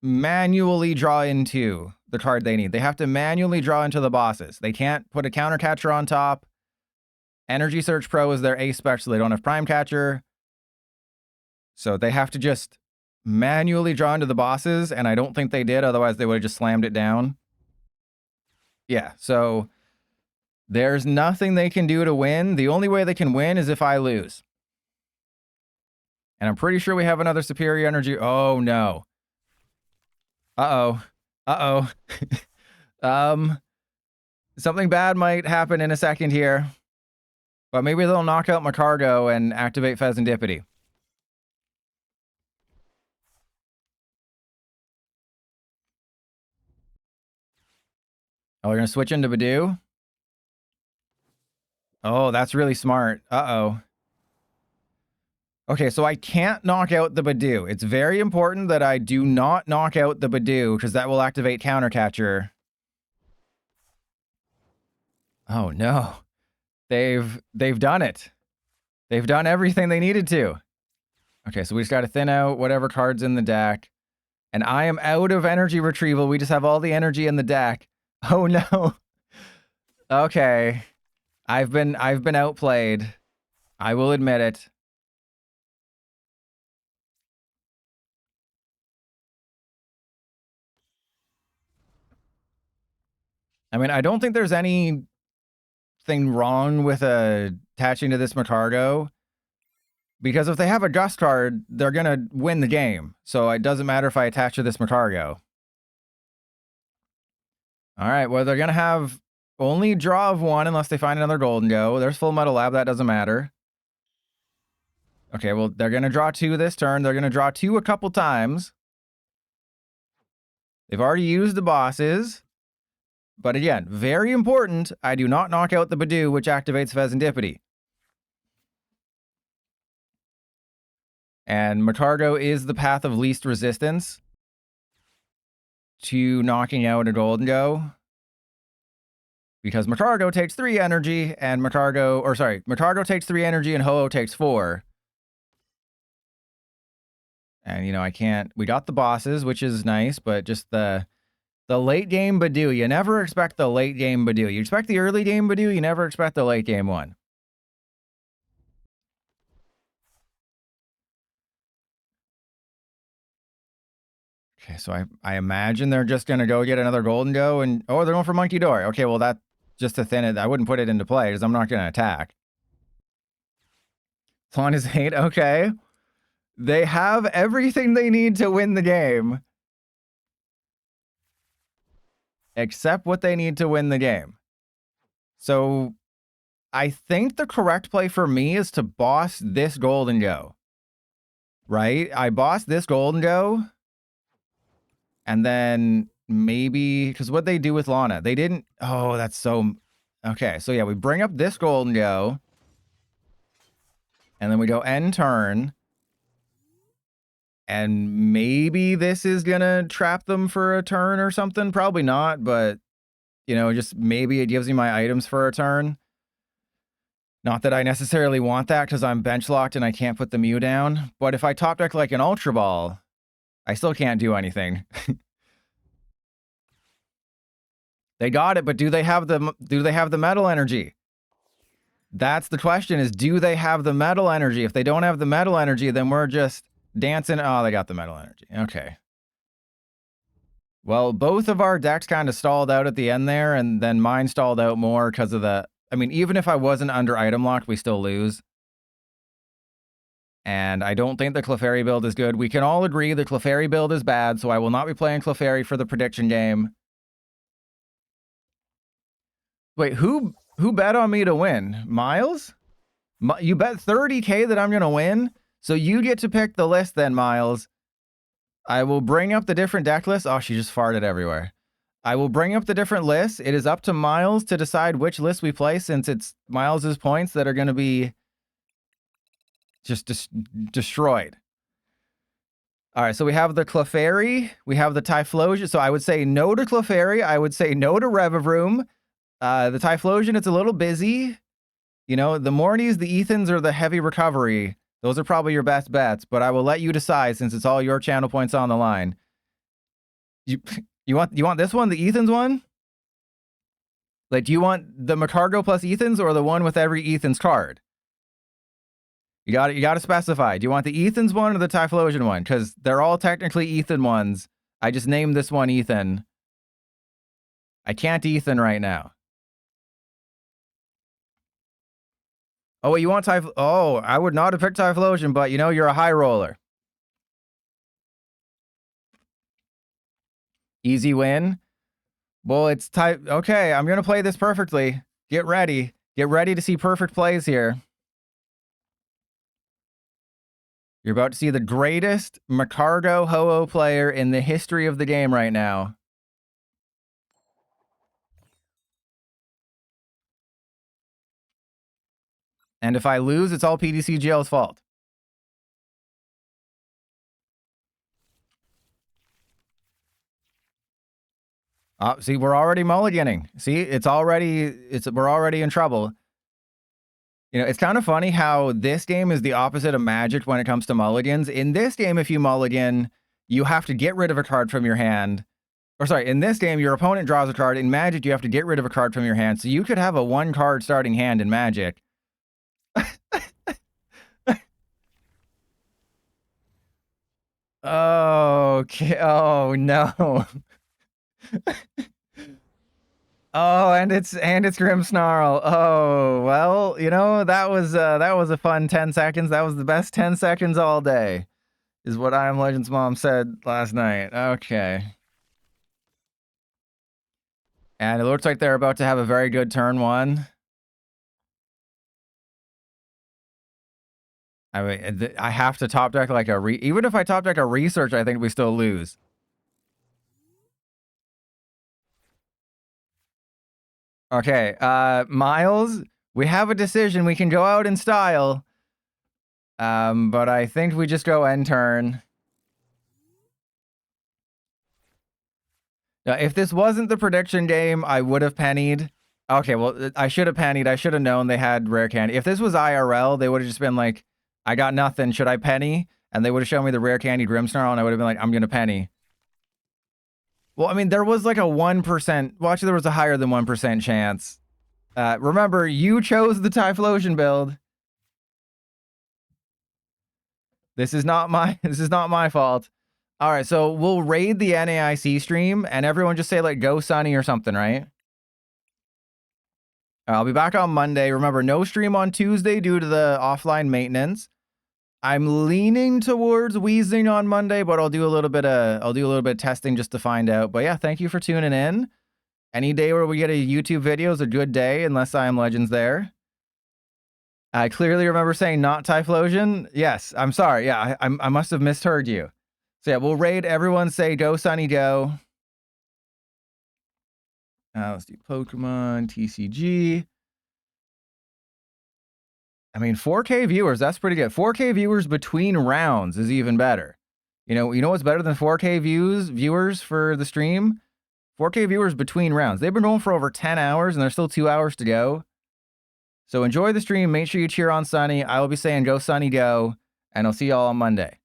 manually draw into the card they need. They have to manually draw into the bosses. They can't put a counter catcher on top. Energy Search Pro is their ace spec, so they don't have Prime Catcher. So they have to just manually draw into the bosses, and I don't think they did, otherwise they would have just slammed it down. Yeah, so there's nothing they can do to win. The only way they can win is if I lose. And I'm pretty sure we have another superior energy. Oh, no. Uh-oh. Uh-oh. Something bad might happen in a second here. But maybe they'll knock out Magcargo and activate Fezandipiti. Oh, we're going to switch into Budew? Oh, that's really smart. Uh-oh. Okay, so I can't knock out the Budew. It's very important that I do not knock out the Budew, because that will activate Counter Catcher. Oh, no. They've done it. They've done everything they needed to. Okay, so we just got to thin out whatever cards in the deck. And I am out of energy retrieval. We just have all the energy in the deck. Oh, no. Okay. I've been outplayed. I will admit it. I mean, I don't think there's anything wrong with attaching to this Magcargo, because if they have a Gust card, they're going to win the game. So it doesn't matter if I attach to this Magcargo. All right, well, they're going to have only draw of 1 unless they find another Golden Go. There's Full Metal Lab. That doesn't matter. Okay, well, they're going to draw 2 this turn. They're going to draw 2 a couple times. They've already used the bosses. But again, very important, I do not knock out the Budew, which activates Fezandipiti. And Magcargo is the path of least resistance to knocking out a Golden Go. Because Magcargo takes 3 energy, and Magcargo takes 3 energy and Ho-Oh takes 4. And, you know, I can't... We got the bosses, which is nice, but just the late game Budew. You never expect the late game Budew. You expect the early game Budew, you never expect the late game one. Okay, so I imagine they're just going to go get another Golden Go, and... Oh, they're going for Monkey Door. Okay, well, that... Just to thin it, I wouldn't put it into play, because I'm not going to attack. Pawn is 8, okay. They have everything they need to win the game. Except what they need to win the game. So, I think the correct play for me is to boss this Golden Go. Right? I boss this Golden Go. And then maybe... Because what they do with Lana, they didn't... Oh, that's so... Okay, so yeah, we bring up this Golden Go. And then we go end turn. And maybe this is going to trap them for a turn or something. Probably not, but, you know, just maybe it gives me my items for a turn. Not that I necessarily want that because I'm bench locked and I can't put the Mew down. But if I top deck like an Ultra Ball, I still can't do anything. They got it, but do they have the metal energy? That's the question, is do they have the metal energy? If they don't have the metal energy, then we're just dancing. Oh, they got the metal energy. Okay. Well, both of our decks kind of stalled out at the end there, and then mine stalled out more because of the... I mean, even if I wasn't under item lock, we still lose. And I don't think the Clefairy build is good. We can all agree the Clefairy build is bad, so I will not be playing Clefairy for the prediction game. Wait, who bet on me to win? Miles? You bet 30K that I'm going to win? So you get to pick the list then, Miles. I will bring up the different deck lists. Oh, she just farted everywhere. I will bring up the different lists. It is up to Miles to decide which list we play, since it's Miles's points that are going to be just destroyed. All right, so we have the Clefairy. We have the Typhlosion. So I would say no to Clefairy. I would say no to Revavroom. The Typhlosion, it's a little busy. You know, the Mortys, the Ethans, or the Heavy Recovery. Those are probably your best bets, but I will let you decide since it's all your channel points on the line. You want this one, the Ethans one? Like, do you want the Magcargo plus Ethans or the one with every Ethan's card? You got to specify. Do you want the Ethans one or the Typhlosion one? Because they're all technically Ethan ones. I just named this one Ethan. I can't Ethan right now. Oh, wait, you want Oh, I would not have picked Typhlosion, but you know, you're a high roller. Easy win. Well, it's okay, I'm going to play this perfectly. Get ready. Get ready to see perfect plays here. You're about to see the greatest Magcargo Ho-Oh player in the history of the game right now. And if I lose, it's all PDCGL's fault. See, we're already mulliganing. See, we're already in trouble. You know, it's kind of funny how this game is the opposite of Magic when it comes to mulligans. In this game, if you mulligan, you have to get rid of a card from your hand. Or sorry, in this game, your opponent draws a card. In Magic, you have to get rid of a card from your hand. So you could have a 1-card starting hand in Magic. Okay. Oh no. Oh, and it's Grimmsnarl. Oh, well, you know, that was a fun 10 seconds. That was the best 10 seconds all day, is what I Am Legend's mom said last night. Okay. And it looks like they're about to have a very good turn one. I mean, I have to top deck like even if I top deck a research, I think we still lose. Okay, Miles, we have a decision. We can go out in style. But I think we just go end turn. Now, if this wasn't the prediction game, I would have pennied. Okay, well, I should have pennied. I should have known they had rare candy. If this was IRL, they would have just been like, I got nothing. Should I penny? And they would have shown me the rare candy Grimmsnarl, and I would have been like, I'm going to penny. Well, I mean, there was like a 1%. Well, actually, there was a higher than 1% chance. Remember, you chose the Typhlosion build. This is not my fault. All right, so we'll raid the NAIC stream, and everyone just say, like, go Sunny or something, right? I'll be back on Monday. Remember, no stream on Tuesday due to the offline maintenance. I'm leaning towards wheezing on Monday, but I'll do a little bit of testing just to find out. But yeah, thank you for tuning in. Any day where we get a YouTube video is a good day, unless I Am Legend's there. I clearly remember saying not Typhlosion. Yes, I'm sorry. Yeah, I must have misheard you. So yeah, we'll raid. Everyone say go Sunny go. Let's do Pokemon TCG. I mean, 4K viewers, that's pretty good. 4K viewers between rounds is even better. You know what's better than 4K viewers for the stream? 4K viewers between rounds. They've been going for over 10 hours and there's still 2 hours to go. So enjoy the stream. Make sure you cheer on Sunny. I will be saying go Sunny go, and I'll see y'all on Monday.